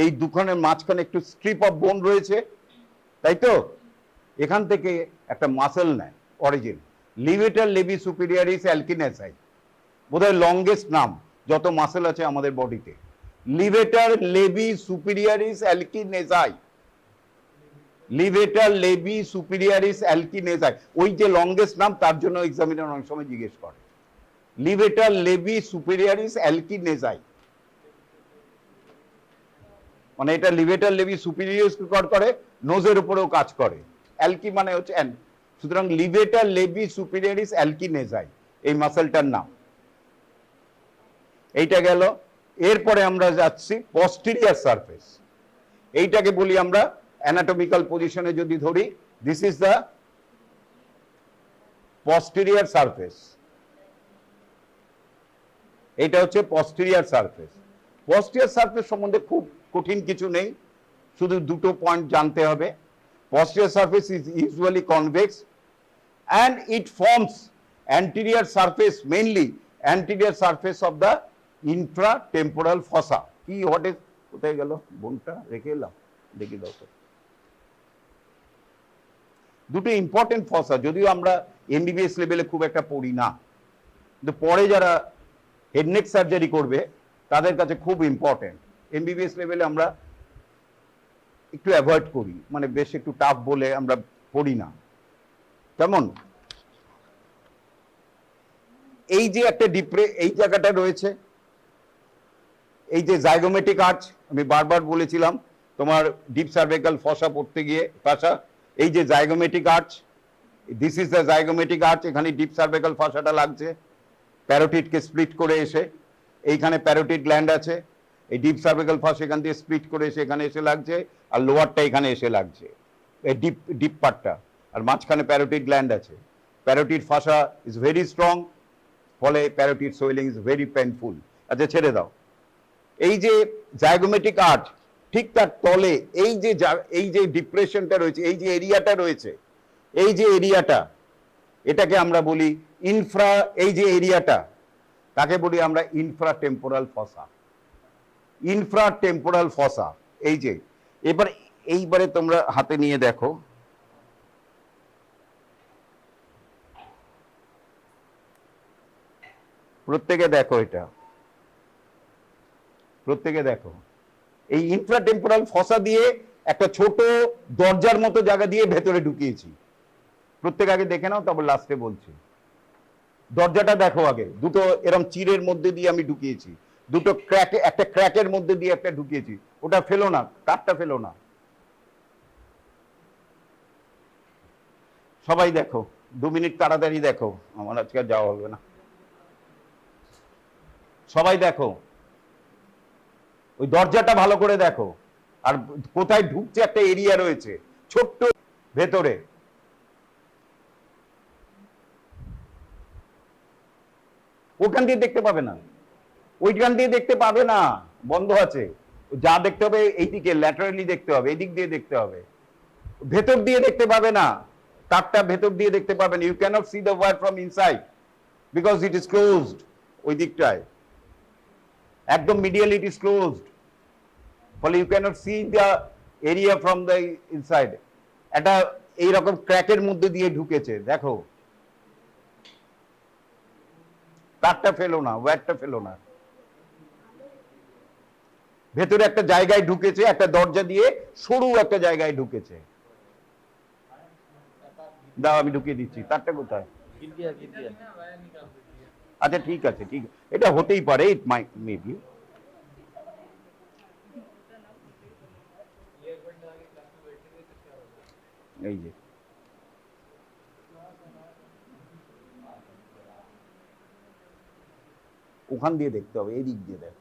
এই দুখানের মাঝখানে একটু স্ট্রিপ অফ বোন রয়েছে, তাই তো? এখান থেকে একটা মাসেল নেয় অরিজিন, লিভেটার লেবি সুপিরিয়ারিস অ্যালকিনেসাই, বোধহয় লংগেস্ট নাম যত মাসেল আছে আমাদের বডিতে। লিভেটার লেবি সুপিরিয়ারিস অ্যালকিনেসাই, লিভেটার লেবি সুপিরিয়ারিস অ্যালকিনেসাই, ওই যে লংগেস্ট নাম, তার জন্য এক্সামিনার অনেক সময় জিজ্ঞেস করে লিভেটার লেবি সুপিরিয়ারিস অ্যালকিনেসাই, মানে এটা লিভেটার লেবি সুপিরিয়ারিস করে, নোজের উপরেও কাজ করে। অ্যালকি মানে হচ্ছে অ্যান, সুতরাং লিভেটার লেবি সুপিরিয়ারিস অ্যালকিনেসাই এই মাসেলটার নাম। এইটা গেল। এরপরে আমরা যাচ্ছি পস্টেরিয়র সারফেস, এইটাকে বলি আমরা অ্যানাটমিক্যাল পজিশনে যদি ধরি, this is the posterior surface. এটা হচ্ছে পস্টেরিয়র সারফেস। পস্টেরিয়র সারফেস সম্বন্ধে খুব কঠিন কিছু নেই, শুধু দুটো পয়েন্ট জানতে হবে। Posterior surface is usually convex and it forms anterior surface, mainly anterior surface of the intratemporal fossa. কি what is, কোথায় গেল বোনটা, রেখে এলাম, দেখি দাও তো। দুটো ইম্পর্টেন্ট ফসা, যদিও আমরা এমবিবিএস লেভেলে খুব একটা পড়ি না, কিন্তু পরে যারা হেডনেক সার্জারি করবে তাদের কাছে খুব ইম্পর্টেন্ট। এমবিবিএস লেভেলে আমরা একটু অ্যাভয়েড করি, মানে বেশ একটু টাফ বলে আমরা পড়ি না। কেমন, এই যে একটা এই জায়গাটা রয়েছে, এই যে জাইগোমেটিক আর্চ, আমি বারবার বলেছিলাম তোমার ডিপ সার্ভাইকাল ফসা পড়তে গিয়ে ফসা, এই যে zygomatic arch, this is the zygomatic arch, এখানে ডিপ সার্ভাইকাল ফসাটা লাগছে, প্যারোটিডকে স্প্লিট করে এসে এইখানে প্যারোটিড গ্ল্যান্ড আছে, এই ডিপ সার্ভাইকাল ফাস এখান দিয়ে স্প্লিট করে এসে এখানে এসে লাগছে, আর লোয়ারটা এখানে এসে লাগছে, এই ডিপ পার্টটা, আর মাঝখানে প্যারোটিড গ্ল্যান্ড আছে। Parotid fascia is very strong, ফলে parotid swelling is very painful. আচ্ছা ছেড়ে দাও। এই যে জাইগোমেটিক আর্চ, ঠিক তার তলে এই যে ডিপ্রেশনটা রয়েছে, এই যে এরিয়াটা রয়েছে, এই যে এরিয়াটা, এটাকে আমরা বলি ইনফ্রা, এই যে এরিয়াটা তাকে বলি আমরা ইনফ্রাটেম্পোরাল ফসা, ইনফ্রাটেম্পোরাল ফসা। এই যে এইবারে তোমরা হাতে নিয়ে দেখো, প্রত্যেকে দেখো, এটা প্রত্যেকে দেখো, এই ইনফ্রাটেম্পোরাল ফসা দিয়ে একটা ছোট দরজার মতো জায়গা দিয়ে ভেতরে ঢুকিয়েছি। প্রত্যেক আগে দেখে নাও, তারপর লাস্টে বলছি। দরজাটা দেখো আগে, দুটো এরম চিরের মধ্যে দিয়ে আমি ঢুকিয়েছি, দুটো ক্র্যাকে, একটা ক্র্যাকের মধ্যে দিয়ে একটা ঢুকিয়েছি। ওটা ফেলো না, কাঠটা ফেলো না। সবাই দেখো, 2 মিনিট তাড়াতাড়ি দেখো, আমার আজকে যাওয়া হবে না। সবাই দেখো, ওই দরজাটা ভালো করে দেখো, আর কোথায় ঢুকছে একটা এরিয়া রয়েছে ছোট্ট ভেতরে। ওখান দিয়ে দেখতে পাবে না, ওইখান দিয়ে দেখতে পাবে না, বন্ধ আছে। যা দেখতে হবে এইদিকে ল্যাটারালি দেখতে হবে, এই দিক দিয়ে দেখতে হবে, ভেতর দিয়ে দেখতে পাবে না, তারটা ভেতর দিয়ে দেখতে পাবে না। You cannot see the wire from inside because it is closed. ওই দিকটায় একদম মিডিয়াল ইট ইজ ক্লোজড, ফলে you cannot see the area from the inside. একটা এইরকম ক্র্যাকের মধ্যে দিয়ে ঢুকেছে, দেখো, তারটা ফেলো না, ওয়্যারটা ফেলো না। ভেতরে একটা জায়গায় ঢুকেছে, একটা দরজা দিয়ে সরু একটা জায়গায় ঢুকেছে। দাও আমি ঢুকিয়ে দিচ্ছি। তারটা কোথায়? আচ্ছা ঠিক আছে, ঠিক আছে, এটা হতেই পারে, ইট মাইট মেবি। এই যে ওখান দিয়ে দেখতে হবে, এই দিক দিয়ে দেখ।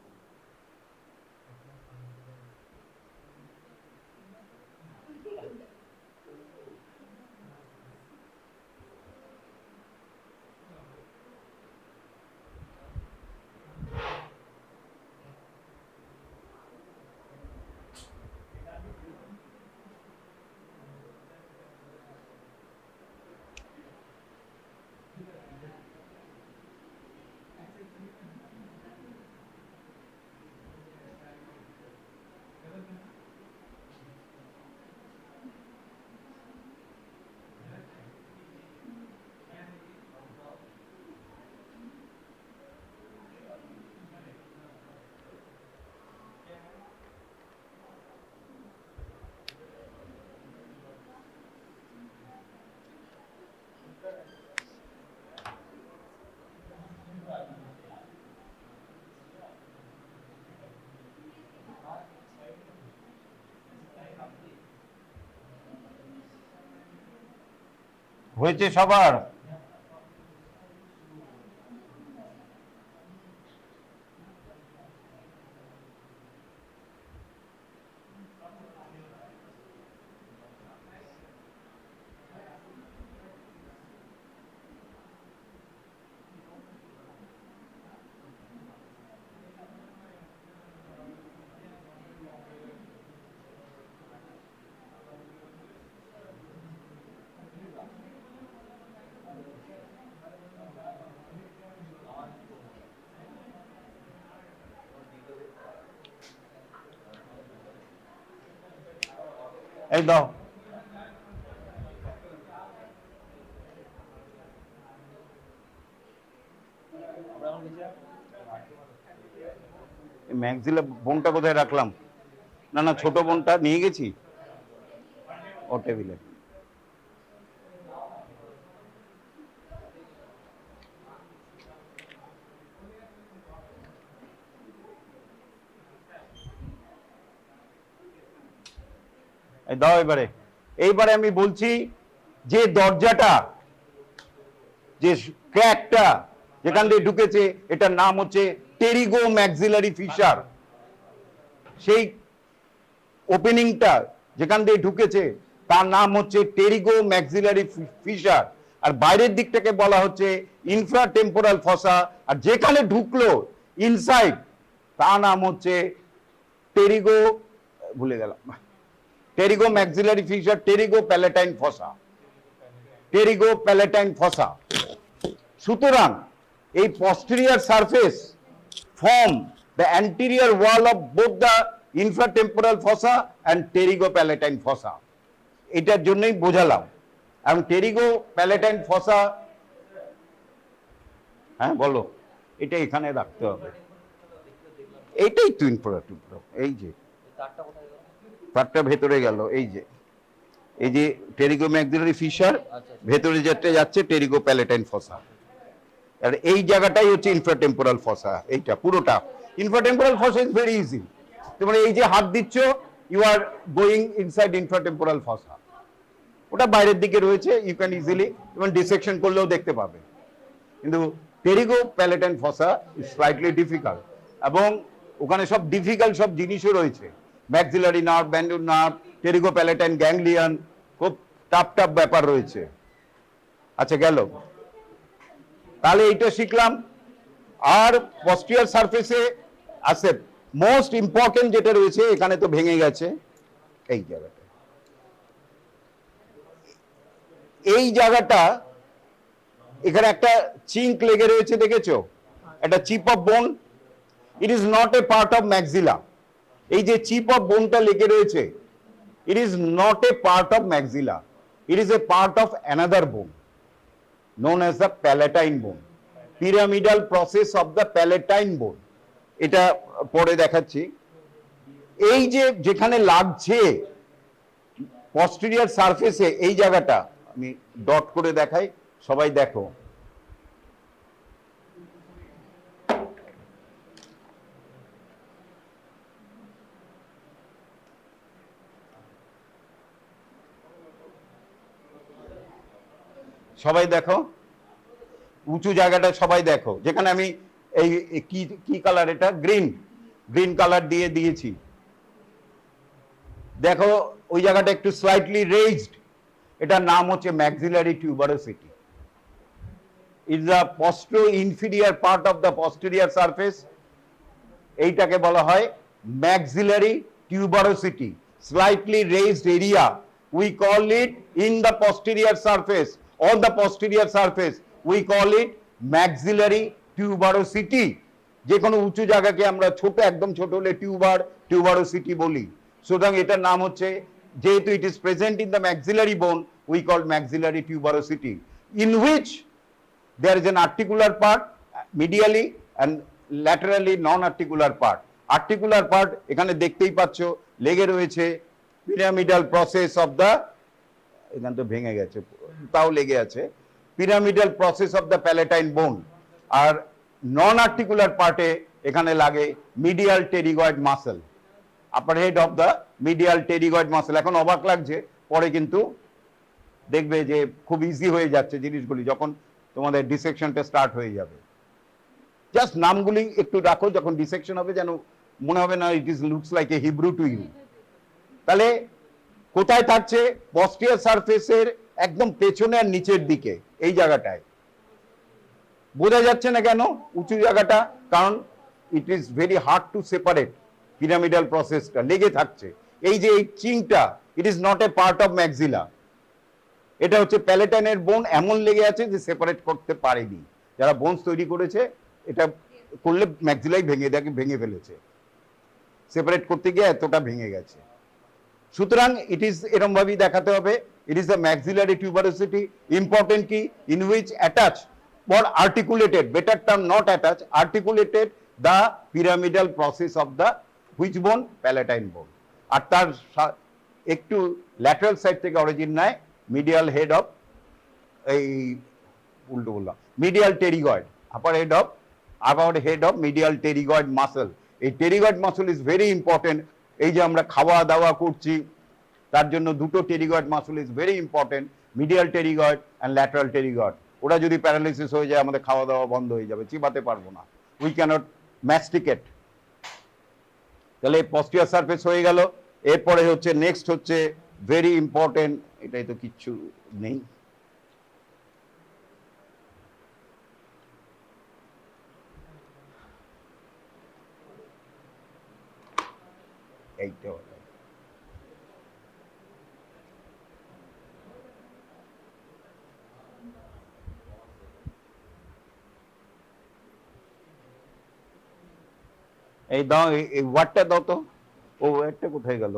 হয়েছে সবার? এই দাও। ম্যাক্সিলা বোনটা কোথায় রাখলাম? না না, ছোট বোনটা নিয়ে গেছি ও টেবিলে। দাও এবারে। এইবারে আমি বলছি যে দরজাটা, যে ক্র্যাকটা যেখান দিয়ে ঢুকেছে, এটার নাম হচ্ছে টেরিগো ম্যাক্সিলারি ফিশার। সেই ওপেনিংটা যেখান দিয়ে ঢুকেছে তার নাম হচ্ছে টেরিগো ম্যাক্সিলারি ফিশার, আর বাইরের দিকটাকে বলা হচ্ছে ইনফ্রাটেম্পোরাল ফসা, আর যেখানে ঢুকলো ইনসাইড তার নাম হচ্ছে টেরিগো, ভুলে গেলাম, টেরিগো ম্যাক্সিলারি ফিশার, টেরিগো প্যালাটাইন ফসা, টেরিগো প্যালাটাইন ফসা। সুতরাং এই posterior surface form the anterior wall of both the infratemporal fossa and pterygopalatine fossa। এটার জন্যই বোঝালাম। এবং pterygopalatine fossa, হ্যাঁ বলো, এটা এখানে রাখতে হবে। এইটাই তো infratemporal, এই যে তারটা ভেতরে গেল, এই যে টেরিগোম্যাক্সিলারি ফিশার, ভেতরে যেতে যাচ্ছে টেরিগোপ্যালাটাইন ফসা, আর এই জায়গাটাই হচ্ছে ইনফ্রাটেম্পোরাল ফসা। এইটা পুরোটা infratemporal fossa is very easy. তোমরা এই যে হাত দিচ্ছ, you are going inside infratemporal fossa, ওটা বাইরের দিকে রয়েছে, you can easily even dissection করলেও দেখতে পাবে। কিন্তু pterygopalatine fossa is slightly difficult, এবং ওখানে সব ডিফিকাল্ট সব জিনিসও রয়েছে, maxillary nerve, ব্যান্ডুল nerve, pterygopalatine ganglion, খুব টাফ টাফ ব্যাপার রয়েছে। আচ্ছা গেল, তাহলে এইটা শিখলাম। আর পস্টিরিয়র সারফেসে আছে মোস্ট ইম্পর্টেন্ট যেটা রয়েছে, এখানে তো ভেঙে গেছে, এই জায়গাটা, এই জায়গাটা এখানে একটা চিঙ্ক লেগে রয়েছে, দেখেছো? একটা chip of bone, it is not a part of maxilla. এই যে চিপ অফ বোনটা লেগে রয়েছে, it is not a part of maxilla, it is a part of another bone known as the palatine bone, pyramidal process of the palatine bone। এটা পরে দেখাচ্ছি। এই যে যেখানে লাগছে পস্টেরিয়র সারফেসে, এই জায়গাটা আমি ডট করে দেখাই, সবাই দেখো। সবাই দেখো উঁচু জায়গাটা, সবাই দেখো যেখানে আমি এই কি কি কালার, এটা গ্রিন কালার দিয়ে দিয়েছি। দেখো ওই জায়গাটা একটু স্লাইটলি রেজড, এটার নাম হচ্ছে maxillary tuberosity. Is the পোস্টো inferior part of the posterior surface, এইটাকে বলা হয় maxillary tuberosity, slightly raised area. We call it in the posterior surface, on the posterior surface we call it maxillary tuberosity. যে কোনো উঁচু জায়গাকে আমরা ছোট, একদম ছোট হলে টিউবারোসিটি বলি। সুতরাং এটার নাম হচ্ছে, যেহেতু it is present in the maxillary bone, we call maxillary tuberosity, in which there is an articular part medially and laterally non-articular part. Articular part এখানে দেখতেই পাচ্ছ লেগে রয়েছে পিরামিডাল প্রসেস অফ দ্য, এখানে তো ভেঙে গেছে তাও লেগে আছে, pyramidal process of the palatine বোন। আর নন আর্টিকুলার পার্টে এখানে লাগে medial pterygoid muscle, upper head of the medial pterygoid muscle. এখন অবাক লাগছে, পরে কিন্তু দেখবে যে খুব ইজি হয়ে যাচ্ছে জিনিসগুলি যখন তোমাদের ডিসেকশনটা স্টার্ট হয়ে যাবে। জাস্ট নামগুলি একটু রাখো, যখন ডিসেকশন হবে যেন মনে হবে না it is looks like a Hebrew to you. তাহলে কোথায় থাকছে? পস্টেরিয়র সারফেসের একদম পেছনে আর নিচের দিকে, এই জায়গাটায়। বোঝা যাচ্ছে না কেন উঁচু জায়গাটা? কারণ it is very hard to separate, pyramidal প্রসেসটা লেগে থাকছে। এই যে এই চিংটা, it is not a part of maxilla, এটা হচ্ছে প্যালেটাইনের বোন, এমন লেগে আছে যে সেপারেট করতে পারেনি। যারা বোনস তৈরি করেছে, এটা করলে ম্যাক্সিলাই ভেঙে ফেলেছে, সেপারেট করতে গিয়ে এতটা ভেঙে গেছে। সুতরাং ইট ইজ এরকম ভাবেই দেখাতে হবে, it is the maxillary tuberosity, important কি, in which attach or articulated, better term not attach, articulated the pyramidal process of the which bone? Palatine bone. আর তার একটু ল্যাটারাল সাইড থেকে অরিজিন নেয় মিডিয়াল হেড অফ, এই উল্টো বললাম, medial pterygoid, upper head of medial pterygoid muscle. এই pterygoid muscle is very important. এই যে আমরা খাওয়া দাওয়া করছি, তার জন্য দুটো pterygoid muscle is very important, medial pterygoid and lateral pterygoid. ওরা যদি প্যারালাইসিস হয়ে যায়, আমাদের খাওয়া দাওয়া বন্ধ হয়ে যাবে, চিবাতে পারবো না, উই ক্যানট ম্যাস্টিকেট। তাহলে পস্টেরিয়র সারফেস হয়ে গেল। এরপরে হচ্ছে নেক্সট হচ্ছে ভেরি ইম্পর্টেন্ট, এটাই তো কিচ্ছু নেই, এইটা এই দাও, এই ওয়ার্ডটা দাও তো। ও ওয়ার্ডটা কোথায় গেল?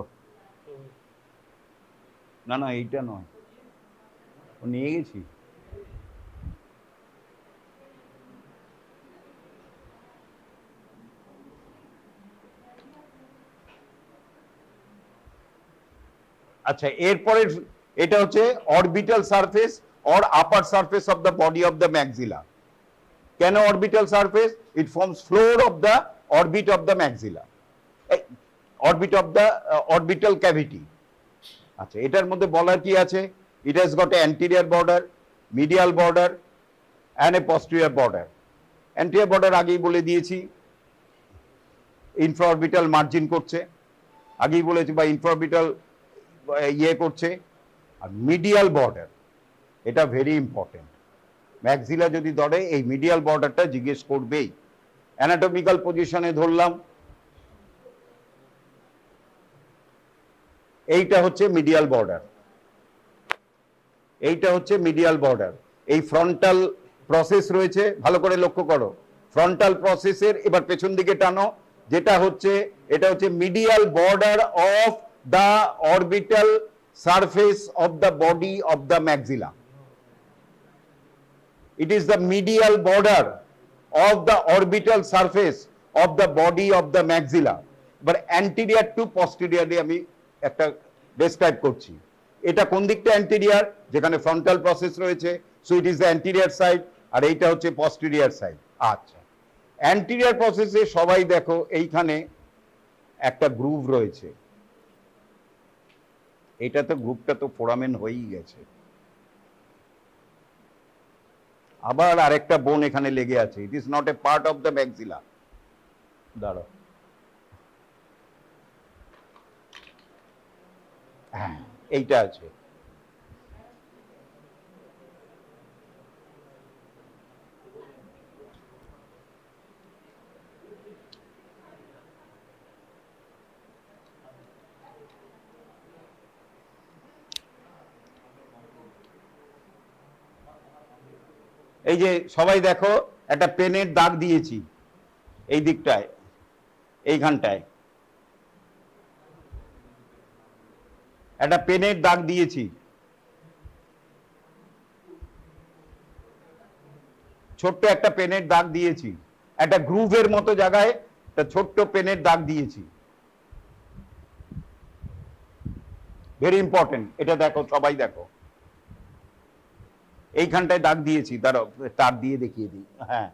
না না এইটা নয়, ও নিয়ে গেছি। আচ্ছা, এরপরে এটা হচ্ছে orbital surface or upper surface of the body of the maxilla. কেন orbital surface? It forms floor of the orbit of the maxilla, orbit of the orbital cavity. আচ্ছা, এটার মধ্যে বলার কি আছে? It has got a anterior border, medial border and a posterior border. Anterior border আগেই বলে দিয়েছি, ইনফ্রাঅরবিটাল মার্জিন করছে, আগেই বলেছি, বা ইনফ্রাঅরবিটাল ইয়ে করছে। আর মিডিয়াল বর্ডার, এটা ভেরি ইম্পর্টেন্ট। ম্যাক্সিলা যদি ধরে, এই মিডিয়াল বর্ডারটা জিজ্ঞেস করবেই। অ্যানাটমিক্যাল পজিশনে ধরলাম, এইটা হচ্ছে মিডিয়াল বর্ডার, এইটা হচ্ছে মিডিয়াল বর্ডার। এই ফ্রন্টাল প্রসেস রয়েছে, ভালো করে লক্ষ্য করো, ফ্রন্টাল প্রসেসের এবার পেছন দিকে টানো, যেটা হচ্ছে, এটা হচ্ছে medial border of the orbital surface of the body of the maxilla. It is the medial border of the orbital surface of the body of the maxilla. এবার অ্যান্টিরিয়ার টু পস্টেরিয়রে আমি একটা ডেসক্রাইব করছি। এটা কোন দিকটা অ্যান্টিরিয়ার, যেখানে frontal process রয়েছে, so it is the anterior side, আর এইটা হচ্ছে পস্টেরিয়র সাইড। আচ্ছা, অ্যান্টিরিয়ার প্রসেসে সবাই দেখো এইখানে একটা গ্রুভ রয়েছে, এটা তো গ্রুপটা তো ফোরামেন হয়েই গেছে, আবার আরেকটা বোন এখানে লেগে আছে, ইট is not a part of the maxilla. দাঁড়াও, হ্যাঁ এইটা আছে। এই যে সবাই দেখো একটা পেনের দাগ দিয়েছি এই দিকটায়, এইখানটায় একটা পেনের দাগ দিয়েছি, ছোট্ট একটা পেনের দাগ দিয়েছি, একটা গ্রুভের মতো জায়গায় একটা ছোট্ট পেনের দাগ দিয়েছি, ভেরি ইম্পর্টেন্ট। এটা দেখো, সবাই দেখো এইখানটায় দাগ দিয়েছি, দাঁড়াও তার দিয়ে দেখিয়ে দিই। হ্যাঁ,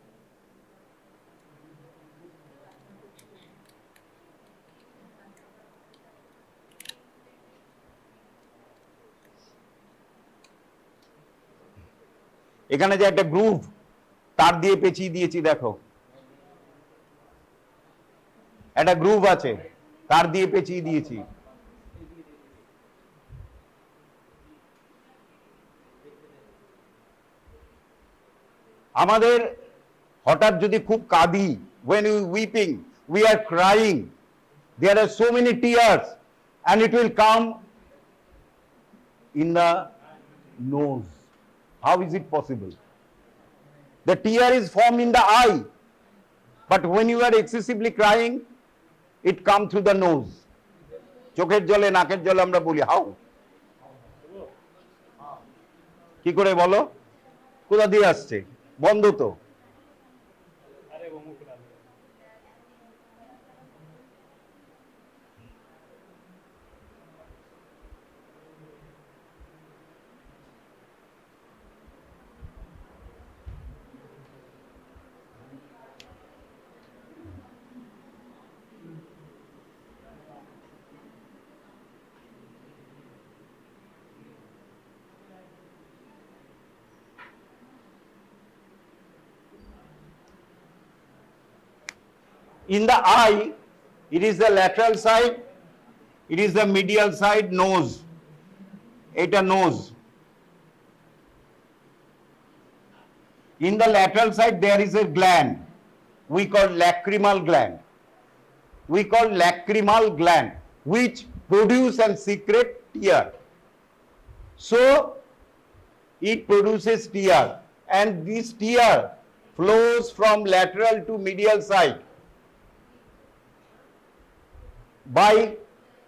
এখানে যে একটা গ্রুভ তার দিয়ে পেঁচিয়ে দিয়েছি, দেখো একটা গ্রুভ আছে, তার দিয়ে পেঁচিয়ে দিয়েছি। আমাদের হঠাৎ যদি খুব কাঁদি, when we weeping, we are crying, there are so many tears and it will come in the nose. How is it possible? The tear is formed in the eye, but when you are excessively crying, it comes through the nose. চোখের জলে, নাকের জলে আমরা বলি how, কি করে বলো? কোথা দিয়ে আসছে? বন্ধ তো। In the eye, it is the lateral side, it is the medial side, nose. Eta nose. In the lateral side, there is a gland we call lacrimal gland. We call lacrimal gland, which produce and secrete tear. So, it produces tear, and this tear flows from lateral to medial side by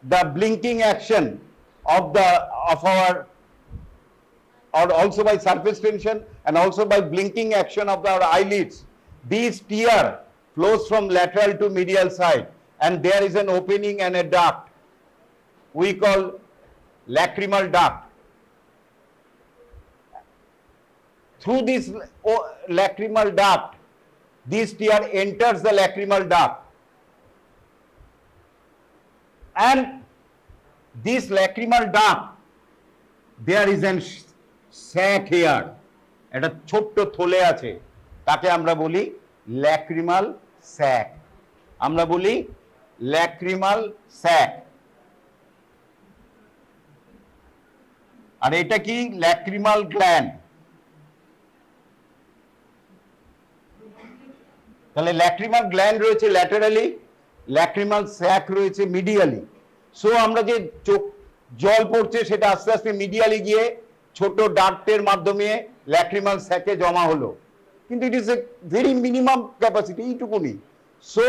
the blinking action of our, or also by surface tension and also by blinking action of our eyelids. This tear flows from lateral to medial side, and there is an opening and a duct we call lacrimal duct. Through this lacrimal duct, this tear enters the lacrimal duct, and this lacrimal duct, there is an sac here, একটা ছোট্ট থলে আছে, তাকে আমরা বলি lacrimal sac, আমরা বলি lacrimal sac। আর এটা কি? lacrimal gland। তাহলে lacrimal gland রয়েছে ল্যাটারালি, lacrimal sac রয়েছে মিডিয়ালি। সো আমরা যে চোখ জল পড়ছে সেটা আস্তে আস্তে মিডিয়ালি গিয়ে ছোট ডাক্টের মাধ্যমে lacrimal sac-এ জমা হলো, কিন্তু it is a very minimum capacity, এইটুকুনি। So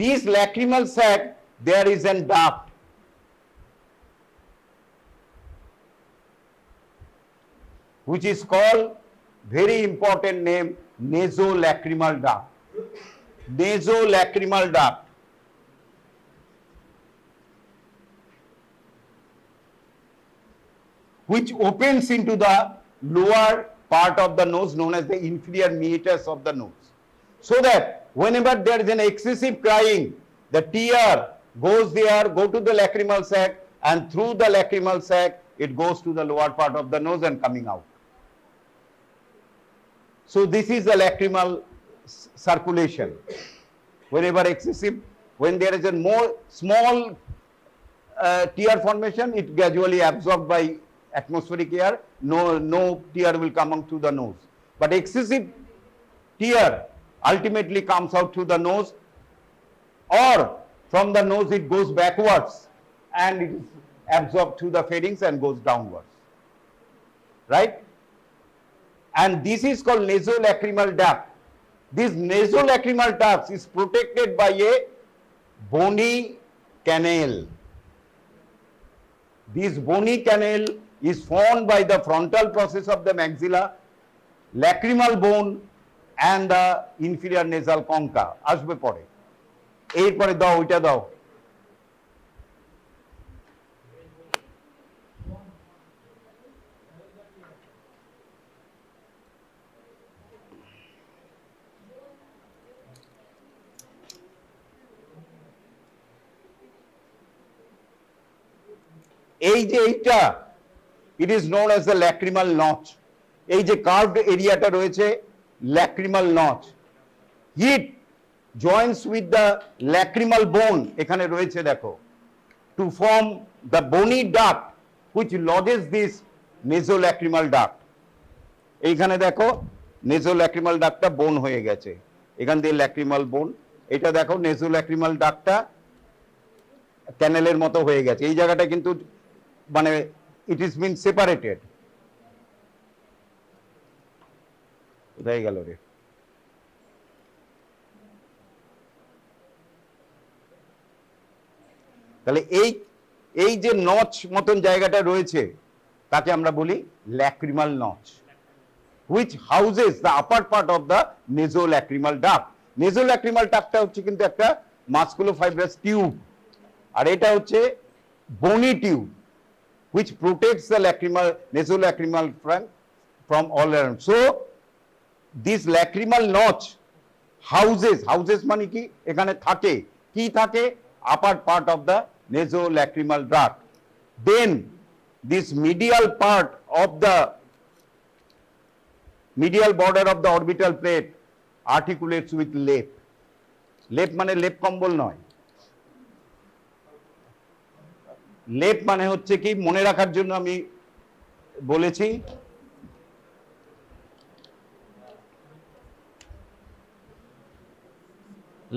this lacrimal sac, there is an duct which is called, very important name, nasolacrimal duct. Nasolacrimal duct. which opens into the lower part of the nose known as the inferior meatus of the nose. So that whenever there is an excessive crying, the tear goes there, go to the lacrimal sac, and through the lacrimal sac, it goes to the lower part of the nose and coming out. So this is the lacrimal circulation. Whenever excessive, when there is a more small tear formation, it gradually absorbed by atmospheric air. No tear will come out through the nose. But excessive tear ultimately comes out through the nose, or from the nose it goes backwards and it is absorbed through the pharynx and goes downwards. Right? And this is called nasolacrimal duct. This nasolacrimal duct is protected by a bony canal. This bony canal is formed by the frontal process of the maxilla, lacrimal bone and the inferior nasal concha. আসবে পরে। এরপরে দাও ওইটা দাও। এই যে এইটা, it is known as the lacrimal notch. এই যে কার্ভড এরিয়াটা রয়েছে lacrimal notch. It joins with the lacrimal bone, এখানে রয়েছে দেখো, to form the bony duct which lodges this nasolacrimal duct. এইখানে দেখো nasolacrimal ductটা বোন হয়ে গেছে, এখান দিয়ে lacrimal bone, এটা দেখো nasolacrimal ductটা ক্যানেলের মতো হয়ে গেছে। এই জায়গাটা কিন্তু মানে it is been separated. কোথায় গেল রে? তাহলে এই যে নচ মতন জায়গাটা রয়েছে তাকে আমরা বলি lacrimal notch, which houses the upper part of the nasolacrimal duct. Nasolacrimal ductটা হচ্ছে কিন্তু একটা musculofibrous tube, আর এটা হচ্ছে bony tube which protects the nasolacrimal from all around. So this lacrimal notch houses মানে কি, এখানে থাকে কি থাকে, upper part of the nasolacrimal duct. Then this medial part of the medial border of the orbital plate articulates with lip. Lip মানে লেপ কম্বল নয়, লেপ মানে হচ্ছে কি, মনে রাখার জন্য আমি বলেছি,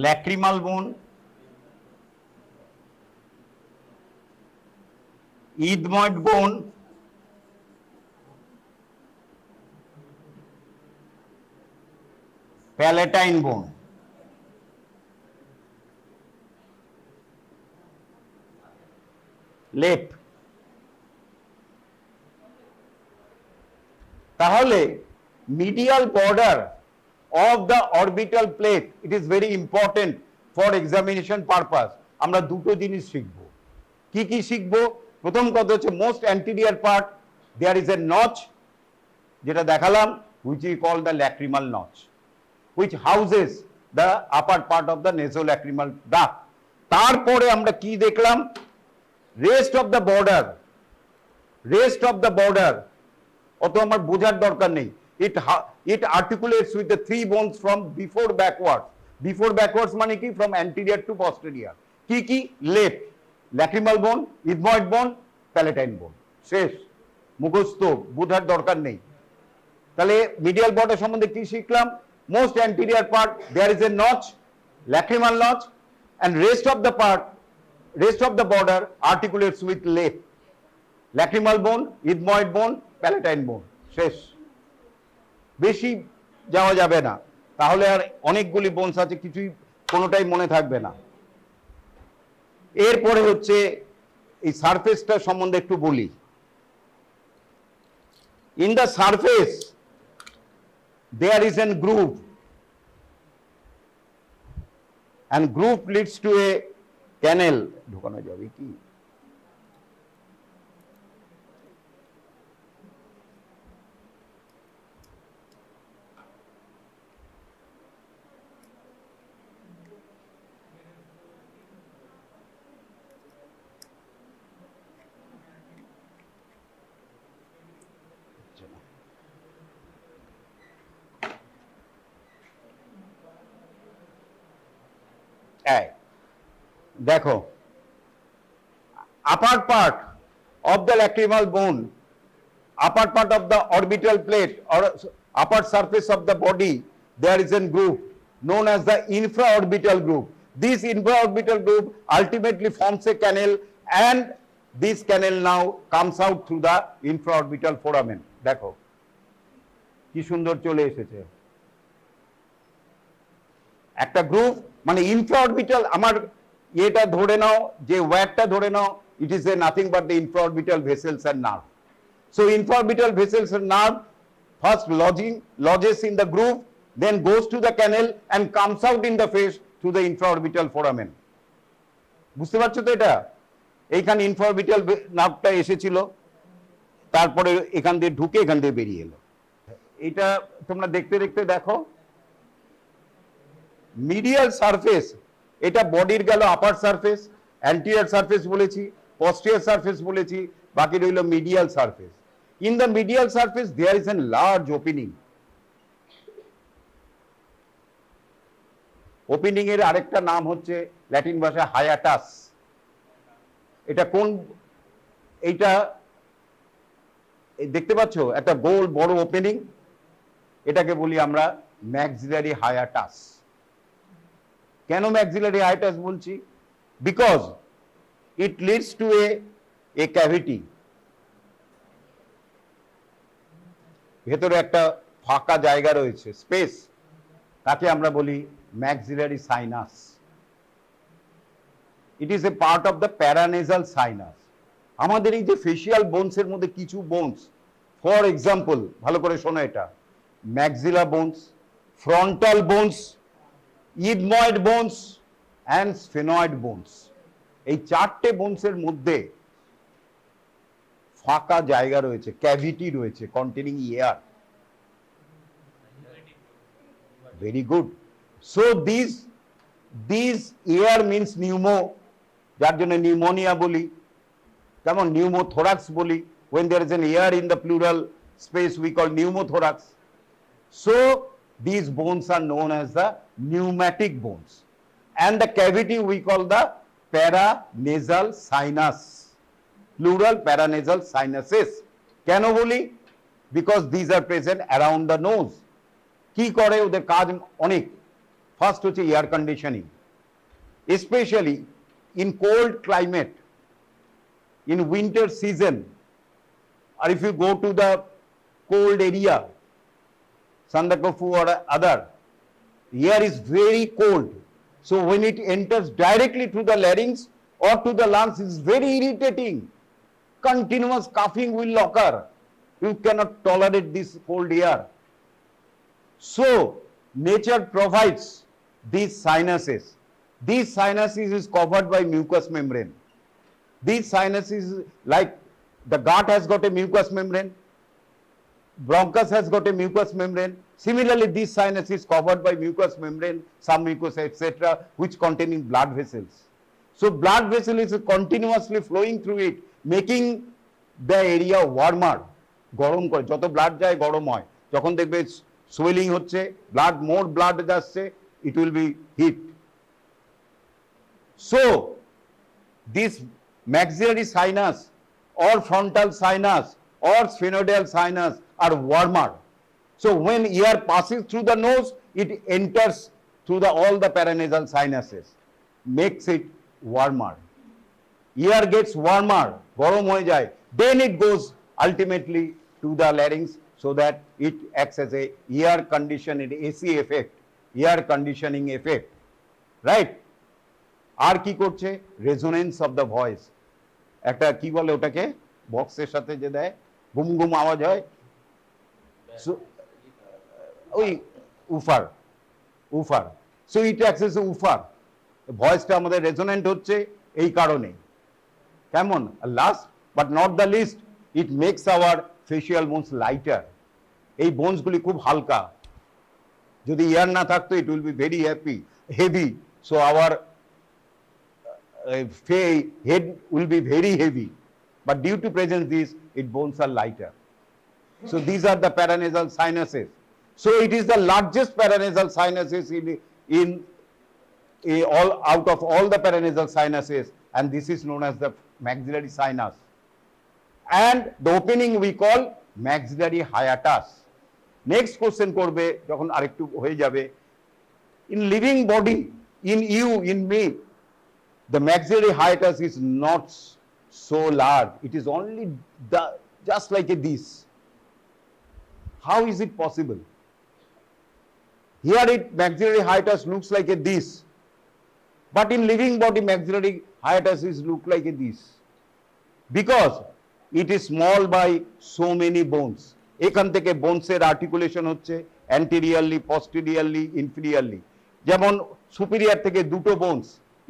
lacrimal bone, ethmoid bone, palatine bone. লেপ। তাহলে medial border of the orbital plate, it is very important for examination purpose. আমরা দুটো জিনিস শিখবো। কি কি শিখবো? প্রথম কথা হচ্ছে most anterior part there is a notch, যেটা দেখালাম, which is called the lacrimal notch, which houses the upper part of the nasolacrimal duct. তারপরে আমরা কি দেখলাম? rest of the border অত আমার বোঝার দরকার নেই, it articulates with the three bones from before backwards মানে কি, from anterior to posterior. কি কি? লেপ, lacrimal bone, ethmoid bone, palatine bone. শেষ, মুখস্থ, বোঝার দরকার নেই। তাহলে মিডিয়াল বর্ডার সম্বন্ধে কি শিখলাম? most anterior part there is a notch, lacrimal notch, and rest of the border articulates with lip, lacrimal bone, ethmoid bone, palatine bone. শেষ, বেশি যাওয়া যাবে না, তাহলে আর অনেকগুলি বোনস আছে, কিছুই কোনোটাই মনে থাকবে না। এরপরে হচ্ছে এই সারফেসটা সম্বন্ধে একটু বলি। In the surface there is a groove, and groove leads to a canal. ঢোকানো যাবে কি? দেখো upper part of the lacrimal bone, upper part of the orbital plate or upper surface of the body, there is a groove known as the infraorbital groove. This infraorbital groove ultimately forms a canal, and this canal now comes out through the infraorbital foramen. দেখো কি সুন্দর চলে এসেছে একটা গ্রুভ, মানে ইনফ্রাঅরবিটাল, আমার এটা ধরে নাও যে ওয়্যারটা ধরে নাও, it is a nothing but the infraorbital vessels and nerve. So infraorbital vessels and nerve first lodges in the groove, then goes to the canal and comes out in the face through the infraorbital foramen. বুঝতে পারছো তো? এটা এইখানে ইনফ্রাঅরবিটাল নার্ভটা এসেছিল, তারপরে এখান দিয়ে ঢুকে এখান দিয়ে বেরিয়ে এলো। এটা তোমরা দেখতে দেখতে দেখো, মিডিয়াল সারফেস, এটা বডির গেল আপার সারফেস, অ্যান্টিরিয়র সারফেস বলেছি, posterior সারফেস বলেছি, বাকি রইল medial surface. In the medial surface there is an large opening. Opening এর আরেকটা নাম হচ্ছে ল্যাটিন ভাষায় হায়াটাস। এটা কোন, এইটা দেখতে পাচ্ছ একটা গোল বড় ওপেনিং, এটাকে বলি আমরা ম্যাক্সিলারি হায়াটাস। কেন ম্যাক্সিলারি হায়াটাস বলছি? Because it leads to a cavity, ভেতরে একটা ফাঁকা জায়গা রয়েছে, স্পেস, তাকে আমরা বলি maxillary sinus. It is a part of the paranasal sinus. আমাদের এই যে ফেসিয়াল বোনসের মধ্যে কিছু বোনস, ফর এক্সাম্পল ভালো করে শোনো, এটা maxilla bones, frontal bones, ethmoid bones and sphenoid bones, এই চারটে বোনসের মধ্যে ফাঁকা জায়গা রয়েছে, ক্যাভিটি রয়েছে containing air. Very good. So these air means pneumo, যার জন্য নিউমোনিয়া বলি, কেমন pneumothorax বলি, when there is an air in the pleural space we call pneumothorax. So these bones are known as the pneumatic bones, and the cavity we call the paranasal sinus, plural paranasal sinuses. কেন বলি? Because these are present around the nose. কি করে ওদের কাজ অনেক। First হচ্ছে air conditioning, specially in cold climate, in winter season, আর if you go to the cold area, Sandakofu or other, air is very cold. So when it enters directly to the larynx or to the lungs, it is very irritating. Continuous coughing will occur. You cannot tolerate this cold air. So nature provides these sinuses. These sinuses is covered by mucous membrane. These sinuses, like the gut has got a mucous membrane, bronchus has got a mucous membrane. Similarly, this sinus is covered by mucous membrane, submucous, etc., which containing blood vessels. So blood vessel is continuously flowing through it, making the area warmer. গরম করে, যত blood যায় গরম হয়। যখন দেখবে swelling হচ্ছে, blood মোর blood যাচ্ছে, it will be heat. So this maxillary sinus or frontal sinus or sphenoidal sinus are warmer. So when air passes through the nose, it enters through all the paranasal sinuses, makes it warmer. Air gets warmer, গরম হয়ে যায়, then it goes ultimately to the larynx, so that it acts as a air conditioning AC effect, air conditioning effect, right? আর কি করছে? Resonance of the voice, একটা কি বলে ওটাকে, বক্সের সাথে যে দেয় গুম গুম আওয়াজ হয়, ওই woofer, woofer. So it acts as woofer, ভয়েসটা আমাদের রেজোনেন্ট হচ্ছে এই কারণে। কেমন? Last but not the least, it makes our facial bones lighter. এই বোনসগুলি খুব হালকা, যদি এয়ার না থাকতো it will be very heavy, so our head will be very heavy, but due to presence this, its bones are lighter. So these are the paranasal sinuses. So it is the largest paranasal sinuses all out of all the paranasal sinuses, and this is known as the maxillary sinus. And the opening we call maxillary hiatus. Next question korbe jokhon arektu hoye jabe, in living body, in you, in me, the maxillary hiatus is not so large. It is only just like this. How is it possible? Here maxillary hiatus looks like this, but in living body maxillary hiatus is look like this, because it is small by so many bones. এখান থেকে বোনসের articulation হচ্ছে anteriorly, পস্টেরিয়রলি, ইনফিরিয়রলি। যেমন superior থেকে দুটো bones,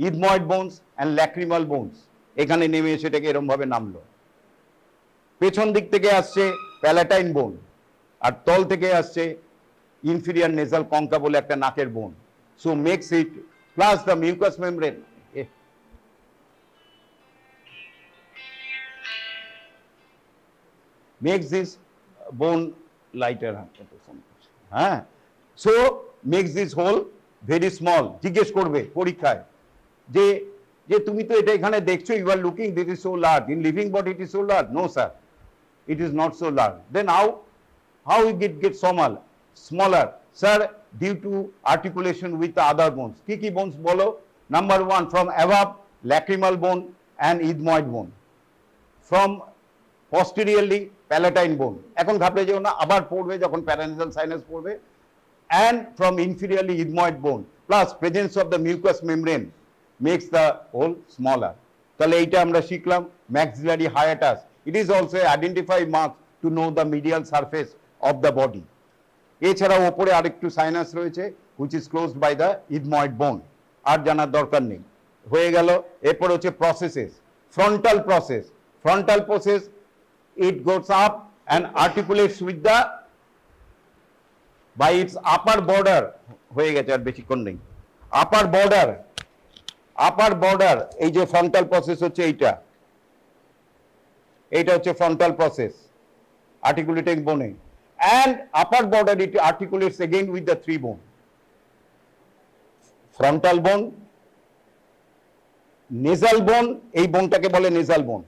ethmoid bones and lacrimal bones, এখানে নেমে এসে এটাকে এরকম ভাবে নামলো। পেছন দিক থেকে আসছে প্যালাটাইন বোন, আর তল থেকে আসছে ইনফিরিয়র নেজাল কঙ্কা বলে একটা নাকের bone. So makes it plus the mucus membrane, makes this bone lighter. So makes this hole very small. জিজ্ঞেস করবে পরীক্ষায় যে যে তুমি তো এটা এখানে দেখছো, you are looking, this is so large, in living body it is so large. No sir, it is not so large. Then how it get smaller? Sir, due to articulation with the other bones. কি bones বলো? Number 1, from above lacrimal bone and ethmoid bone, from posteriorly palatine bone, এখন ঘাবড়ে যেও না, আবার পড়বে যখন paranasal sinus পড়বে, and from inferiorly ethmoid bone, plus presence of the mucous membrane makes the hole smaller. তাহলে এইটা আমরা শিখলাম maxillary hiatus. It is also a identify mark to know the medial surface of the body. এছাড়াও ওপরে আরেকটু sinus রয়েছে which is closed by the ethmoid bone, আর জানার দরকার নেই। হয়ে গেল। এরপর হচ্ছে processes, frontal process, it goes up and articulates with the by its upper border, হয়ে গেছে আর বেশিক্ষণ নেই। upper border, এই যে frontal process হচ্ছে এইটা হচ্ছে frontal process, articulating bone, and upper border it articulates again with the 3 bone, frontal bone, nasal bone, এই বোনটাকে বলে nasal bone,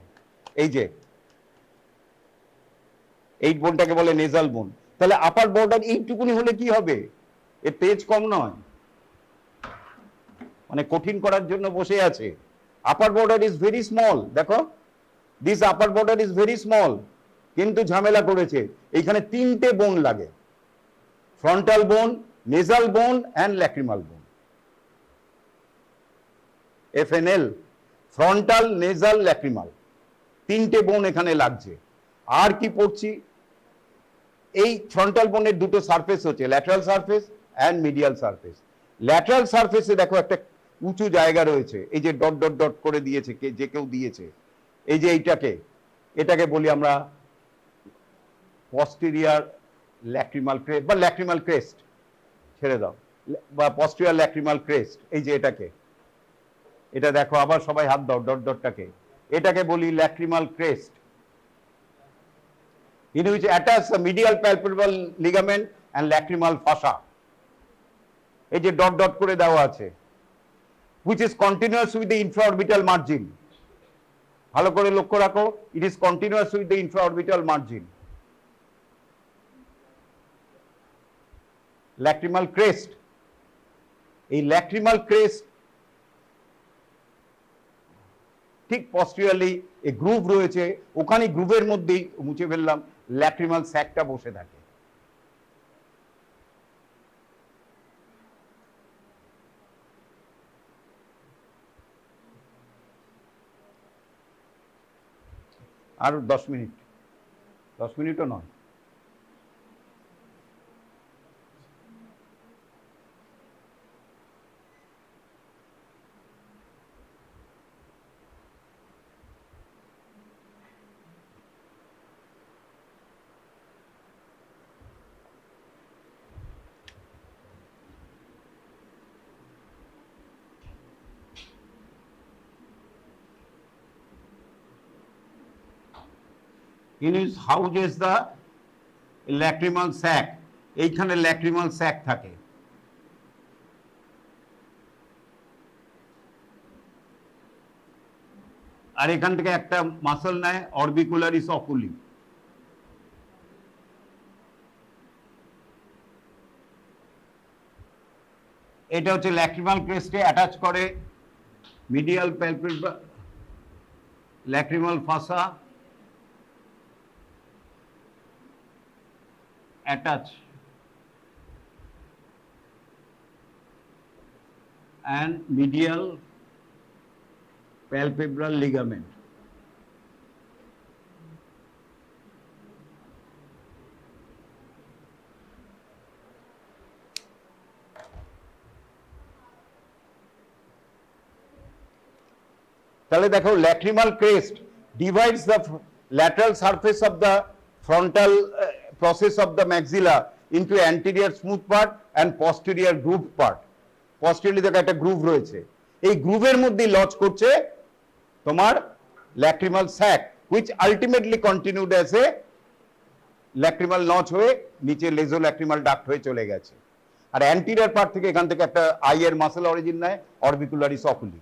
এই বোনটাকে বলে নেজাল বোন। তাহলে আপার বর্ডার এইটুকুনি হলে কি হবে? এর তেজ কম নয়, মানে কঠিন করার জন্য বসে আছে। Upper border is very small, দেখো this upper border is very small, কিন্তু ঝামেলা করেছে, এইখানে 3টে বোন লাগে, ফ্রন্টাল বোন, নেজাল বোন অ্যান্ড ল্যাক্রিমাল বোন। FNL, ফ্রন্টাল, নেজাল, ল্যাক্রিমাল, 3টে বোন এখানে লাগছে। আর কি পড়ছি? এই ফ্রন্টাল বোনের দুটো সারফেস হচ্ছে lateral surface and medial surface. Lateral সারফেসে দেখো একটা উঁচু জায়গা রয়েছে, এই যে ডট ডট ডট করে দিয়েছে, যে কেউ দিয়েছে, এই যে এটাকে বলি আমরা পস্টেরিয়ার ল্যাক্রিমাল ক্রেস্ট বা ল্যাক্রিমাল ক্রেস্ট, ছেড়ে দাও, বা পস্টেরিয়ার ল্যাক্রিমাল ক্রেস্ট। এই যে এটা দেখো, আবার সবাই হাত দাও, ডট ডটটাকে, এটাকে বলি lacrimal crest, in which attach the medial palpebral ligament and lacrimal fossa. এই যে ডট ডট করে দেওয়া আছে, which is continuous with the infraorbital margin. ভালো করে লক্ষ্য রাখো, it is continuous with the infraorbital margin. Lacrimal crest, এই lacrimal crest ঠিক posteriorly a groove রয়েছে, ওখানে গ্রুভের মধ্যেই মুছে ফেললাম, ল্যাক্রিমাল স্যাকটা বসে থাকে। আর 10 মিনিটও নয়। In which houses the lacrimal sac, এইখানে lacrimal sac থাকে। আর এখান থেকে একটা মাসল নেয় অরবিকুলারিস অকুলি। এটা হচ্ছে ল্যাক্রিমাল ক্রেস্টে অ্যাটাচ করে medial palpebral lacrimal ফাসা attach and medial palpebral ligament. তাহলে দেখো lacrimal crest divides the lateral surface of the frontal process of the maxilla into anterior smooth part and posterior grooved part. Posteriorly দেখো একটা গ্রুভ রয়েছে, এই গ্রুভের মধ্যে lodge করছে তোমার lacrimal sac which ultimately continued as a lacrimal notch হয়ে নিচে লেজোল্যাক্রিমাল duct হয়ে চলে গেছে। আর অ্যান্টিরিয়র পার্ট থেকে এখান থেকে একটা আইয়ের মাসল অরিজিন নেয় অরবিকুলারিস অকুলি।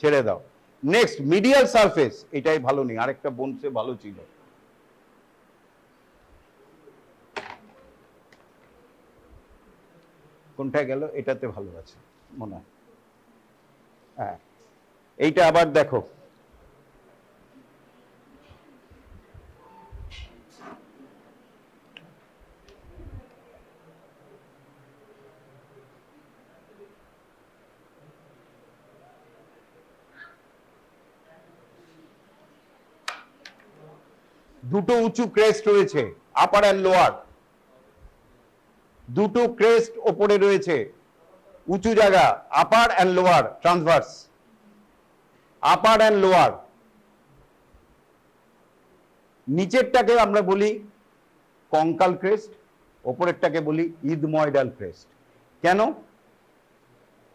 ছেড়ে দাও। নেক্সট মিডিয়াল সারফেস, এটাই ভালো নেই, আরেকটা বোনসে ভালো ছিল। কোনটায় গেল? এটাতে ভালো আছে মনে হয়। হ্যাঁ, এইটা আবার দেখো, দুটো উঁচু ক্রেস্ট রয়েছে, আপার অ্যান্ড লোয়ার। দুটো ক্রেস্ট ওপরে রয়েছে, উঁচু জায়গা, upper and lower transverse, upper and lower. নিচেরটাকে আমরা বলি কঙ্কাল ক্রেস্ট, ওপরেরটাকে বলি ইথময়েডাল ক্রেস্ট। কেন?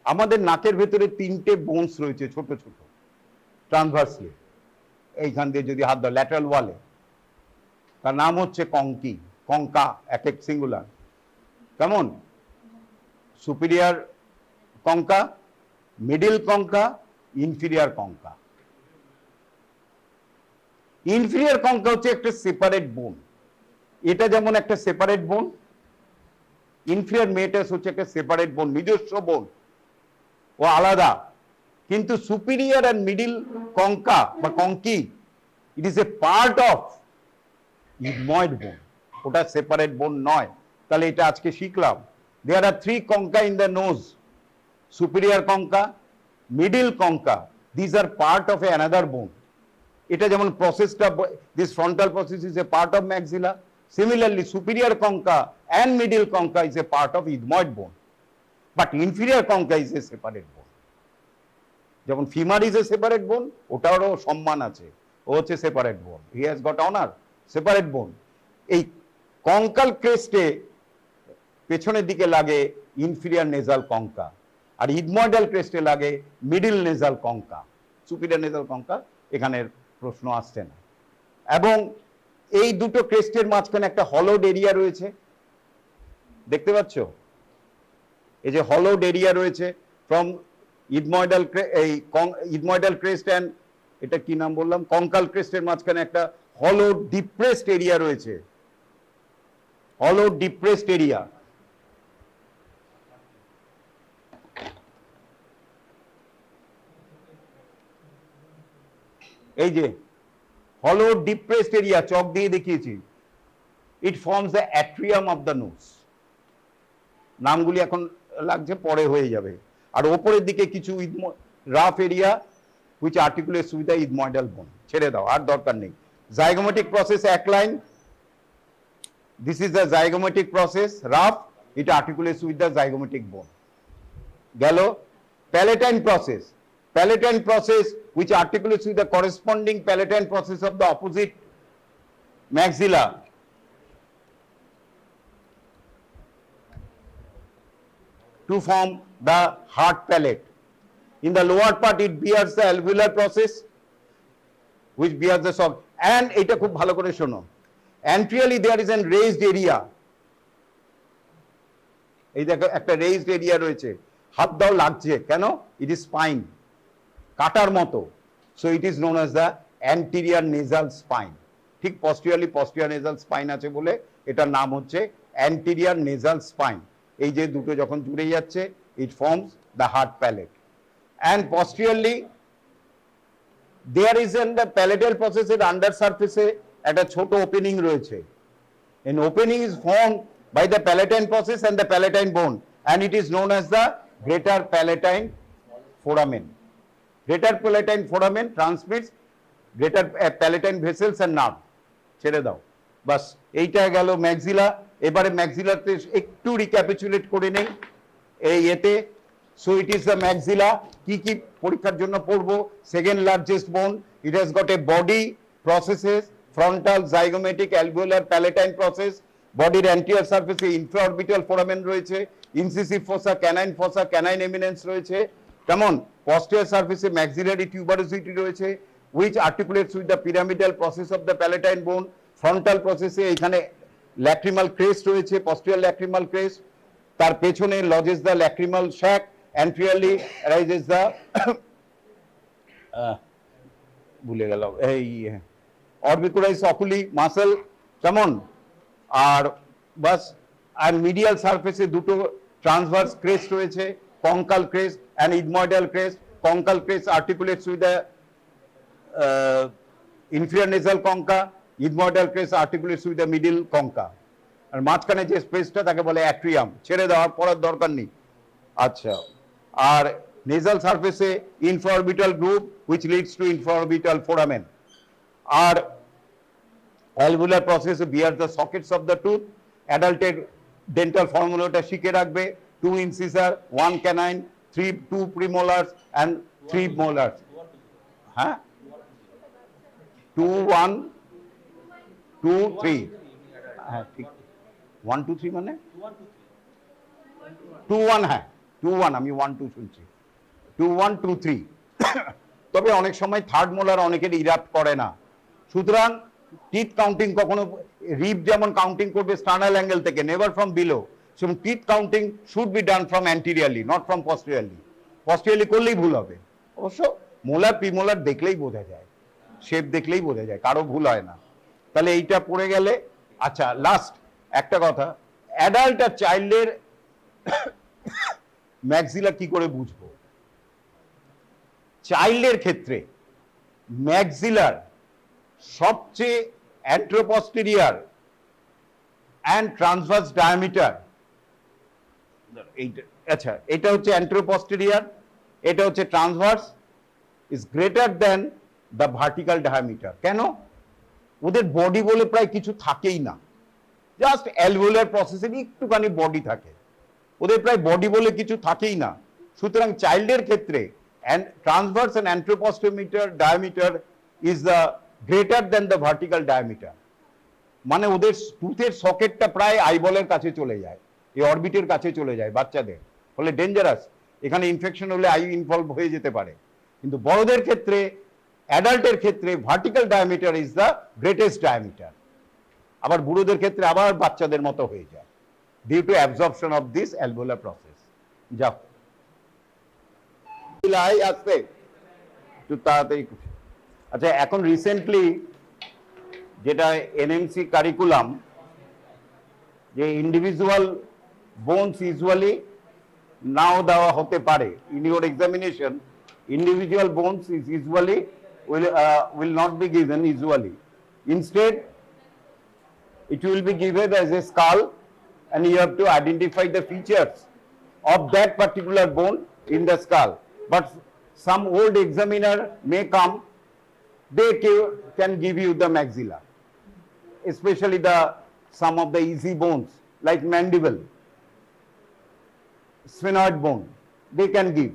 আমাদের নাকের ভেতরে তিনটে বোনস রয়েছে ছোট ছোট ট্রান্সভার্সলি, এইখান দিয়ে যদি হাত দাও ল্যাটারাল ওয়ালে, তার নাম হচ্ছে কঙ্কি, কঙ্কা, এক এক সিঙ্গুলার। কেমন? Superior concha, middle concha, inferior concha. Inferior concha হচ্ছে একটা সেপারেট বোন, এটা যেমন একটা সেপারেট বোন, ইনফিরিয়ার মেটাস হচ্ছে একটা সেপারেট বোন, নিজস্ব বোন, ও আলাদা। কিন্তু সুপিরিয়ার অ্যান্ড মিডিল কঙ্কা বা conchae, it is a part of ethmoid bone, ওটা সেপারেট বোন নয়। তাহলে এটা আজকে শিখলাম। There are three concha in the nose, superior concha, middle concha, this are part of a another bone. এটা যেমন প্রসেসটা, this frontal process is a part of maxilla, similarly superior concha and middle concha is a part of ethmoid bone, but inferior concha is a separate bone. যেমন femur is a separate বোন, ওটারও সম্মান আছে, ও হচ্ছে separate বোন, he has got honour, separate বোন। এই কঙ্কাল ক্রেস্টে পেছনের দিকে লাগে ইনফিরিয়ার নেজাল কঙ্কা, আর ইথময়েডাল ক্রেস্টে লাগে middle nasal concha. Superior nasal concha এখানের প্রশ্ন আসছে না। এবং এই দুটো ক্রেস্টের মাঝখানে একটা হলোড এরিয়া রয়েছে, দেখতে পাচ্ছ? এই যে হলোড এরিয়া রয়েছে ফ্রম ইথময়েডাল, এই ইথময়েডাল ক্রেস্ট অ্যান্ড এটা কি নাম বললাম, কঙ্কাল ক্রেস্টের মাঝখানে একটা হলোড ডিপ্রেসড এরিয়া রয়েছে, হলোড ডিপ্রেসড এরিয়া। এই যে হলো ডিপ্রেসড এরিয়া, চক দিয়ে দেখিয়েছি, it forms the atrium of the nose. নামগুলি এখন লাগছে, পরে হয়ে যাবে। আর ওপরের দিকে কিছু rough area which articulates with the ethmoidal bone. ছেড়ে দাও, আর দরকার নেই। জাইগোমেটিক প্রসেস এক line, this is the zygomatic process, rough, it articulates with the zygomatic bone. গেল palatine process, palatine process which articulates with the corresponding palatine process of the opposite maxilla. To form the hard palate. In the lower part it bears the alveolar process which bears the soft, and এটা খুব ভালো করে শোনো, anteriorly there is an raised area, এই দেখো একটা raised area রয়েছে, হাত দাও লাগছে কেন? ইট ইজ স্পাইন, কাটার মতো। So it is known as the anterior nasal spine. ঠিক posterior nasal spine আছে বলে এটার নাম হচ্ছে anterior nasal spine. এই যে দুটো যখন জুড়ে যাচ্ছে, it forms the hard palate. And posteriorly there is in the palatal process এর under surface এ একটা ছোট opening রয়েছে. An opening is formed by the palatine process and the palatine bone, and it is known as the greater palatine foramen. Greater palatine foramen transmits greater palatine vessels and nerve. ছেড়ে দাও, বাস এইটা গেল maxilla. এবারে ম্যাক্সিলাতে একটু recapitulate করে নেই এই এতে। So it is the maxilla. কি কি পরীক্ষার জন্য পড়বো? সেকেন্ড লার্জেস্ট বোন, ইট has got A body, processes, frontal, zygomatic, alveolar, palatine process, বডির অ্যান্টিরিয়র সারফেসে ইনফ্রাঅরবিটাল ফোরামেন রয়েছে, ইনসিসিভ ফোসা, ক্যানাইন এমিনেন্স রয়েছে, তেমন posterior surface এ maxillary tuberosity রয়েছে, which articulates with the pyramidal process of the palatine bone. Frontal process এ এখানে lacrimal crest রয়েছে, posterior lacrimal crest, তার পেছনে lodges the lacrimal sac, anteriorly arises the ভুলে গেল এই orbicularis oculi muscle, কেমন, আর বাস। আর medial সারফেসে দুটো ট্রান্সভার্স ক্রেস্ট রয়েছে, conchal crest and ethmoidal crest. Conchal crest articulates with the inferior nasal concha, ethmoidal crest articulates with the middle concha. আর মাঝখানে যে স্পেসটা তাকে বলে অ্যাট্রিয়াম। ছেড়ে দেওয়ার পড়ার দরকার নেই। আচ্ছা, আর নেজাল সারফেসে infraorbital group which leads to infraorbital foramen. আর alveolar process bears the sockets of the tooth. অ্যাডাল্টের ডেন্টাল ফর্মুলাটা শিখে রাখবে, 2 incisor, 1 canine, 2 premolars and 3 molars. হ্যাঁ, 2 1 2 3, হ্যাঁ ঠিক, 1 2 3 মানে 2 1, হ্যাঁ 2 1, আমি 1 2 শুনছি, 2 1 2 3। তবে অনেক সময় থার্ড মোলার অনেকের ইরাপ্ট করে না, সুতরাং টিথ কাউন্টিং কখনো রিপ যেমন কাউন্টিং করবে স্টার্নাল অ্যাঙ্গেল থেকে, never from below. So teeth counting should be done from anteriorly, not from posteriorly. Posteriorly করলেই ভুল হবে। অবশ্য মোলার প্রিমোলার দেখলেই বোঝা যায়, শেপ দেখলেই বোঝা যায়, কারো ভুল হয় না। তাহলে এইটা পড়ে গেলে, আচ্ছা লাস্ট একটা কথা, অ্যাডাল্ট আর চাইল্ডের ম্যাক্সিলা কি করে বুঝবো? চাইল্ডের ক্ষেত্রে ম্যাক্সিলার সবচেয়ে অ্যান্ট্রোপোস্টেরিয়র অ্যান্ড ট্রান্সভার্স ডায়ামিটার, আচ্ছা এটা হচ্ছে অ্যান্ট্রোপোস্টেরিয়র, এটা হচ্ছে transverse, is greater than the vertical diameter. কেন? ওদের বডি বলে প্রায় কিছু থাকেই না, জাস্ট অ্যালভিওলার প্রসেসের একটুখানি বডি থাকে, ওদের প্রায় বডি বলে কিছু থাকেই না। সুতরাং চাইল্ডের ক্ষেত্রে transverse and anteroposterior diameter is the greater than the vertical diameter. মানে ওদের টুথের সকেটটা প্রায় আইবলের কাছে চলে যায়, এই অরবিটের কাছে চলে যায় বাচ্চাদের, ফলে ডেঞ্জারাস, এখানে ইনফেকশন হলে আই ইনভলভ হয়ে যেতে পারে। কিন্তু বড়দের ক্ষেত্রে, অ্যাডাল্টের ক্ষেত্রে vertical diameter is the greatest diameter. আবার বুড়োদের ক্ষেত্রে আবার বাচ্চাদের মতো হয়ে যায়, due to absorption of this alveolar process. যাও আসবে একটু তাড়াতাড়ি। আচ্ছা, এখন রিসেন্টলি যেটা এনএমসি কারিকুলাম, যে ইন্ডিভিজুয়াল বোনস ইউজুয়ালি নাও দেওয়া হতে পারে in your examination, individual bones is usually will not be given usually. Instead, it will be given as a skull, and you have to identify the features of that particular bone in the skull. But some old examiner may come, they can give you the maxilla, especially some of the easy bones like mandible, sphenoid bone, they can give.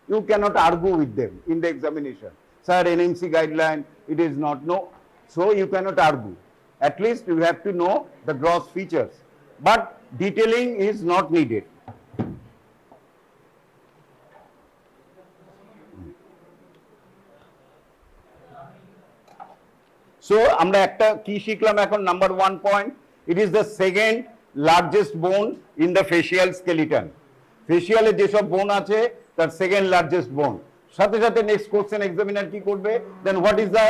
You cannot argue with them in the examination. Sir, NMC guideline, it is not, no. So you cannot argue. At least you have to know the gross features, but detailing is not needed. So আমরা একটা কি শিখলাম এখন, number 1 point, it is the second largest bone in the facial skeleton. ফেসিয়ালে যেসব bone আছে তার second largest বোন। সাথে সাথে নেক্সট কোশ্চেন এক্সামিনার কি করবে, দেন হোয়াট ইজ দ্য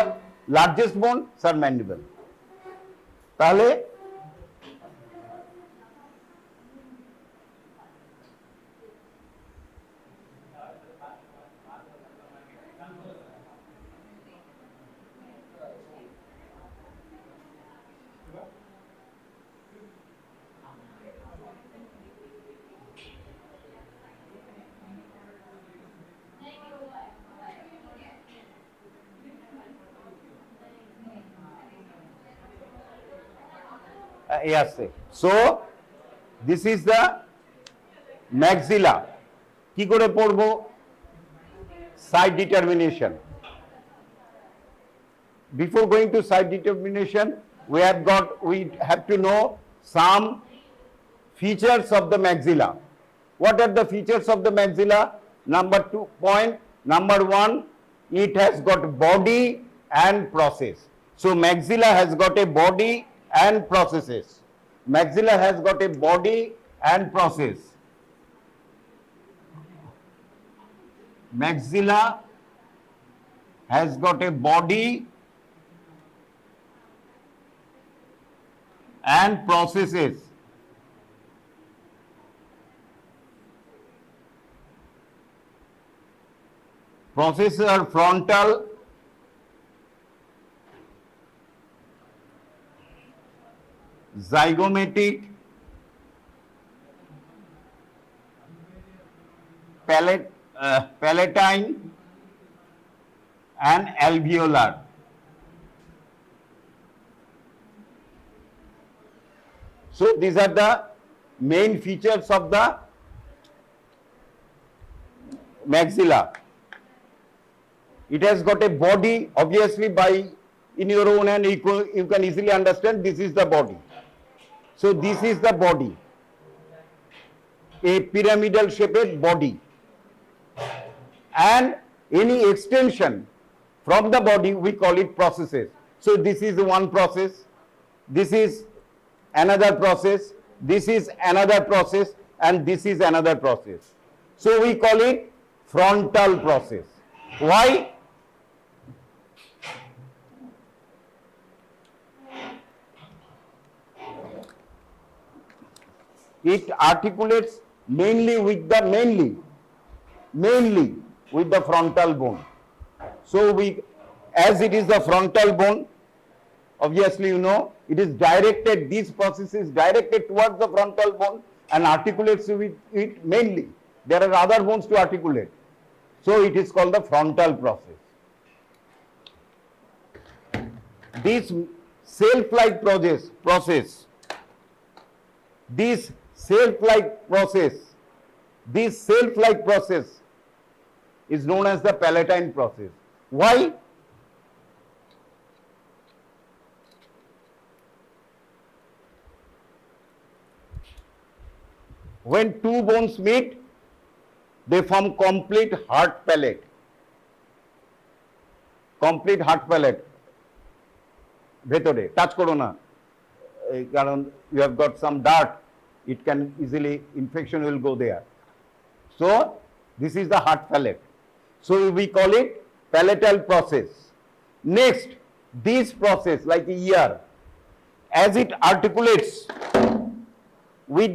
লার্জেস্ট বোন, স্যার ম্যান্ডিবল। তাহলে yes, so this is the maxilla. কি করে পড়বো? Side determination. Before going to side determination, we have to know some features of the maxilla. What are the features of the maxilla? Number one, it has got body and process. So maxilla has got a body and processes. Maxilla has got a body and process. Maxilla has got a body and processes. Processes are frontal, zygomatic, palatine and alveolar. So these are the main features of the maxilla. It has got a body, obviously by in your own hand you can easily understand this is the body. So this is the body, a pyramidal shaped body, and any extension from the body we call it processes. So this is one process, this is another process, this is another process, and this is another process. So we call it frontal process. Why? It articulates mainly with the frontal bone. So as it is the frontal bone, obviously you know it is directed, this process is directed towards the frontal bone and articulates with it mainly. There are other bones to articulate. So it is called the frontal process. This self-like process is known as the palatine process. Why? When two bones meet, they form complete heart palate. ভেতরে touch করো না, কারণ you have got some dirt, it can easily, infection will go there. So this is the heart palate. So we call it palatal process. Next, this process like ear, as it articulates with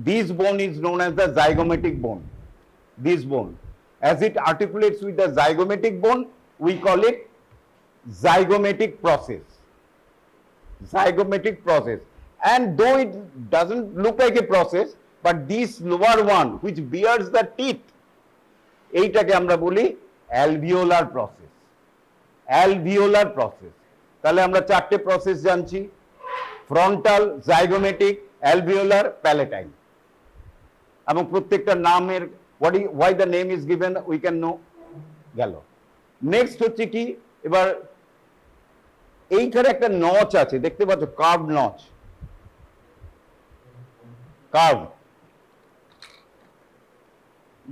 this bone is known as the zygomatic bone. This bone, as it articulates with the zygomatic bone, we call it zygomatic process. And though it doesn't look like a process, but this lower one which bears the teeth, এইটাকে আমরা বলি alveolar process. তাহলে আমরা চারটে process জানছি, frontal, zygomatic, alveolar, palatine, এবং প্রত্যেকটা নামের why the name is given we can know গেল। নেক্সট হচ্ছে কি, এবার এইখানে একটা নচ আছে দেখতে পাচ্ছ, কার্ভ নচ,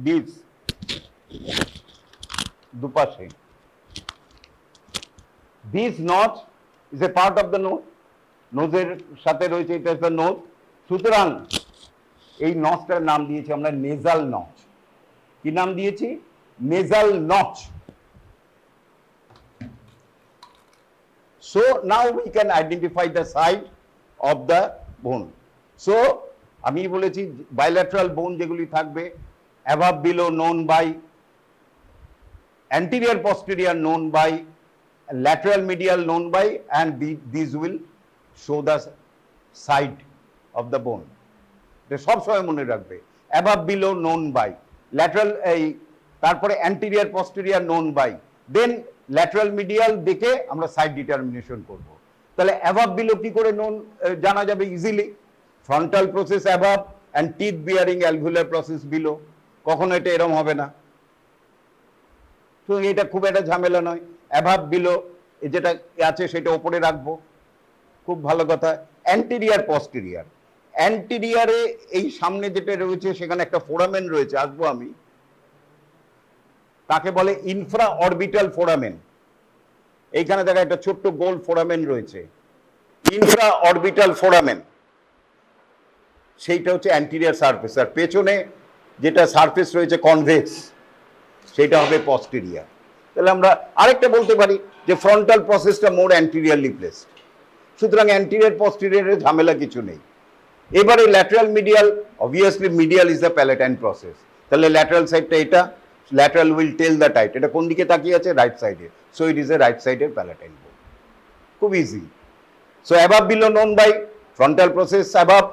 দিস দুপাশে, this notch is a part of the nose, নোজের সাথে রয়েছে, এটা ইজ দ্য নোজ। সুতরাং এই নচটার নাম দিয়েছি আমরা নেজাল নচ। কি নাম দিয়েছি? nasal notch. So now we can identify the side of the bone. So আমি বলেছি bilateral bone যেগুলি থাকবে above below known by, anterior posterior known by, lateral medial known by, and these will show the side of the bone. সব সময় মনে রাখবে above below known by, lateral এই তারপরে anterior posterior known by, then lateral medial দেখে আমরা side determination করব। তাহলে above below কি করে জানা যাবে easily? Frontal process above and teeth bearing alveolar process below। কখনো এটা এরকম হবে না, তো এটা খুব একটা ঝামেলা নয়। above below যেটা আছে সেটা উপরে রাখবো, খুব ভালো কথা। অ্যান্টেরিয়ার পস্টেরিয়ার, অ্যান্টেরিয়ারে এই সামনে যেটা রয়েছে সেখানে একটা ফোরামেন রয়েছে, আসবো আমি, তাকে বলে ইনফ্রা অরবিটাল ফোরামেন। এইখানে দেখা একটা ছোট্ট গোল ফোরামেন রয়েছে, ইনফ্রা অরবিটাল ফোরামেন, সেইটা হচ্ছে অ্যান্টেরিয়ার সারফেস। আর পেছনে যেটা সারফেস রয়েছে কনভেক্স, সেটা হবে পস্টেরিয়ার। তাহলে আমরা আরেকটা বলতে পারি যে ফ্রন্টাল প্রসেসটা মোর অ্যান্টেরিয়ারলি প্লেসড, সুতরাং অ্যান্টেরিয়ার পস্টেরিয়ারের ঝামেলা কিছু নেই। এবারে lateral medial, obviously medial is the palatine process. তাহলে ল্যাটারাল সাইডটা এটা, lateral will tell the tight, এটা কোন দিকে তাকিয়ে আছে? রাইট সাইডে, so it is a right সাইডের প্যালাটাইন বোন। খুব easy. So above below known by frontal process above,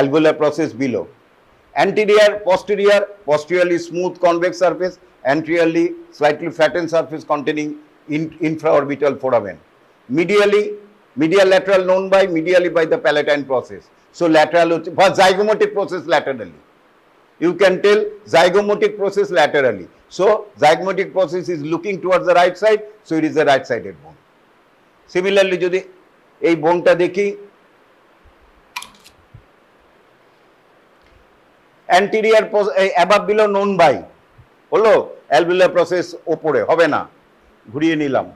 alveolar process below. Anterior, posterior, posteriorly smooth convex surface, anteriorly slightly flattened surface containing infraorbital foramen. Medially, medial lateral known by, medially by the palatine process. So lateral, for zygomatic process laterally. You can tell zygomatic process laterally. So zygomatic process is looking towards the right side, so it is a right sided bone. Similarly, যদি এই বোনটা দেখি, anterior above below known by হলো, alveolar process ওপরে হবে না, ঘুরিয়ে নিলাম,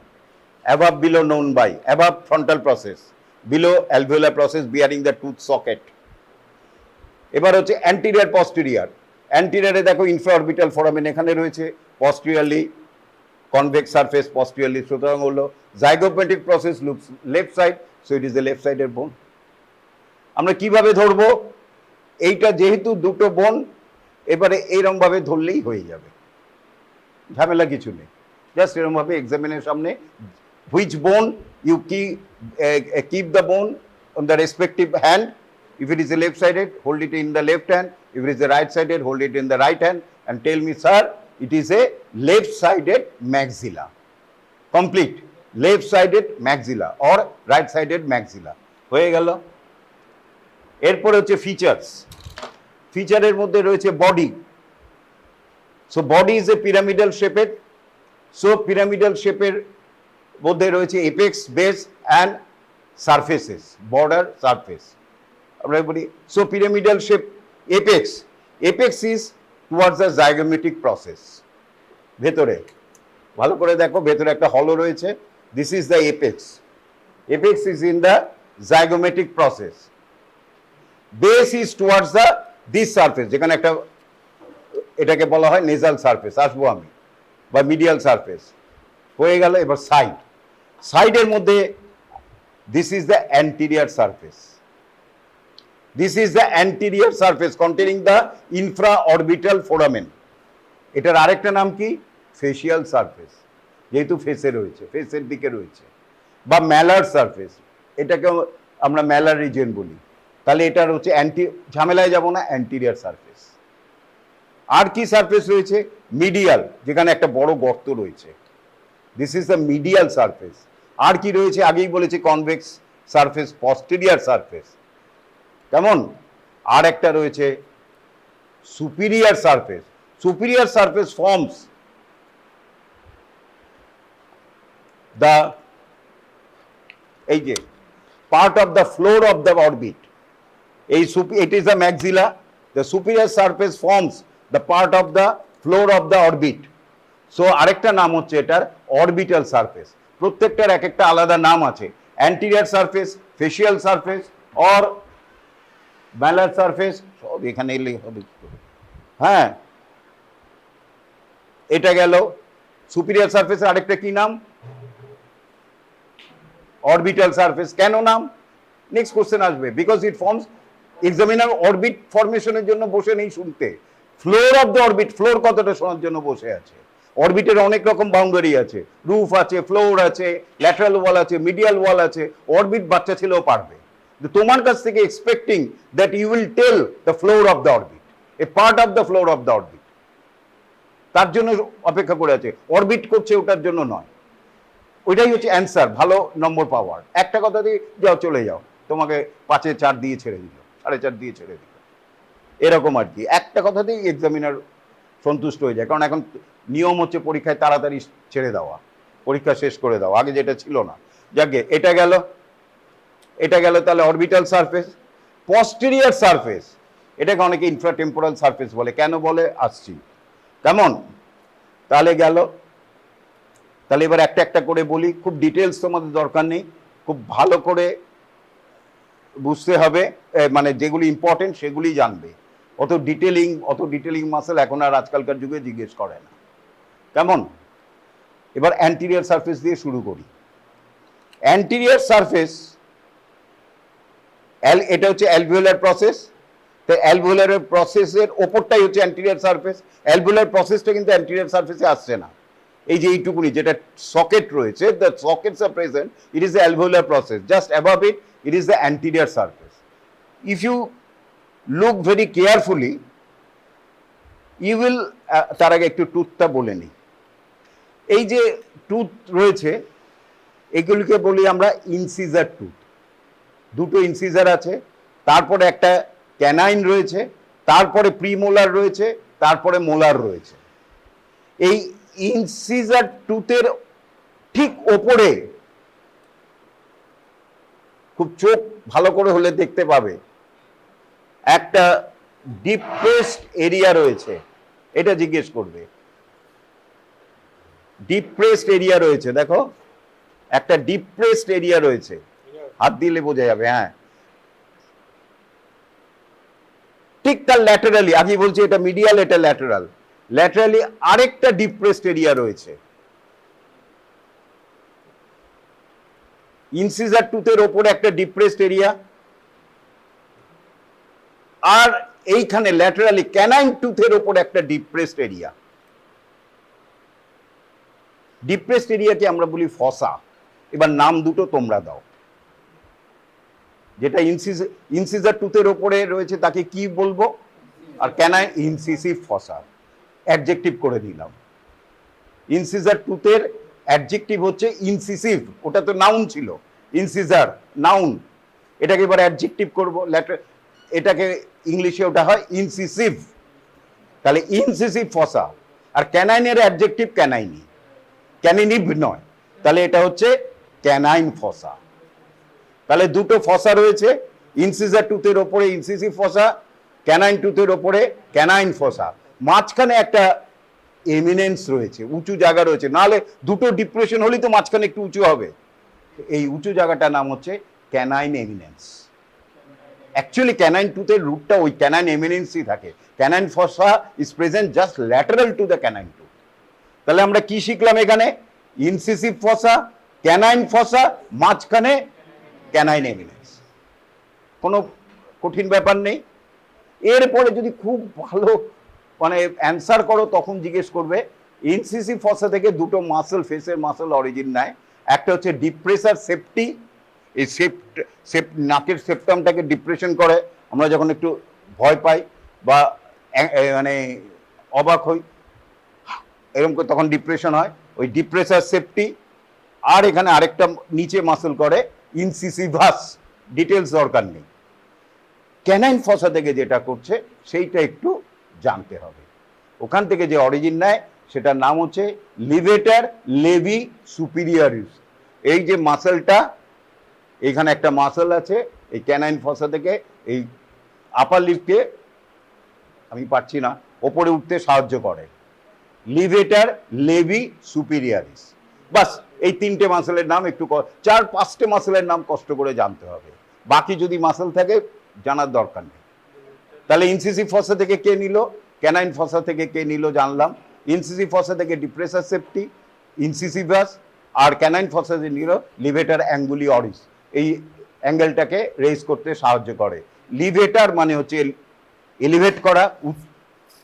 above below known by, above frontal process, below alveolar process bearing the tooth socket। এবার হচ্ছে anterior posterior, anterior-এ দেখো infraorbital foramen এখানে রয়েছে, posteriorly convex surface, posteriorly, সুতরাং হলো zygomatic process looks left side, so it is the left sided bone। আমরা কিভাবে ধরবো? এইটা যেহেতু দুটো বোন, এবারে এইরকম ভাবে ধরলেই হয়ে যাবে, ঝামেলা কিছু নেই। জাস্ট এরকম ভাবে এক্সামিনের সামনে which bone you keep the bone on the respective hand. If it is a left sided, hold it in the left hand. If it is a right sided, hold it in the right hand and tell me, sir, it is a left sided maxilla. Complete, left sided maxilla or right sided maxilla হয়ে গেল। এরপরে হচ্ছে features. ফিচারের মধ্যে রয়েছে body. So body is a pyramidal শেপের, so pyramidal শেপের মধ্যে রয়েছে apex, base and surfaces, border, surface. আমরা বলি so pyramidal shape apex, apex is towards the zygomatic process. ভেতরে ভালো করে দেখো, ভেতরে একটা হলো রয়েছে, this is the apex, apex is in the zygomatic process. Base is towards the this surface, যেখানে একটা, এটাকে বলা হয় নেজাল সারফেস, আসবো আমি, বা মিডিয়াল সারফেস হয়ে গেল। এবার সাইড, সাইডের মধ্যে this is the anterior surface, this is the anterior surface containing the infra orbital foramen. এটার আরেকটা নাম কি? ফেসিয়াল সারফেস, যেহেতু ফেসে রয়েছে, ফেসের দিকে রয়েছে, বা ম্যালার সারফেস, এটাকে আমরা ম্যালার রিজিয়ন বলি। তাহলে এটার হচ্ছে ঝামেলায় যাব না, অ্যান্টেরিয়র সারফেস। আর কি সারফেস রয়েছে? মিডিয়াল, যেখানে একটা বড় গর্ত রয়েছে, this is the medial surface. আর কি রয়েছে? আগেই বলেছি কনভেক্স সারফেস, পস্টেরিয়র সারফেস, কেমন? আর একটা রয়েছে superior surface. Superior surface forms the, এই যে part of the floor of the orbit, it is the maxilla. The superior surface forms the part of the floor of the orbit. So আরেকটা নাম হচ্ছে এটার orbital surface. প্রত্যেকটার এক একটা আলাদা নাম আছে। Anterior surface, facial surface or malar surface, সব এখানে এলেই হবে। হ্যাঁ, এটা গেল সুপিরিয়র সারফেসের আরেকটা কি নাম? Orbital surface. কেন নাম? নেক্সট কোশ্চেন আসবে। Because it forms, examiner orbit ফরমেশনের জন্য বসে নেই শুনতে, floor of the orbit, floor কতটা শোনার জন্য বসে আছে। অরবিটের অনেক রকম বাউন্ডারি আছে, রুফ আছে, ফ্লোর আছে, ল্যাটারাল ওয়াল আছে, মিডিয়াল ওয়াল আছে। অরবিট বাচ্চা ছেলেও পারবে। তোমার কাছ থেকে expecting that you will tell the floor of the orbit, a part of the floor of the orbit, তার জন্য অপেক্ষা করে আছে। অরবিট করছে ওটার জন্য নয়। ওইটাই হচ্ছে অ্যান্সার, ভালো নম্বর পাওয়ার। একটা কথা দিয়ে যাও, চলে যাও, তোমাকে 5-এ 4 দিয়ে ছেড়ে দিল, 4.5 দিয়ে ছেড়ে দিল, এরকম আর কি। একটা কথাতেই এক্সামিনার সন্তুষ্ট হয়ে যায়। কারণ এখন নিয়ম হচ্ছে পরীক্ষায় তাড়াতাড়ি ছেড়ে দেওয়া, পরীক্ষা শেষ করে দেওয়া, আগে যেটা ছিল না। যাকে এটা গেল, এটা গেল তাহলে অরবিটাল সারফেস। পস্টেরিয়র সারফেস, এটাকে অনেকে ইনফ্রাটেম্পোরাল সারফেস বলে। কেন বলে আসছি। কেমন? তাহলে গেল। তাহলে এবার একটা একটা করে বলি, খুব ডিটেলস তোমাদের দরকার নেই, খুব ভালো করে বুঝতে হবে, মানে যেগুলি ইম্পর্টেন্ট সেগুলি জানবে। অত ডিটেলিং মাসেল এখন আর আজকালকার যুগে জিজ্ঞেস করে না। কেমন? এবার অ্যান্টিরিয়র সারফেস দিয়ে শুরু করি। অ্যান্টিরিয়র সারফেস, এটা হচ্ছে অ্যালভিওলার প্রসেস। তো অ্যালভিওলার প্রসেসের ওপরটাই হচ্ছে অ্যান্টিরিয়র সারফেস। অ্যালভিওলার প্রসেসটা কিন্তু অ্যান্টিরিয়র সারফেসে আসছে না। এই যে এইটুকুনি যেটা সকেট রয়েছে, the sockets are present, it is the alveolar process. Just above it, it is the anterior surface. If you look very carefully, you will, তার আগে একটু টুথটা বলে নিই। এই যে টুথ রয়েছে, এগুলিকে বলি আমরা ইনসিজার টুথ। দুটো ইনসিজার আছে, তারপরে একটা ক্যানাইন রয়েছে, তারপরে প্রিমোলার রয়েছে, তারপরে মোলার রয়েছে। এই ইনসিজার টুথের ঠিক ওপরে, খুব চোখ ভালো করে হলে দেখতে পাবে, একটা ডিপ্রেসড এরিয়া রয়েছে। এটা জিজ্ঞেস করবে, ডিপ্রেসড এরিয়া রয়েছে, দেখো একটা ডিপ্রেসড এরিয়া রয়েছে, হাত দিলে বোঝা যাবে। হ্যাঁ, ঠিক তার ল্যাটারালি, আগে বলছি এটা মিডিয়াল, এটা ল্যাটারাল, ল্যাটারালি আরেকটা ডিপ্রেসড এরিয়া রয়েছে। ইনসিজার টুথের ওপরে একটা ডিপ্রেসড এরিয়া, আর এইখানে ল্যাটারালি ক্যানাইন টুথের ওপরে একটা ডিপ্রেসড এরিয়া। ডিপ্রেসড এরিয়াকে আমরা বলি ফসা। এবার নাম দুটো তোমরা দাও। যেটা ইনসিজার টুথের ওপরে রয়েছে তাকে কি বলবো? আর ক্যানাইন, ইনসিসিভ ফসা। অ্যাডজেক্টিভ করে দিলাম। ইনসিজার টুথের অ্যাডজেক্টিভ হচ্ছে ইনসিসিভ, ওটা তো নাউন ছিল। ইনসিজার নাউন, এটাকে এবার অ্যাডজেক্টিভ করবো। এটাকে ইংলিশে ওটা হয় ইনসিসিভ। তাহলে ইনসিসিভ ফসা। আর ক্যানাইনের অ্যাডজেক্টিভ ক্যানাইনি, ক্যানিনিভ নয়। তাহলে এটা হচ্ছে ক্যানাইন ফসা। তাহলে দুটো ফসা রয়েছে, ইনসিজার টুথের ওপরে ইনসিসিভ ফসা, ক্যানাইন টুথের ওপরে ক্যানাইন ফসা। মাঝখানে একটা এমিনেন্স রয়েছে, উঁচু জায়গা রয়েছে। নাহলে দুটো ডিপ্রেশন হলেই তো মাঝখানে একটু উঁচু হবে। এই উঁচু জায়গাটার নাম হচ্ছে ক্যানাইন এমিনেন্স। অ্যাকচুয়ালি ক্যানাইন টুথের রুটটা ওই ক্যানাইন এমিনেন্সই থাকে। Canine fossa is present just lateral to the canine tooth. তাহলে আমরা কি শিখলাম এখানে? ইনসিসিভ ফসা, ক্যানাইন ফসা, মাঝখানে ক্যানাইন এমিনেন্স। কোনো কঠিন ব্যাপার নেই। এরপরে যদি খুব ভালো মানে অ্যান্সার করো তখন জিজ্ঞেস করবে ইনসিসিভ ফসা থেকে দুটো মাসল, ফেসের মাসল অরিজিন নেয়। একটা হচ্ছে ডিপ্রেসার সেপ্টি, এই নাকের সেপ্টামটাকে ডিপ্রেশন করে। আমরা যখন একটু ভয় পাই বা মানে অবাক হই, এরকম করে তখন ডিপ্রেশন হয়, ওই ডিপ্রেসার সেপ্টি। আর এখানে আরেকটা নিচে মাসল করে ইনসিসিভাস, ডিটেলস দরকার নেই। ক্যানাইন ফসা থেকে যেটা করছে সেইটা একটু জানতে হবে। ওখান থেকে যে অরিজিন নেয় সেটার নাম হচ্ছে লিভেটার লেভি সুপিরিয়রিস। এই যে মাসলটা, এখানে একটা মাসল আছে এই ক্যানাইন ফসা থেকে, এই আপার লিপকে আমি পাচ্ছি না, ওপরে উঠতে সাহায্য করে। Levator Levy সুপিরিয়রিস। বাস এই তিনটে মাসলের নাম একটু, 4-5টে মাসলের নাম কষ্ট করে জানতে হবে। বাকি যদি মাসল থাকে জানার দরকার নেই। তাহলে ইনসিসিভ ফসা থেকে কে নিল, ক্যানাইন ফসা থেকে কে নিল জানলাম। ইনসিসিভ ফসা থেকে ডিপ্রেসার সেপ্টি, ইনসিসিভাস, আর ক্যানাইন ফসা নিল লিভেটার অ্যাঙ্গুলি অরিস, এই অ্যাঙ্গেলটাকে রেজ করতে সাহায্য করে। লিভেটার মানে হচ্ছে এলিভেট করা,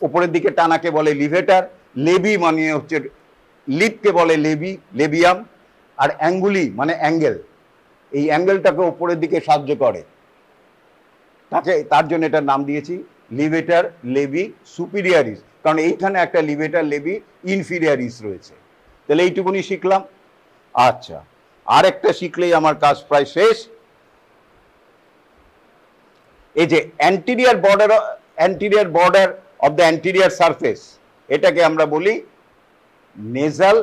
উপরের দিকে টানাকে বলে লিভেটার। লেবি মানে হচ্ছে লিপকে বলে লেবি, লেবিয়াম। আর অ্যাঙ্গুলি মানে অ্যাঙ্গেল, এই অ্যাঙ্গেলটাকে উপরের দিকে সাহায্য করে, তার জন্য এটার নাম দিয়েছি লিভেটার লেবি সুপিরিয়ারিস, কারণ এইখানে একটা লিভেটার লেবি ইনফিরিয়ারিস রয়েছে। তাহলে এইটুকুনি শিখলাম। আচ্ছা, আর একটা শিখলেই আমার কাজ প্রায় শেষ। এই যে anterior border of the anterior surface, এটাকে আমরা বলি নেজাল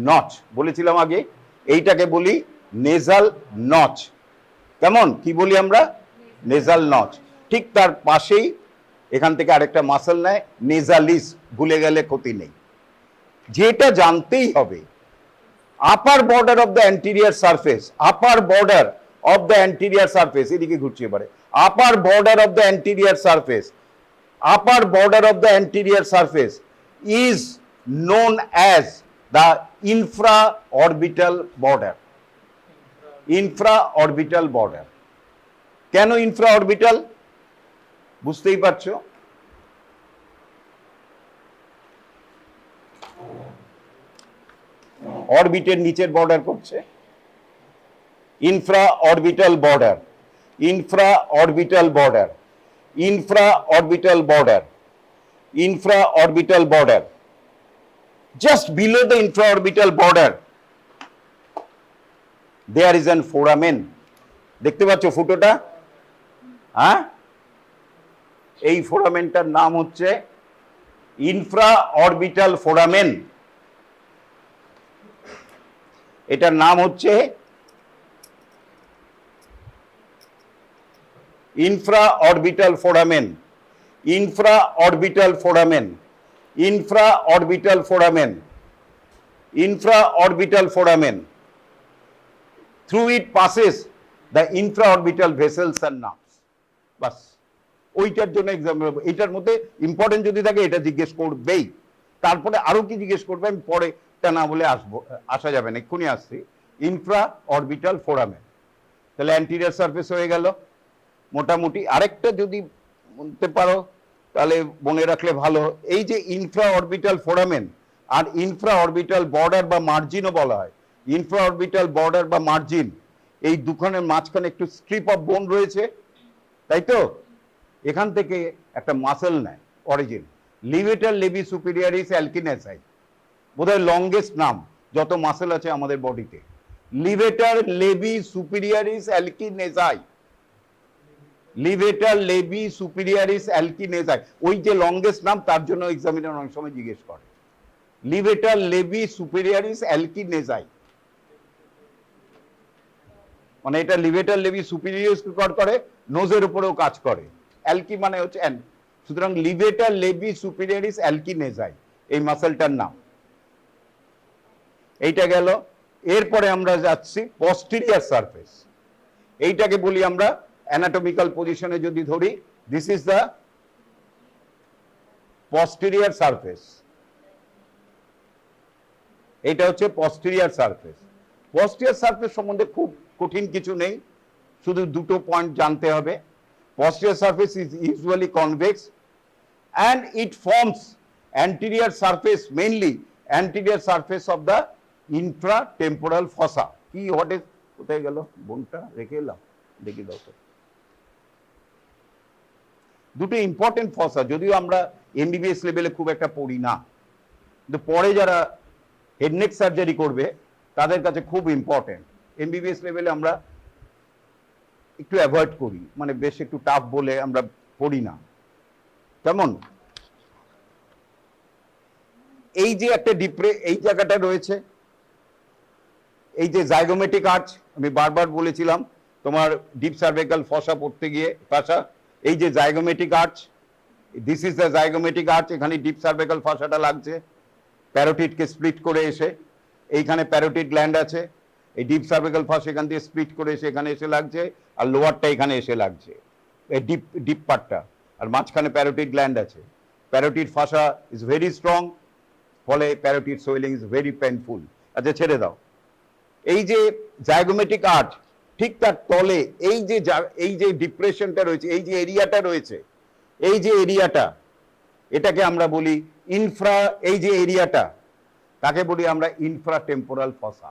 নচ, বলেছিলাম আগে, এইটাকে বলি নেজাল নচ। কেমন কি বলি আমরা? Nasal notch. ঠিক তার পাশেই এখান থেকে আরেকটা মাসল নেয় নেজালিস, ভুলে গেলে ক্ষতি নেই। যেটা জানতেই হবে, upper border of the anterior surface, upper border of the anterior surface, এদিকে ঘুরছে এবারে, upper border of the anterior surface, upper border of the anterior surface is known as the infraorbital border. Infraorbital border. কেন ইনফ্রাঅরবিটাল? বুঝতেই পারছো, অরবিটের নিচের border করছে, infraorbital border, infraorbital border, infraorbital border, infraorbital border. Just below the infraorbital border there is an foramen. দেখতে পাচ্ছ ফুটোটা? হ্যাঁ, এই ফোরামেনটার নাম হচ্ছে ইনফ্রাঅরবিটাল ফোরামেন। এটার নাম হচ্ছে infraorbital foramen, infraorbital foramen, infraorbital foramen, infraorbital foramen. Through it passes the infraorbital vessels and nerves. বাস, ওইটার জন্য এক্সাম, এটার মধ্যে ইম্পর্টেন্ট যদি থাকে এটা জিজ্ঞেস করবেই। তারপরে আরো কি জিজ্ঞেস করবে আমি পরে, তা না বলে আসা যাবে না, এক্ষুনি আসছি। ইনফ্রাঅরবিটাল ফোরামেন, তাহলে অ্যান্টিরিয়ার সারফেস হয়ে গেল মোটামুটি। আরেকটা যদি বলতে পারো তাহলে মনে রাখলে ভালো, এই যে ইনফ্রাঅরবিটাল ফোরামেন আর ইনফ্রাঅরবিটাল বর্ডার বা মার্জিনও বলা হয়, ইনফ্রাঅরবিটাল বর্ডার বা মার্জিন, এই দুখানের মাঝখানে একটু স্ট্রিপ অফ বোন রয়েছে, তাই তো? এখান থেকে একটা মাসল নেয় অরিজিন, লিভেটার লেবি সুপিরিয়ারিস অ্যালকিনেসাই, বোধহয় লংগেস্ট নাম যত মাসল আছে আমাদের বডিতে, লিভেটার লেবি সুপিরিয়ারিস অ্যালকিনেসাই, লিভেটার লেবি সুপিরিয়ারিস অ্যালকিনেসাই, ওই যে লংগেস্ট নাম, তার জন্য এক্সামিনার অনেক সময় জিজ্ঞেস করে লিভেটার লেবি সুপিরিয়ারিস অ্যালকিনেসাই, মানে এটা লিভেটার লেবি সুপিরিয়ারিস করে, নোজের উপরেও কাজ করে, অ্যালকি মানে হচ্ছে এন, সুতরাং লিভেটার লেবি সুপিরিয়ারিস অ্যালকিনেসাই এই মাসলটার নাম। এইটা গেল। এরপরে আমরা যাচ্ছি পস্টিরিয়ার সারফেস, এইটাকে বলি আমরা অ্যানাটমিক্যাল পজিশনে যদি ধরি, this is the posterior surface, এটা হচ্ছে পস্টিরিয়ার সারফেস। পস্টিরিয়ার সারফেস সম্বন্ধে খুব কঠিন কিছু নেই, শুধু দুটো পয়েন্ট জানতে হবে। Posterior surface is usually convex and it forms anterior surface, mainly anterior surface of the intratemporal fossa. কি what is, কোথায় গেল বোনটা, রেখে এলাম, দেখি দাও তো। দুটো ইম্পর্টেন্ট ফসা, যদিও আমরা এমবিবিএস লেভেলে খুব একটা পড়ি না, কিন্তু পরে যারা হেডনেক সার্জারি করবে তাদের কাছে খুব ইম্পর্টেন্ট। এমবিবিএস লেভেলে আমরা একটু অ্যাভয়েড করি, মানে বেশ একটু টাফ বলে আমরা পড়ি না। কেমন, এই যে একটা এই জায়গাটা রয়েছে, এই যে জাইগোমেটিক আর্চ, আমি বারবার বলেছিলাম তোমার ডিপ সার্ভাইকাল ফসা পড়তে গিয়ে ফসা, এই যে zygomatic arch, this is the zygomatic arch, এখানে ডিপ সার্ভাইকাল ফসাটা লাগছে, প্যারোটিডকে স্প্লিট করে এসে এইখানে প্যারোটিড গ্ল্যান্ড আছে, এই ডিপ সার্ভাইকাল ফসা এখান দিয়ে স্প্লিট করে এসে এখানে এসে লাগছে, আর লোয়ারটা এখানে এসে লাগছে, এই ডিপ পার্টটা, আর মাঝখানে প্যারোটিড গ্ল্যান্ড আছে। প্যারোটিড ফসা ইজ ভেরি স্ট্রং, ফলে parotid swelling is very painful. আচ্ছা ছেড়ে দাও। এই যে জাইগোমেটিক আর্চ, ঠিক তার তলে এই যে ডিপ্রেশনটা রয়েছে, এই যে এরিয়াটা রয়েছে, এই যে এরিয়াটা, এটাকে আমরা বলি এই যে এরিয়াটা, তাকে বলি আমরা ইনফ্রাটেম্পোরাল ফসা।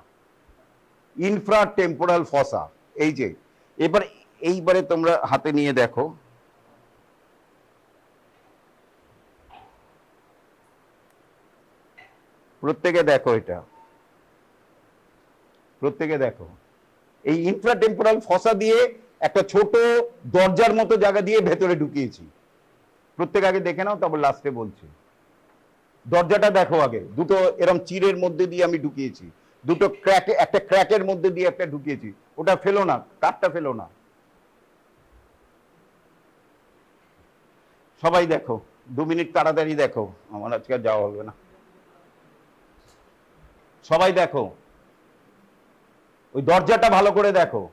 ইনফ্রাটেম্পোরাল ফসা, এই যে এইবারে তোমরা হাতে নিয়ে দেখো, প্রত্যেকে দেখো, এটা প্রত্যেকে দেখো, এই ইনফ্রাটেম্পোরাল ফসা দিয়ে একটা ছোট দরজার মতো জায়গা দিয়ে ভেতরে ঢুকিয়েছি। প্রত্যেক আগে দেখে নাও, তারপর লাস্টে বলছি। দরজাটা দেখো আগে, দুটো এরম চিরের মধ্যে দিয়ে আমি ঢুকিয়েছি, দুটো ক্র্যাকে, একটা ক্র্যাকের মধ্যে দিয়ে একটা ঢুকিয়েছি। ওটা ফেলো না, কাঠটা ফেলো না। সবাই দেখো, 2 মিনিট তাড়াতাড়ি দেখো, আমার আজকে আর যাওয়া হবে না। সবাই দেখো, ওই দরজাটা ভালো করে দেখো,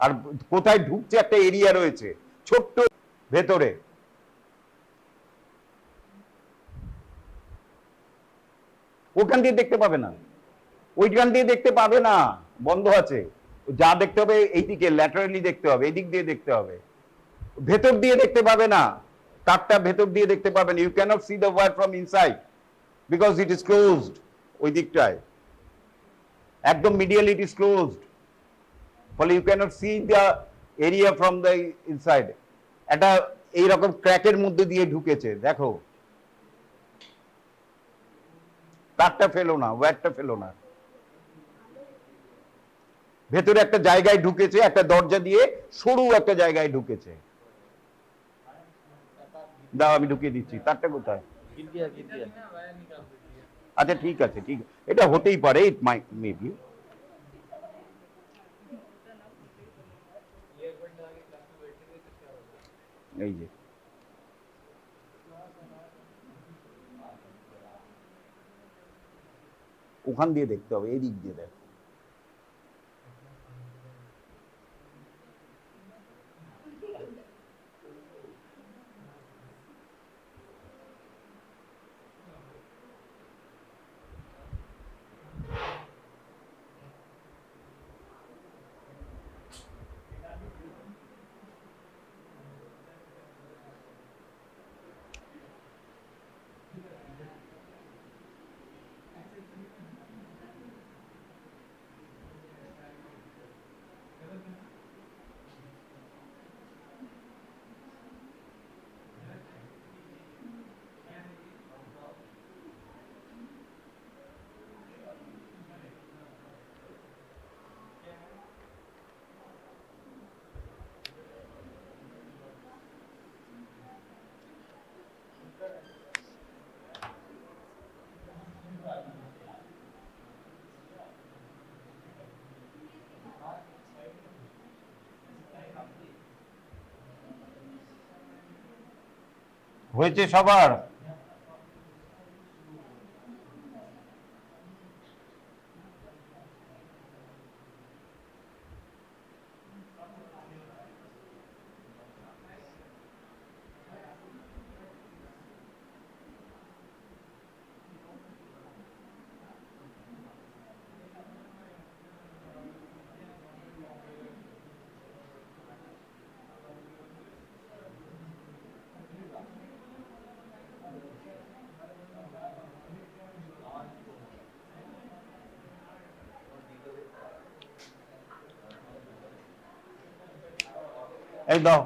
আর কোথায় ঢুকছে একটা এরিয়া রয়েছে ছোট্ট ভেতরে। ওখান দিয়ে দেখতে পাবে না, ওইখান দিয়ে দেখতে পাবে না, বন্ধ আছে। যা দেখতে হবে এইদিকে ল্যাটারালি দেখতে হবে, এই দিক দিয়ে দেখতে হবে, ভেতর দিয়ে দেখতে পাবে না, তারটা ভেতর দিয়ে দেখতে পাবে না। You cannot see the wire from inside because it is closed. ওই দিকটায় একদম মিডিয়াল ইট ইজ ক্লোজড, ফলে you cannot see the area from the inside. একটা এইরকম ক্র্যাকের মধ্যে দিয়ে ঢুকেছে, দেখো, তারটা ফেলো না, ওয়্যারটা ফেলো না। ভেতরে একটা জায়গায় ঢুকেছে, একটা দরজা দিয়ে সরু একটা জায়গায় ঢুকেছে। দাও আমি ঢুকিয়ে দিচ্ছি। তারটা কোথায়? আচ্ছা ঠিক আছে, ঠিক, এটা হতেই পারে, ইট মাইট মেবি। এই যে ওখান দিয়ে দেখতে হবে, এই দিক দিয়ে দেখ। হয়েছে সবার? এই দাও।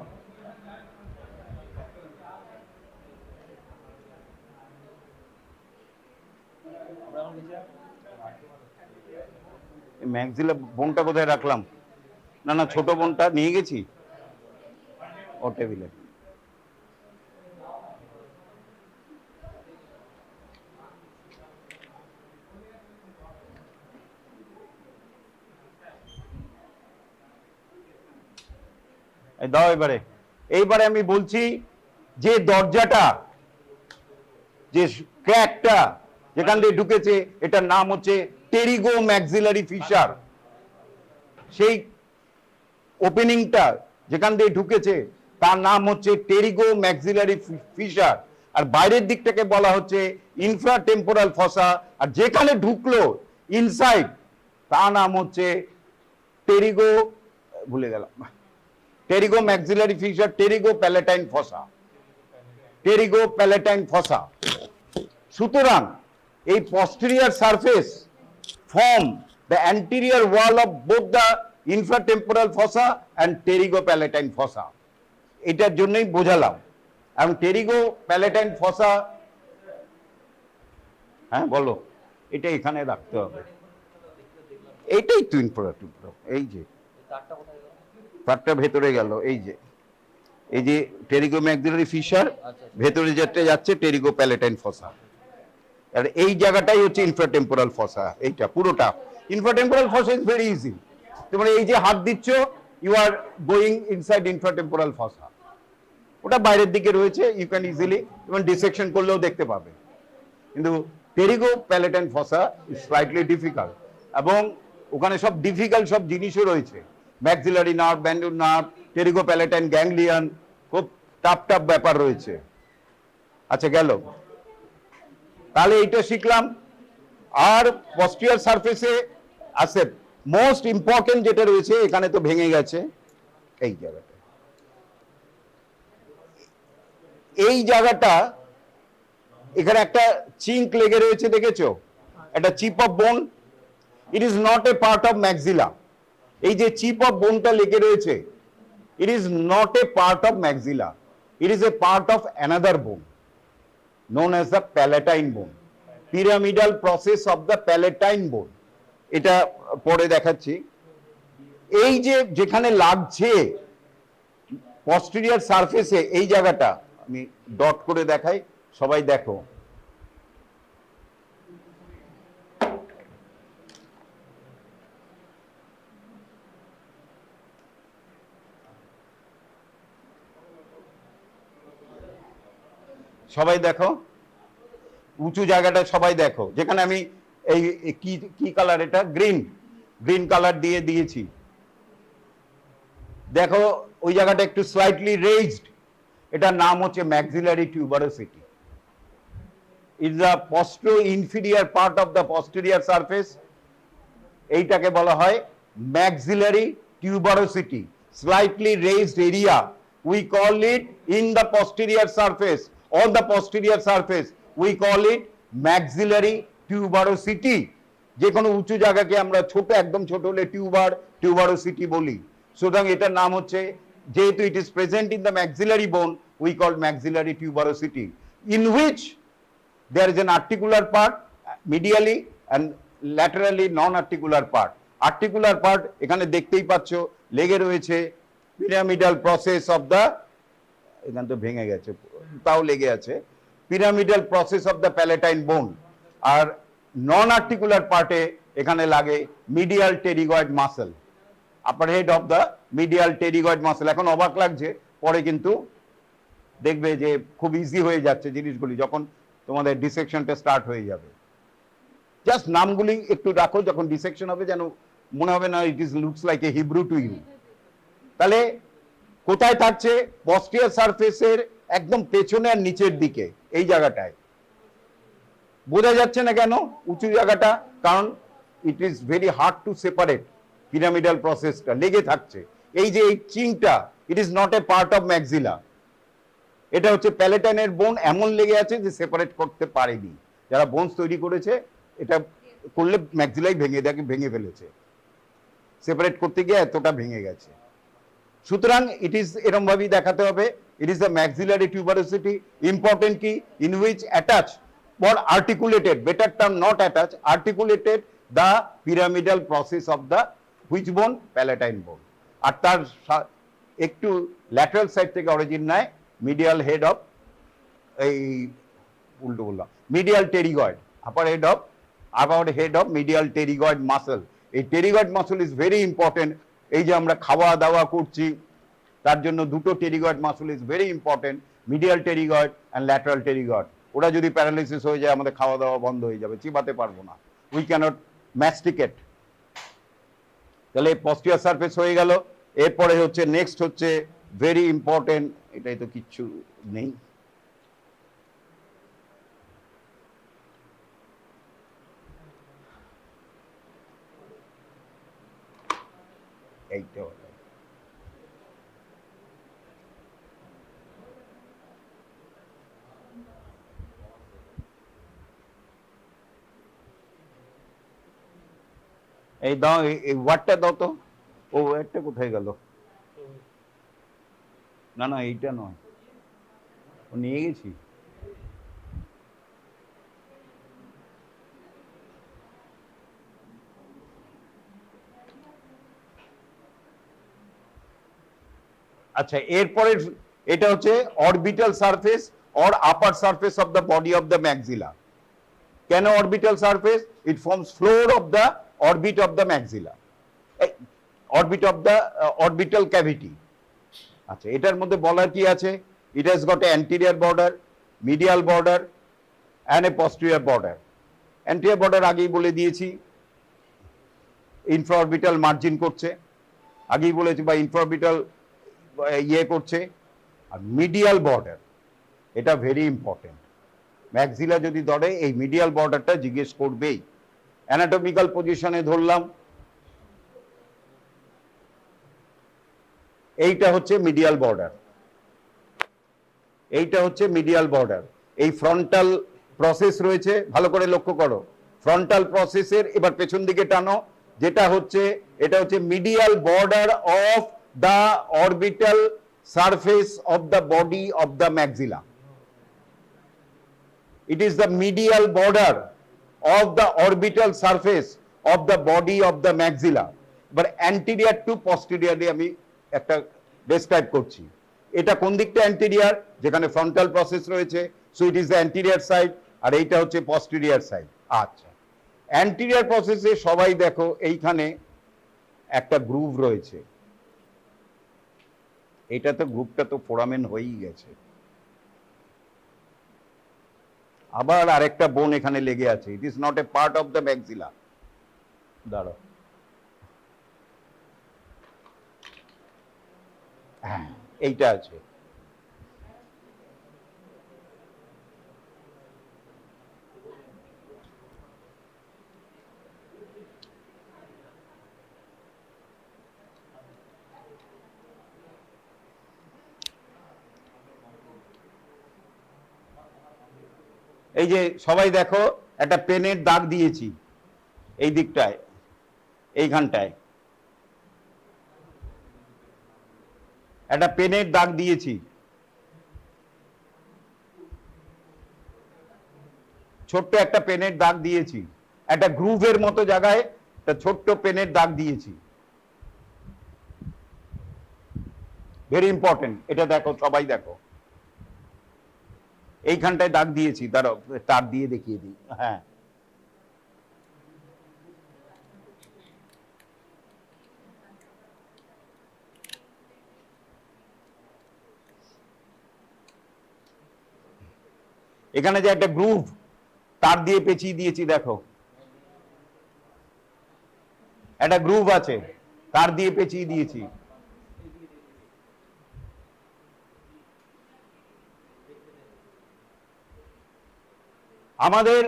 ম্যাক্সিলা বোনটা কোথায় রাখলাম? না না, ছোট বোনটা নিয়ে গেছি ও টেবিলে। দাও এইবারে আমি বলছি যে দরজাটা, যে ক্র্যাকটা যেখান দিয়ে ঢুকেছে, এটার নাম হচ্ছে টেরিগো ম্যাক্সিলারি ফিশার। সেই ওপেনিংটা যেখান দিয়ে ঢুকেছে তার নাম হচ্ছে টেরিগো ম্যাক্সিলারি ফিশার। আর বাইরের দিকটাকে বলা হচ্ছে ইনফ্রাটেম্পোরাল ফসা, আর যেখানে ঢুকলো ইনসাইড তার নাম হচ্ছে টেরিগো, ভুলে গেলাম, টেরিগো ম্যাক্সিলারি ফিশার, টেরিগো প্যালেটাইন ফসা, টেরিগো প্যালেটাইন ফসা। সুতরাং এই posterior surface form the anterior wall of both the infratemporal fossa and pterygopalatine fossa, এটার জন্যই বোঝালাম। এবং pterygopalatine fossa, হ্যাঁ বলো, এটা এখানে রাখতে হবে, এইটাই তো infratemporal, এই যে তারটা ভেতরে গেল, এই যে টেরিগোম্যাক্সিলারি ফিশার, ভেতরে যেতে যাচ্ছে টেরিগোপ্যালেটাইন ফসা, আর এই জায়গাটাই হচ্ছে ইনফ্রাটেম্পোরাল ফসা। এইটা পুরোটা infratemporal fossa is very easy. তোমরা এই যে হাত দিচ্ছ, you are going inside infratemporal fossa, ওটা বাইরের দিকে রয়েছে, you can easily even dissection করলেও দেখতে পাবে। কিন্তু pterygopalatine fossa is slightly difficult, এবং ওখানে সব ডিফিকাল্ট সব জিনিসও রয়েছে, maxillary nerve, ব্যান্ডুল nerve, pterygopalatine ganglion, খুব টাফ টাফ ব্যাপার রয়েছে। আচ্ছা গেল, তাহলে এইটা শিখলাম। আর পস্টিরিয়র সারফেসে আছে মোস্ট ইম্পর্টেন্ট যেটা রয়েছে, এখানে তো ভেঙে গেছে এই জায়গাটা, এই জায়গাটা এখানে একটা চিঙ্ক লেগে রয়েছে, দেখেছো, একটা chip of bone, it is not a part of maxilla. এই যে চিপ অফ বোনটা লেগে রয়েছে, it is not a part of maxilla, it is a part of another bone known as the palatine bone, pyramidal process of the palatine bone। এটা পরে দেখাচ্ছি। এই যে যেখানে লাগছে posterior surface এ, এই জায়গাটা আমি ডট করে দেখাই, সবাই দেখো, সবাই দেখো উঁচু জায়গাটা, সবাই দেখো, যেখানে আমি এই কি কালার, এটা গ্রিন কালার দিয়ে দিয়েছি, দেখো ওই জায়গাটা একটু স্লাইটলি রেজড, এটার নাম হচ্ছে maxillary tuberosity. Is the পোস্টো inferior part of the posterior surface, এইটাকে বলা হয় maxillary tuberosity, slightly raised area, we call it in the posterior surface, on the posterior surface we call it maxillary tuberosity। যে কোনো উঁচু জায়গাকে আমরা ছোট, একদম ছোট হলে টিউবারোসিটি বলি। সুতরাং এটার নাম হচ্ছে, যেহেতু it is present in the maxillary bone, we call maxillary tuberosity, in which there is an articular part medially and laterally non-articular part। articular part এখানে দেখতেই পাচ্ছ লেগে রয়েছে পিরামিডাল প্রসেস অফ দ্য, এখান তো ভেঙে গেছে, তাও লেগে আছে, pyramidal process of the palatine বোন। আর নন আর্টিকুলার পার্টে এখানে লাগে medial pterygoid muscle, upper head of the medial pterygoid muscle. এখন অবাক লাগছে, পরে কিন্তু দেখবে যে খুব ইজি হয়ে যাচ্ছে জিনিসগুলি, যখন তোমাদের ডিসেকশনটা স্টার্ট হয়ে যাবে। জাস্ট নামগুলি একটু রাখো, যখন ডিসেকশন হবে যেন মনে হবে না it is looks like a Hebrew to you. তাহলে কোথায় থাকছে? posterior সারফেসের একদম পেছনে আর নিচের দিকে, এই জায়গাটায়। বোঝা যাচ্ছে না কেন উঁচু জায়গাটা? কারণ it is very hard to separate, pyramidal প্রসেসটা লেগে থাকছে। এই যে এই চিংটা, it is not a part of maxilla, এটা হচ্ছে প্যালেটাইনের বোন, এমন লেগে আছে যে সেপারেট করতে পারেনি। যারা বোনস তৈরি করেছে, এটা করলে ম্যাক্সিলাই ভেঙে ফেলেছে, সেপারেট করতে গিয়ে এতটা ভেঙে গেছে। সুতরাং ইট ইজ এরকম ভাবেই দেখাতে হবে, it is the maxillary tuberosity, important কি, in which attach or articulated, better term not attach, articulated the pyramidal process of the which bone? Palatine bone। আর তার একটু ল্যাটারাল সাইড থেকে অরিজিন নেয় মিডিয়াল হেড অফ, এই উল্টো বললাম, medial pterygoid, upper head of medial pterygoid muscle. এই pterygoid muscle is very important. এই যে আমরা খাওয়া দাওয়া করছি, তার জন্য দুটো pterygoid muscle is very important, medial pterygoid and lateral pterygoid. ওরা যদি প্যারালাইসিস হয়ে যায়, আমাদের খাওয়া দাওয়া বন্ধ হয়ে যাবে, চিবাতে পারবো না, উই ক্যানট ম্যাস্টিকেট। তাহলে posterior সারফেস হয়ে গেল। এরপরে হচ্ছে নেক্সট হচ্ছে ভেরি ইম্পর্টেন্ট, এটাই তো কিচ্ছু নেই, এইটা হলো এই দাও, এই ওয়ার্ডটা দাও তো। ও ওয়ার্ডটা কোথায় গেল? না না এইটা নয়, ও নিয়ে গেছি। আচ্ছা, এরপরে এটা হচ্ছে orbital surface or upper surface of the body of the maxilla. কেন orbital surface? It forms floor of the orbit of the maxilla, orbit of the orbital cavity. আচ্ছা, এটার মধ্যে বলার কি আছে? It has got a anterior border, medial border and a posterior border. Anterior border আগেই বলে দিয়েছি, ইনফ্রাঅরবিটাল মার্জিন করছে, আগেই বলেছি, বা ইনফ্রাঅরবিটাল ইয়ে করছে। আর মিডিয়াল বর্ডার, এটা ভেরি ইম্পর্টেন্ট। ম্যাক্সিলা যদি ধরে এই মিডিয়াল বর্ডারটা জিজ্ঞেস করবেই। অ্যানাটমিক্যাল পজিশনে ধরলাম, এইটা হচ্ছে মিডিয়াল বর্ডার, এইটা হচ্ছে মিডিয়াল বর্ডার। এই ফ্রন্টাল প্রসেস রয়েছে, ভালো করে লক্ষ্য করো। ফ্রন্টাল প্রসেসের এবার পেছন দিকে টানো, যেটা হচ্ছে, এটা হচ্ছে medial border of the orbital surface of the body of the maxilla. It is the medial border of the orbital surface of the body of the maxilla. But anterior to posteriorly আমি একটা describe করছি। এটা কোন দিকটা anterior? যেখানে frontal process রয়েছে, so it is the anterior side, আর এইটা হচ্ছে পস্টেরিয়র সাইড। আচ্ছা, অ্যান্টেরিয়র প্রসেসে সবাই দেখো এইখানে একটা গ্রুভ রয়েছে, এটা তো গ্রুপটা তো ফোরামেন হয়েই গেছে, আবার আরেকটা বোন এখানে লেগে আছে। ইট is not a part of the maxilla. দাঁড়াও, হ্যাঁ এইটা আছে। এই যে সবাই দেখো, একটা পেনের দাগ দিয়েছি এই দিকটায়, এইখানটায় একটা পেনের দাগ দিয়েছি, ছোট্ট একটা পেনের দাগ দিয়েছি, একটা গ্রুভের মতো জায়গায় একটা ছোট্ট পেনের দাগ দিয়েছি। ভেরি ইম্পর্টেন্ট, এটা দেখো, সবাই দেখো, এইখানটায় দাগ দিয়েছি। দাঁড়াও, তার দিয়ে দেখিয়ে দিই। হ্যাঁ, এখানে যে একটা গ্রুভ তার দিয়ে পেঁচিয়ে দিয়েছি, দেখো একটা গ্রুভ আছে, তার দিয়ে পেঁচিয়ে দিয়েছি। আমাদের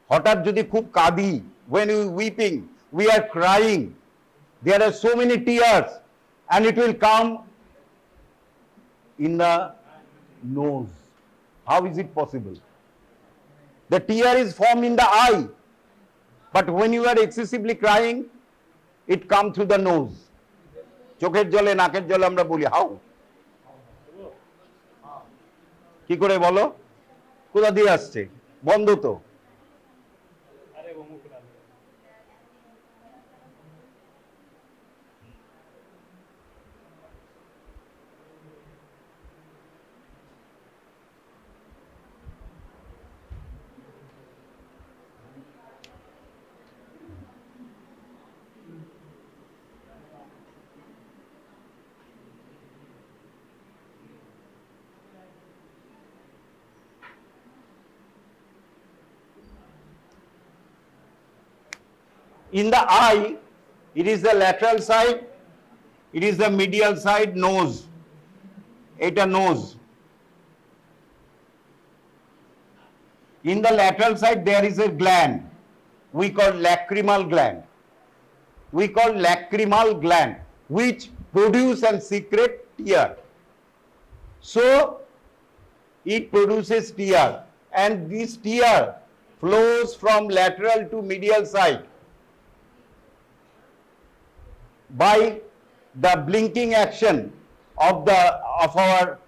হঠাৎ যদি খুব কাঁদি, when we weeping, we are crying, there are so many tears and it will come in the nose. How is it possible? The tear is formed in the eye, but when you are excessively crying, it comes through the nose. চোখের জলে, নাকের জলে আমরা বলি how. কি করে বলো? কোথা দিয়ে আসছে? বন্ধ তো। In the eye, it is the lateral side, it is the medial side, nose. Eta nose. In the lateral side, there is a gland we call lacrimal gland. We call lacrimal gland. which produce and secrete tear. So it produces tear, and this tear flows from lateral to medial side by the blinking action of our,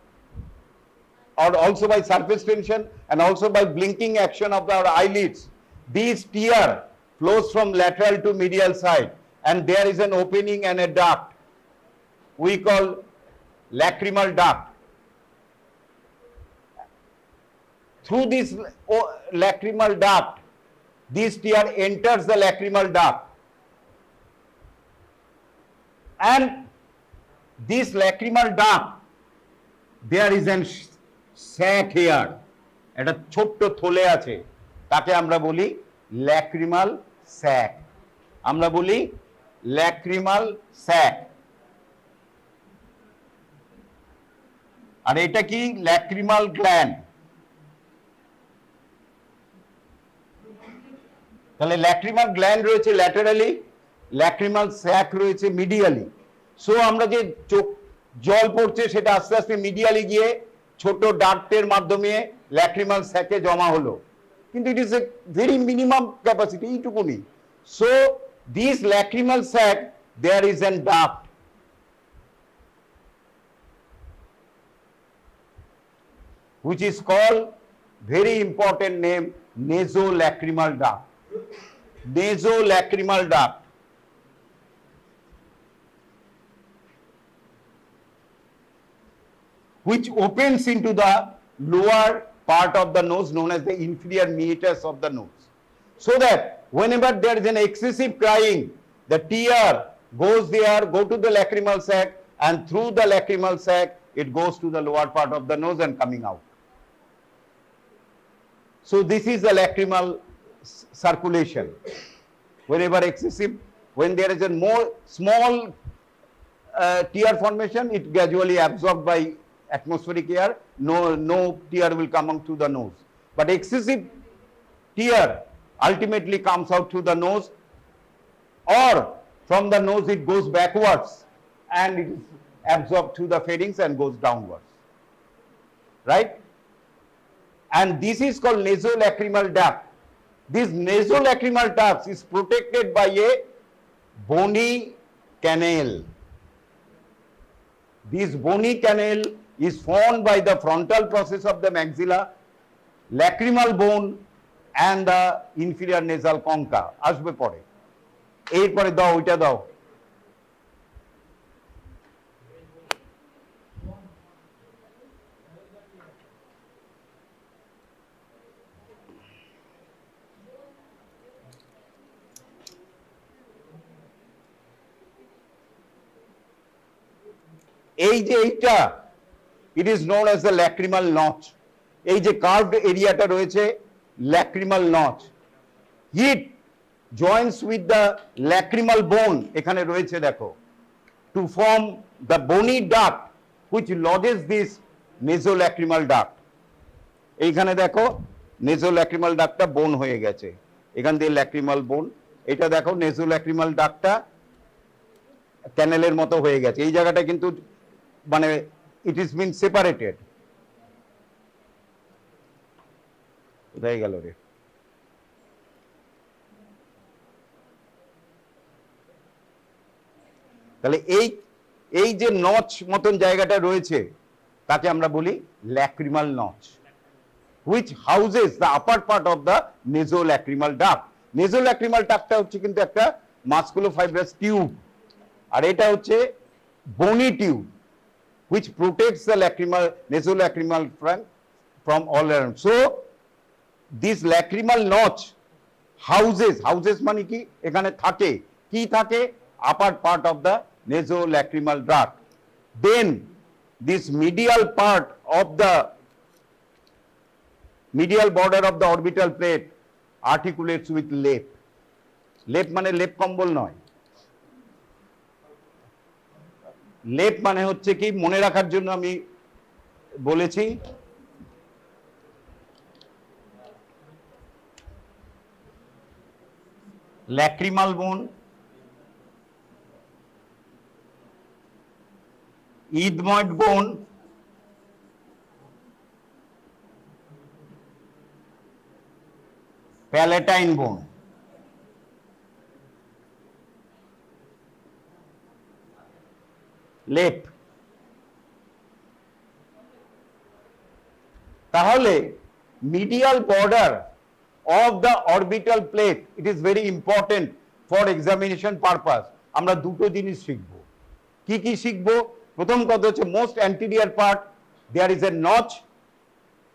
or also by surface tension and also by blinking action of our eyelids. This tear flows from lateral to medial side, and there is an opening and a duct we call lacrimal duct. Through this lacrimal duct, this tear enters the lacrimal duct, and this lacrimal duct, there is an sac here, একটা ছোট্ট থলে আছে, তাকে আমরা বলি lacrimal sac, আমরা বলি lacrimal sac। আর এটা কি lacrimal gland। তাহলে lacrimal gland রয়েছে ল্যাটারালি, lacrimal sac রয়েছে মিডিয়ালি। সো আমরা যে চোখ জল পড়ছে সেটা আস্তে আস্তে মিডিয়ালি গিয়ে ছোট ডাক্টের মাধ্যমে lacrimal sac-এ জমা হলো, কিন্তু it is a very minimum capacity, এইটুকুনি। So this lacrimal sac, there is an duct which is called, very important name, nasolacrimal duct, nasolacrimal duct, which opens into the lower part of the nose known as the inferior meatus of the nose, so that whenever there is an excessive crying, the tear goes there, go to the lacrimal sac, and through the lacrimal sac it goes to the lower part of the nose and coming out. So this is the lacrimal circulation. Whenever excessive, when there is a more small tear formation, it gradually absorbed by atmospheric air, no tear will come out through the nose. But excessive tear ultimately comes out through the nose, or from the nose it goes backwards and it is absorbed through the pharynx and goes downwards, right? And this is called nasolacrimal duct. This nasolacrimal duct is protected by a bony canal. This bony canal is formed by the frontal process of the maxilla, lacrimal bone, and the inferior nasal concha. আসবে পরে, এরপরে দাও ওইটা দাও। এই যে এইটা, it is known as the lacrimal notch, এই যে কার্ভড এরিয়াটা রয়েছে lacrimal notch, it joins with the lacrimal bone, এখানে রয়েছে দেখো, to form the bony duct which lodges this nasolacrimal duct। এইখানে দেখো nasolacrimal ductটা বোন হয়ে গেছে, এখান দিয়ে lacrimal bone, এটা দেখো nasolacrimal ductটা ক্যানেলের মতো হয়ে গেছে, এই জায়গাটা কিন্তু মানে it is been separated। কোথায় গেল রে? তাহলে এই যে নচ মতন জায়গাটা রয়েছে তাকে আমরা বলি lacrimal notch, which houses the upper part of the nasolacrimal duct। nasolacrimal ductটা হচ্ছে কিন্তু একটা musculofibrous টিউব, আর এটা হচ্ছে bony tube which protects the nasolacrimal from all around. So this lacrimal notch houses মানে কি, এখানে থাকে, কি থাকে, upper part of the nasolacrimal duct। Then this medial part of the medial border of the orbital plate articulates with lip। lip মানে লেপ কম্বল নয়, লেপ মানে হচ্ছে কি, মনে রাখার জন্য আমি বলেছি, lacrimal bone, ethmoid bone, palatine bone. লেপ। তাহলে medial border of the orbital plate, it is very important for examination purpose. আমরা দুটো জিনিস শিখব। কি কি শিখব? প্রথম কথা হচ্ছে most anterior part there is a notch,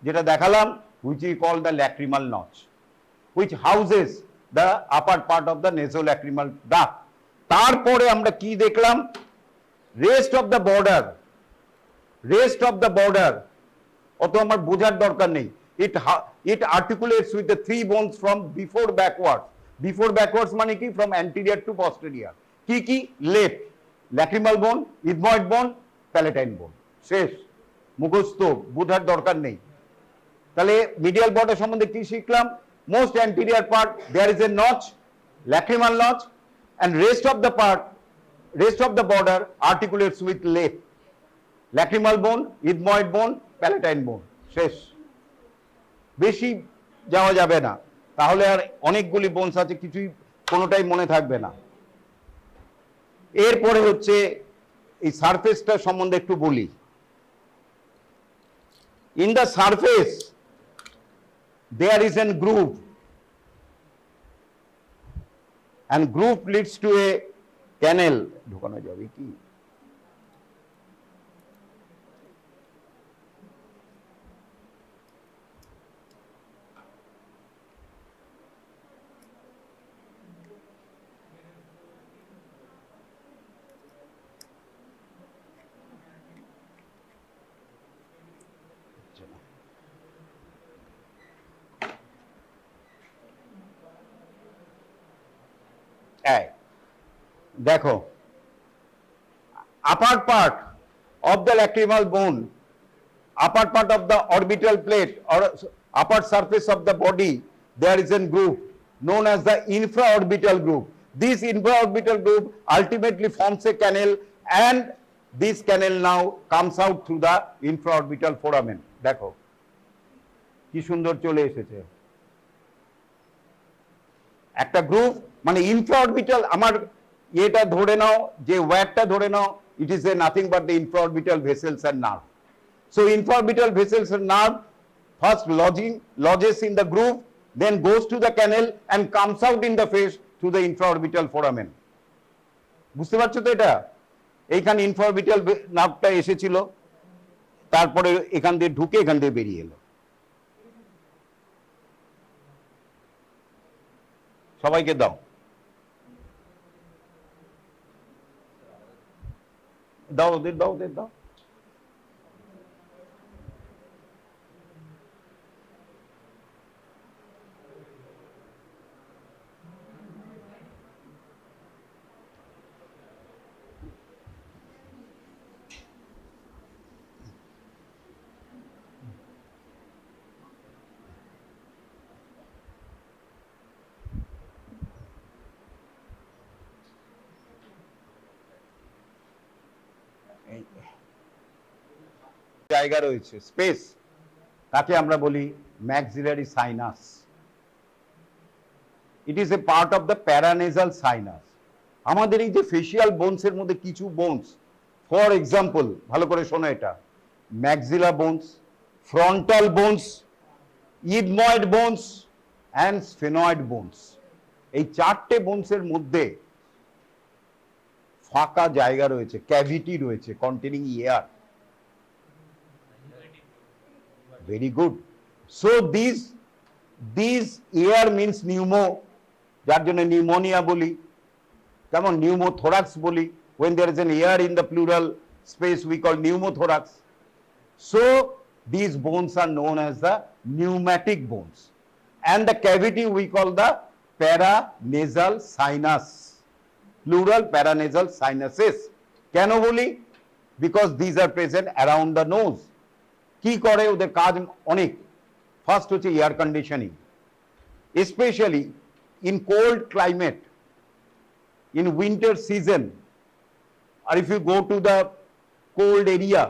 যেটা দেখালাম, which we call the lacrimal notch, which houses the upper part of the nasolacrimal duct. তারপরে আমরা কি দেখলাম? rest of the border অত আমার বোঝার দরকার নেই। it articulates with the three bones from before backwards মানে কি? from anterior to posterior. কি কি? লেপ, lacrimal bone, ethmoid bone, palatine bone। শেষ, মুখস্থ, বোঝার দরকার নেই। তাহলে মিডিয়াল বর্ডার সম্বন্ধে কি শিখলাম? most anterior part there is a notch, lacrimal notch, and rest of the border articulates with lip, lacrimal bone, ethmoid bone, palatine bone। শেষ, বেশি যাওয়া যাবে না, তাহলে আর অনেকগুলি বোনস আছে, কিছুই কোনোটাই মনে থাকবে না। এরপরে হচ্ছে এই সারফেসটা সম্বন্ধে একটু বলি। In the surface there is a groove, and groove leads to a canal। ঢোকানো যাবে কি? দেখো, upper part of the lacrimal bone, upper part of the orbital plate or upper surface of the body, there is a groove known as the infraorbital groove. This infraorbital groove ultimately forms a canal, and this canal now comes out through the infraorbital foramen। দেখো কি সুন্দর চলে এসেছে একটা গ্রুভ, মানে ইনফ্রাঅরবিটাল। আমার এটা ধরে নাও, যে ওয়্যারটা ধরে নাও, it is a nothing but the infraorbital vessels and nerve. So infraorbital vessels and nerve first lodges in the groove, then goes to the canal and comes out in the face through the infraorbital foramen। বুঝতে পারছো তো? এটা এইখানে ইনফ্রাঅরবিটাল নার্ভটা এসেছিল, তারপরে এখান দিয়ে ঢুকে এখান দিয়ে বেরিয়ে এলো। সবাইকে দাও, ওদের দাও। জায়গা রয়েছে, স্পেস, তাকে আমরা বলি maxillary sinus। It is a part of the paranasal sinus. আমাদের এই যে ফেসিয়াল বোনসের মধ্যে কিছু বোনস, ফর এক্সাম্পল, ভালো করে শোনো, এটা maxilla bones, frontal bones, ethmoid bones and sphenoid bones। এই চারটে বোনসের মধ্যে ফাঁকা জায়গা রয়েছে, ক্যাভিটি রয়েছে containing air. Very good. So these air means pneumo, যার জন্য নিউমোনিয়া বলি, কেমন? pneumothorax বলি। when there is an air in the pleural space we call pneumothorax। so these bones are known as the pneumatic bones, and the cavity we call the paranasal sinus, plural paranasal sinuses। কেন বলি? because these are present around the nose। কি করে? ওদের কাজ অনেক। First হচ্ছে air conditioning, specially in cold climate, in winter season. আর if you go to the cold area,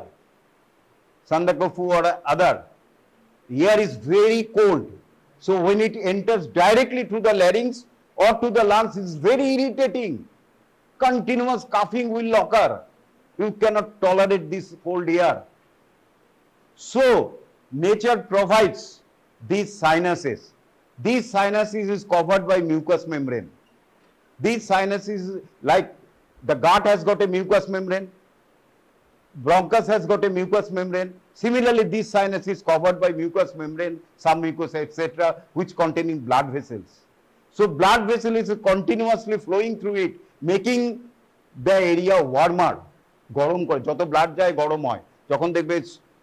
Sandakofu or other, air is very cold. So when it enters directly to the larynx or to the lungs, it's very irritating. Continuous coughing will occur. You cannot tolerate this cold air. So nature provides these sinuses. These sinuses is covered by mucous membrane. These sinuses, like the gut has got a mucous membrane, bronchus has got a mucous membrane. Similarly, this sinus is covered by mucous membrane, submucous, etc., which containing blood vessels. So blood vessel is continuously flowing through it, making the area warmer. গরম করে, যত blood যায় গরম হয়, যখন দেখবে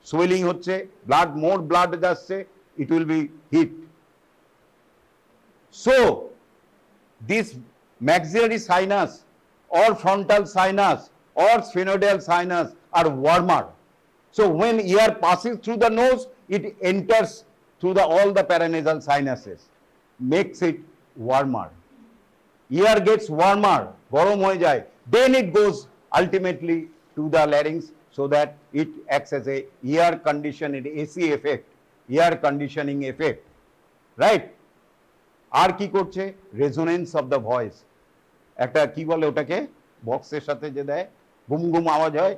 swelling হচ্ছে, blood মোর blood যাচ্ছে, it will be heat. So this maxillary sinus or frontal sinus or sphenoidal sinus are warmer. So when air passes through the nose, it enters through all the paranasal sinuses, makes it warmer. Air gets warmer, গরম হয়ে যায়, then it goes ultimately to the larynx, so that it acts as a air conditioning AC effect, air conditioning effect, right? আর কি করছে? Resonance of the voice, একটা কি বলে ওটাকে, বক্সের সাথে যে দেয় গুম গুম আওয়াজ হয়,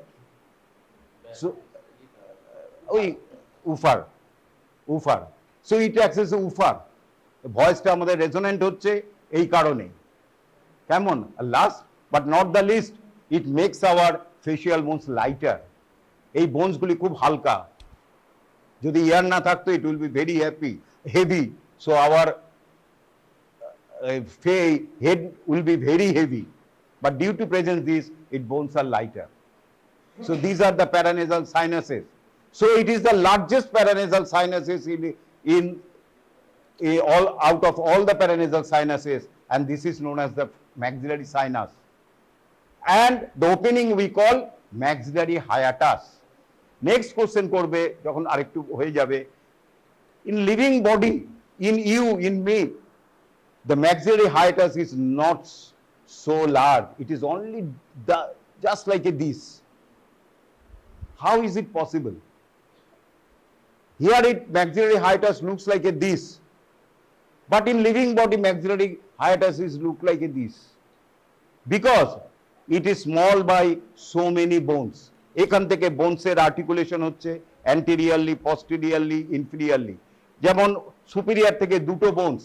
ওই woofer, woofer. So it acts as woofer, ভয়েসটা আমাদের রেজোনেন্ট হচ্ছে এই কারণে। কেমন? Last but not the least, it makes our facial bones lighter. এই বোনসগুলি খুব হালকা, যদি এয়ার না থাকতো it will be very heavy, so our head will be very heavy, but due to presence this, its bones are lighter. So these are the paranasal sinuses. So it is the largest paranasal sinuses in all out of all the paranasal sinuses, and this is known as the maxillary sinus. And the opening we call maxillary hiatus. Next question korbe jokhon arektu hoye jabe, in living body, in you, in me, the maxillary hiatus is not so large. It is only just like this. How is it possible? Here maxillary hiatus looks like this, but in living body maxillary hiatus is look like this, because it is small by so many bones. এখান থেকে বোনসের articulation হচ্ছে anteriorly, পস্টেরিয়রলি, ইনফিরিয়রলি। যেমন superior থেকে দুটো bones,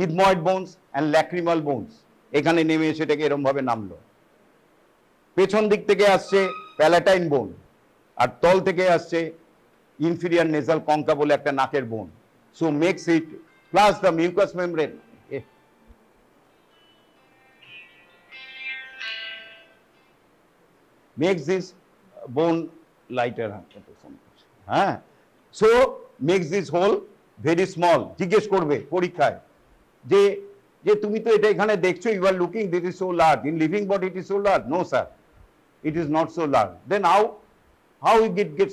ethmoid bones and lacrimal bones, এখানে নেমে সেটাকে এরকম ভাবে নামলো। পেছন দিক থেকে আসছে প্যালাটাইন বোন, আর তল থেকে আসছে ইনফিরিয়র নেজাল কঙ্কা বলে একটা নাকের bone. So makes it plus the mucus membrane, makes this bone lighter. So makes this hole very small. জিজ্ঞেস করবে পরীক্ষায় যে যে তুমি তো এটা এখানে দেখছো, you are looking this is so large, in living body it is so large. No sir, it is not so large. Then how it get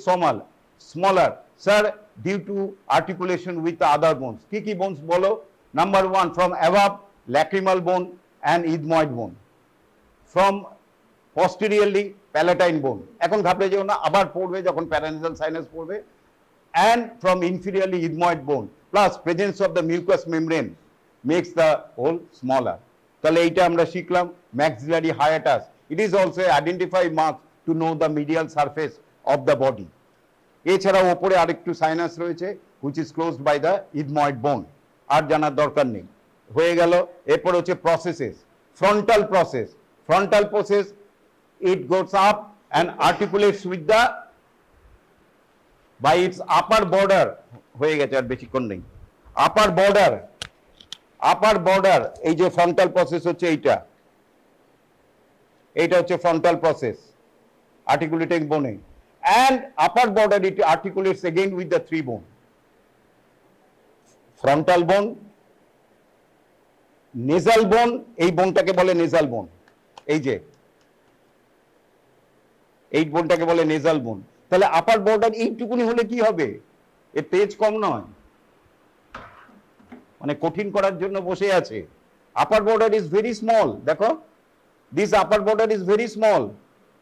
smaller? Sir, due to articulation with the other bones. কি কি bones বলো? Number 1, from above, lacrimal bone and ethmoid bone. From posteriorly, palatine bone. এখন ঘাবড়ে যেও না, আবার পড়বে যখন paranasal sinus পড়বে। And from inferiorly ethmoid bone, plus presence of the mucous membrane makes the hole smaller. তাহলে এইটা আমরা শিখলাম maxillary hiatus. It is also identify mark to know the medial surface of the body. এছাড়াও উপরে আরেকটু sinus রয়েছে which is closed by the ethmoid bone, আর জানার দরকার নেই। হয়ে গেল। এরপর হচ্ছে processes, frontal process, it goes up and articulates with the by its upper border, হয়ে গেছে আর বেশিক্ষণ নেই। upper border, এই যে frontal process হচ্ছে এইটা হচ্ছে frontal process, articulating bone, and upper border it articulates again with the 3 bone, frontal bone, nasal bone, এই বোনটাকে বলে nasal bone, এই যে এই বোনটাকে বলে নেজাল বোন। তাহলে আপার বর্ডার এইটুকুনি হলে কি হবে? এর তেজ কম নয়, মানে কঠিন করার জন্য বসে আছে। Upper border is very small, দেখো this upper border is very small,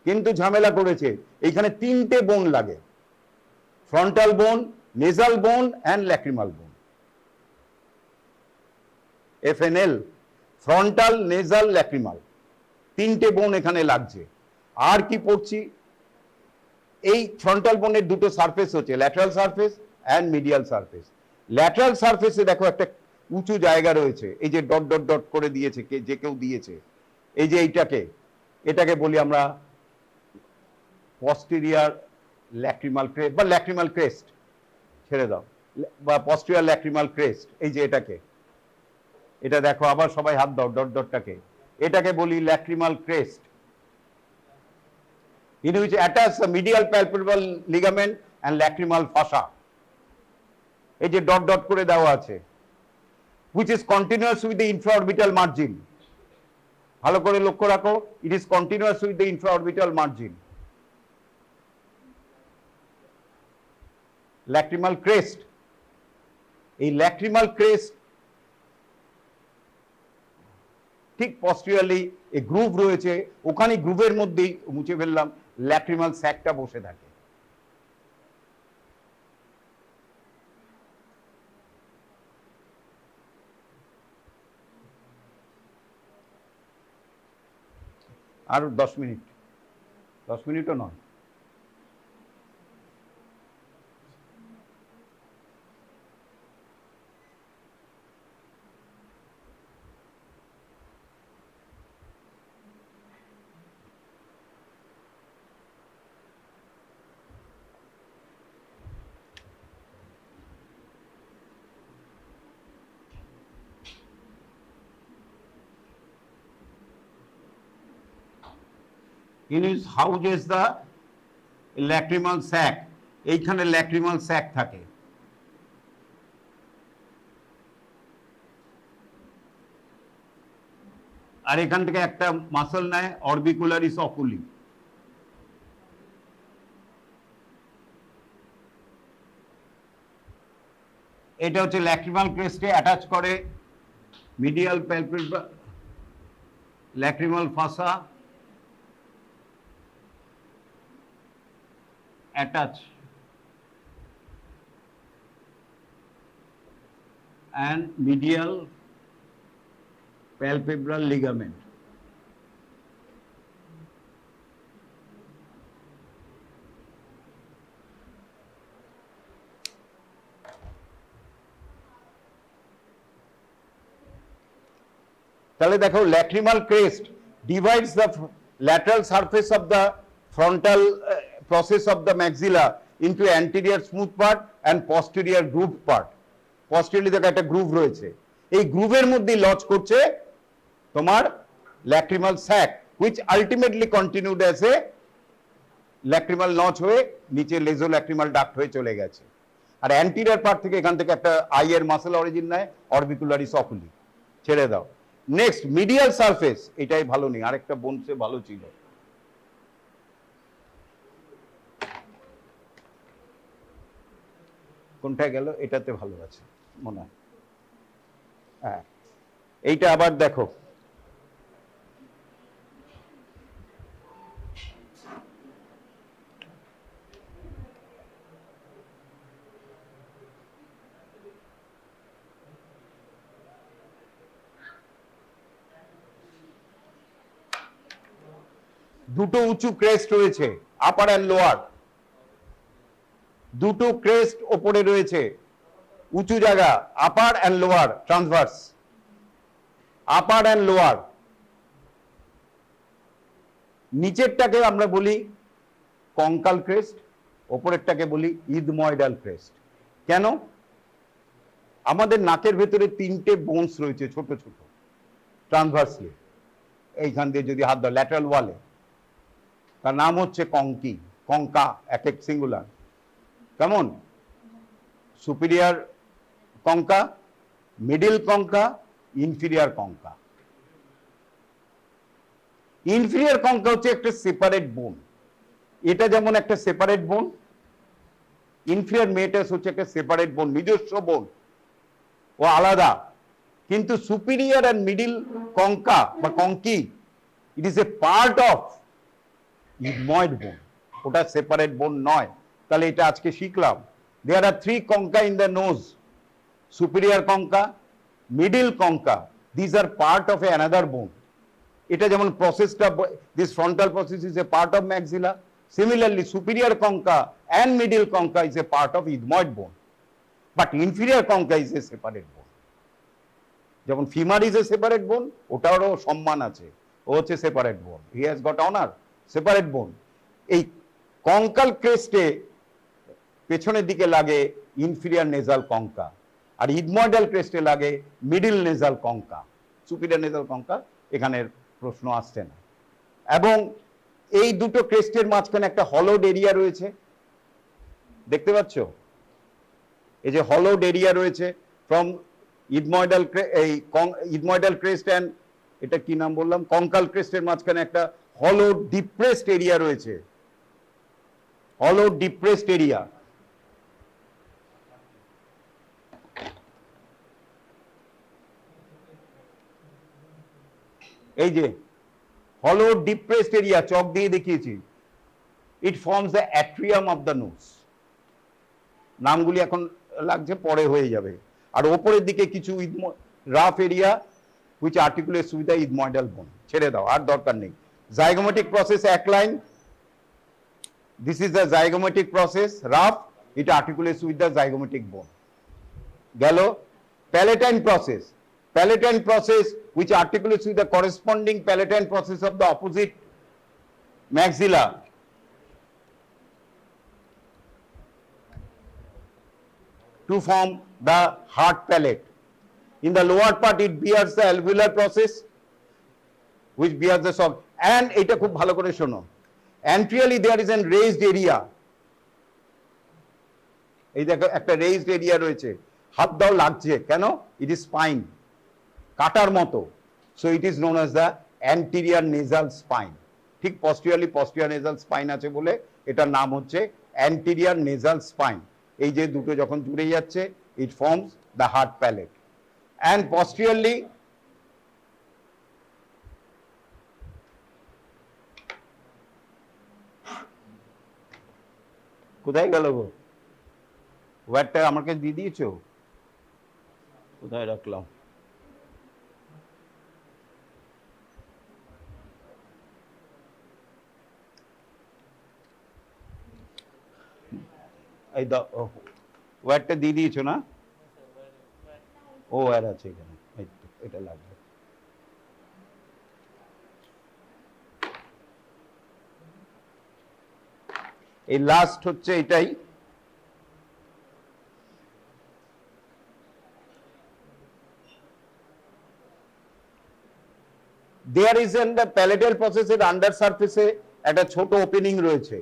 কিন্তু ঝামেলা করেছে, এইখানে 3টে বোন লাগে, ফ্রন্টাল বোন, নেজাল বোন অ্যান্ড ল্যাক্রিমাল বোন। FNL, ফ্রন্টাল, নেজাল, ল্যাক্রিমাল, 3টে বোন এখানে লাগছে। আর কি পড়ছি, এই ফ্রন্টাল বোনের দুটো সারফেস হচ্ছে lateral surface and medial surface. Lateral সারফেসে দেখো একটা উঁচু জায়গা রয়েছে, এই যে ডট ডট ডট করে দিয়েছে, যে কেউ দিয়েছে, এই যে এটাকে বলি আমরা পস্টেরিয়ার ল্যাক্রিমাল ক্রেস্ট বা ল্যাক্রিমাল ক্রেস্ট, ছেড়ে দাও, বা পস্টেরিয়ার ল্যাক্রিমাল ক্রেস্ট। এই যে এটা দেখো, আবার সবাই হাত দাও, ডট ডটটাকে, এটাকে বলি lacrimal crest, in which attach the medial palpebral ligament and lacrimal fossa. এই যে ডট ডট করে দেওয়া আছে, which is continuous with the infraorbital margin. ভালো করে লক্ষ্য রাখো, it is continuous with the infraorbital margin. Lacrimal crest, এই lacrimal crest ঠিক posteriorly এই গ্রুভ রয়েছে, ওখানে গ্রুভের মধ্যেই মুছে ফেললাম, ল্যাক্রিমাল স্যাকটা বসে থাকে। আর 10 মিনিট, 10 মিনিটও নয়। In which houses the lacrimal sac, এইখানে lacrimal sac থাকে। আর এখান থেকে একটা মাসল নেয়, অরবিকুলারিস অকুলি, এটা হচ্ছে ল্যাক্রিমাল ক্রেস্টে অ্যাটাচ করে medial palpebral lacrimal ফাসা, attach and medial palpebral ligament. তাহলে দেখো, lacrimal crest divides the lateral surface of the frontal process of the maxilla into anterior smooth part and posterior grooved part. Posteriorly দেখো একটা গ্রুভ রয়েছে, এই গ্রুভের মধ্যে lodge করছে তোমার lacrimal sac, which ultimately continued as a lacrimal notch হয়ে নিচে লেজোল্যাক্রিমাল duct হয়ে চলে গেছে। আর অ্যান্টিরিয়র পার্ট থেকে এখান থেকে একটা আইয়ের মাসেল অরিজিন নেয়, অরবিকুলারিস অকুলি, ছেড়ে দাও। নেক্সট মিডিয়াল সারফেস, এটাই ভালো নেই, আরেকটা বোনসে ভালো ছিল, কোনটায় গেল, এটাতে ভালো আছে মনে হয়, হ্যাঁ এইটা আবার দেখো, দুটো উঁচু ক্রেস্ট রয়েছে, আপার অ্যান্ড লোয়ার, দুটো ক্রেস্ট ওপরে রয়েছে, উঁচু জায়গা, upper and lower transverse, upper and lower. নিচেরটাকে আমরা বলি কঙ্কাল ক্রেস্ট, ওপরেরটাকে বলি ইথময়েডাল ক্রেস্ট। কেন? আমাদের নাকের ভেতরে 3টে বোনস রয়েছে ছোট ছোট ট্রান্সভার্সলি, এইখান দিয়ে যদি হাত দাও ল্যাটারাল ওয়ালে, তার নাম হচ্ছে কঙ্কা, এক এক সিঙ্গুলার, কেমন? Superior concha, middle concha, inferior concha. Inferior concha হচ্ছে একটা সেপারেট বোন, এটা যেমন একটা সেপারেট বোন, ইনফিরিয়ার মেটাস হচ্ছে একটা সেপারেট বোন, নিজস্ব বোন, ও আলাদা। কিন্তু সুপিরিয়ার অ্যান্ড মিডিল কঙ্কা বা conchae, it is a part of ethmoid bone, ওটা সেপারেট বোন নয়। তাহলে এটা আজকে শিখলাম। There R 3 concha in the nose, superior concha, middle concha, these are part of another bone. এটা যেমন প্রসেসটা, this frontal process is a part of maxilla. Similarly, superior concha and middle concha is a part of ethmoid bone, but inferior concha is a separate bone. যেমন femur is a separate বোন, ওটারও সম্মান আছে, ও হচ্ছে separate বোন, he has got honour, separate বোন। এই কঙ্কাল ক্রেস্টে পেছনের দিকে লাগে ইনফিরিয়ার নেজাল কঙ্কা, আর ইথময়েডাল ক্রেস্টে লাগে middle nasal concha. Superior nasal concha এখানের প্রশ্ন আসছে না। এবং এই দুটো ক্রেস্টের মাঝখানে একটা হলোড এরিয়া রয়েছে, দেখতে পাচ্ছ? এই যে হলোড এরিয়া রয়েছে ফ্রম ইথময়েডাল, এই ইথময়েডাল ক্রেস্ট অ্যান্ড এটা কি নাম বললাম, কঙ্কাল ক্রেস্টের মাঝখানে একটা হলোড ডিপ্রেসড এরিয়া রয়েছে, হলোড ডিপ্রেসড এরিয়া। এই যে হলো ডিপ্রেসড এরিয়া, চক দিয়ে দেখিয়েছি, it forms the atrium of the nose. নামগুলি এখন লাগছে, পরে হয়ে যাবে। আর ওপরের দিকে কিছু rough area which articulates with the ethmoidal bone. ছেড়ে দাও, আর দরকার নেই। জাইগোমেটিক প্রসেস এক line, this is the zygomatic process, rough, it articulates with the zygomatic bone. গেল palatine process, palatine process which articulates with the corresponding palatine process of the opposite maxilla. To form the hard palate. In the lower part it bears the alveolar process which bears the soft, and এটা খুব ভালো করে শোনো, anteriorly there is an raised area, এই দেখো একটা raised area রয়েছে, হাত দাও লাগছে কেন, it is spine, কাটার মতো, so it is known as the anterior nasal spine. ঠিক posteriorly posterior nasal spine আছে বলে এটার নাম হচ্ছে অ্যান্টিরিয়ার নেজাল স্পাইন। এই যে দুটো যখন জুড়ে যাচ্ছে, it forms the hard palate. And posteriorly কোথায় গেল গো, ওয়ার্ডটা আমাকে দিয়ে দিয়েছো, কোথায় রাখলাম? এই ওয়ারটা দিয়ে দিয়েছো না? ও ওয়ার আছে এখানে, এটা লাগবে। এই লাস্ট হচ্ছে এটাই, দেয়ার ইজ এন দ্য প্যালেটাল প্রসেসের আন্ডার সারফেসে একটা ছোট ওপেনিং রয়েছে।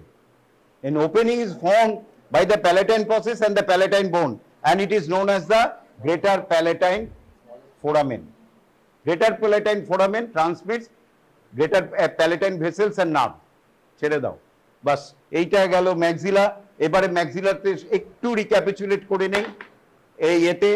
An opening is formed by the palatine process and the palatine bone, and it is known as the greater palatine foramen. Greater palatine foramen transmits greater palatine vessels and nerve. ছেড়ে দাও, বাস এইটা গেল maxilla. এবারে ম্যাক্সিলাতে একটু recapitulate করে নেই এই এতে।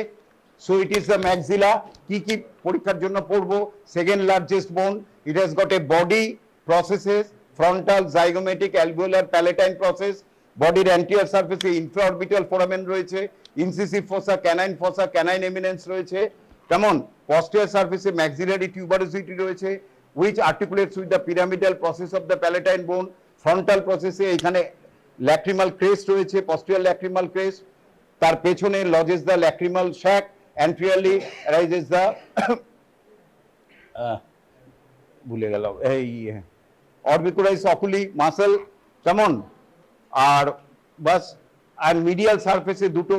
So it is the maxilla. কি কি পরীক্ষার জন্য পড়বো? সেকেন্ড লার্জেস্ট বোন, ইট has got A body, processes, frontal, zygomatic, alveolar, palatine process, বডির অ্যান্টিরিয়র সারফেসে ইনফ্রাঅরবিটাল ফোরামেন রয়েছে, ইনসিসিভ ফোসা, ক্যানাইন এমিনেন্স রয়েছে, কেমন? পস্টিরিয়র সারফেসে ম্যাক্সিলারি টিউবারোসিটি রয়েছে, which articulates with the pyramidal process of the palatine bone. Frontal প্রসেসে এখানে ল্যাক্রিমাল ক্রেস্ট রয়েছে, পস্টিরিয়র ল্যাক্রিমাল ক্রেস্ট, তার পেছনে লজেস দ্য ল্যাক্রিমাল শ্যাক, অ্যান্টিরিয়রলি রাইজেস দ্য ভুলে গেল এই অরবিকুলারিস অকুলি মাসল, কেমন? আর বাস, আর মিডিয়াল সারফেসে দুটো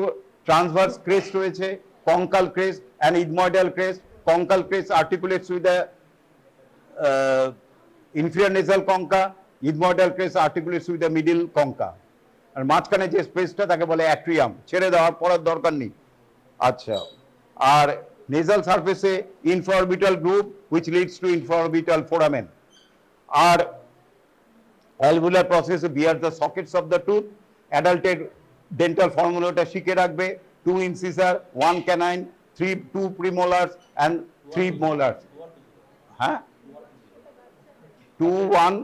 ট্রান্সভার্স ক্রেস্ট রয়েছে, conchal crest and ethmoidal crest. Conchal crest articulates with the inferior nasal concha, ethmoidal crest articulates with the middle concha, আর মাঝখানে যে স্পেসটা তাকে বলে অ্যাট্রিয়াম। ছেড়ে দেওয়ার পড়ার দরকার নেই। আচ্ছা, আর নেজাল সারফেসে infraorbital group which leads to infraorbital foramen, আর alveolar process bears the sockets of the tooth. অ্যাডাল্টের ডেন্টাল ফর্মুলাটা শিখে রাখবে, 2 incisor, 1 canine, 2 premolars and 3 molars। হ্যাঁ, 2 1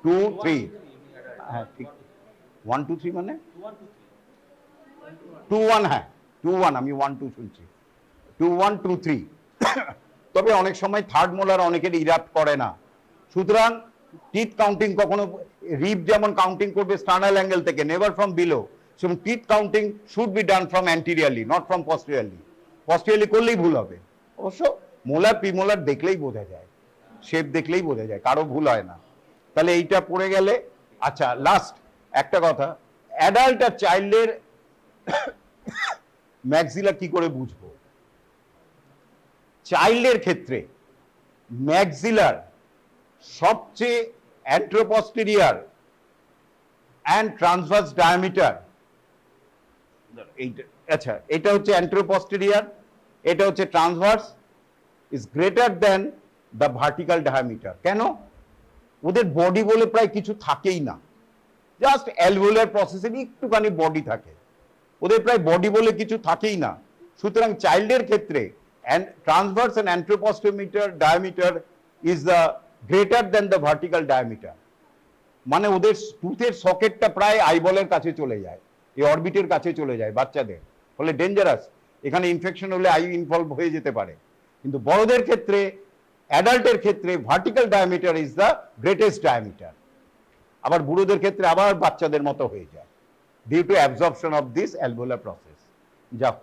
2 3 হ্যাঁ ঠিক 1 2 3 মানে 2 1 হ্যাঁ 2 1 আমি 1 2 শুনছি 2 1 2 3 তবে অনেক সময় থার্ড মোলার অনেকের ইরাপ্ট করে না, সুতরাং টিথ কাউন্টিং কখনো রিপ যেমন কাউন্টিং করবে স্টার্নাল অ্যাঙ্গেল থেকে, নেভার ফ্রম বিলো, সেরকম teeth counting should be done from anteriorly, not from posteriorly. Posteriorly করলেই ভুল হবে। অবশ্য মোলার প্রিমোলার দেখলেই বোঝা যায়, শেপ দেখলেই বোঝা যায়, কারো ভুল হয় না। তাহলে এইটা পড়ে গেলে, আচ্ছা লাস্ট একটা কথা, অ্যাডাল্ট আর চাইল্ডের ম্যাক্সিলা কি করে বুঝবো? চাইল্ডের ক্ষেত্রে ম্যাক্সিলার সবচেয়ে অ্যান্ট্রোপস্টেরিয়ার অ্যান্ড ট্রান্সভার্স ডায়ামিটার, এইটা আচ্ছা এটা হচ্ছে অ্যান্ট্রোপস্টেরিয়ার, এটা হচ্ছে transverse, is greater than the vertical diameter. কেন? ওদের বডি বলে প্রায় কিছু থাকেই না, জাস্ট অ্যালভিওলার প্রসেসের একটুখানি বডি থাকে, ওদের প্রায় বডি বলে কিছু থাকেই না। সুতরাং চাইল্ডের ক্ষেত্রে transverse and anteroposterior diameter is the greater than the vertical diameter, মানে ওদের টুথের সকেটটা প্রায় আইবলের কাছে চলে যায়, এই অরবিটের কাছে চলে যায় বাচ্চাদের, ফলে ডেঞ্জারাস, এখানে ইনফেকশন হলে আই ইনভলভ হয়ে যেতে পারে। কিন্তু বড়দের ক্ষেত্রে, অ্যাডাল্টের ক্ষেত্রে vertical diameter is the greatest diameter, আবার বুড়োদের ক্ষেত্রে আবার বাচ্চাদের মতো হয়ে যায় due to absorption of this alveolar process. যাক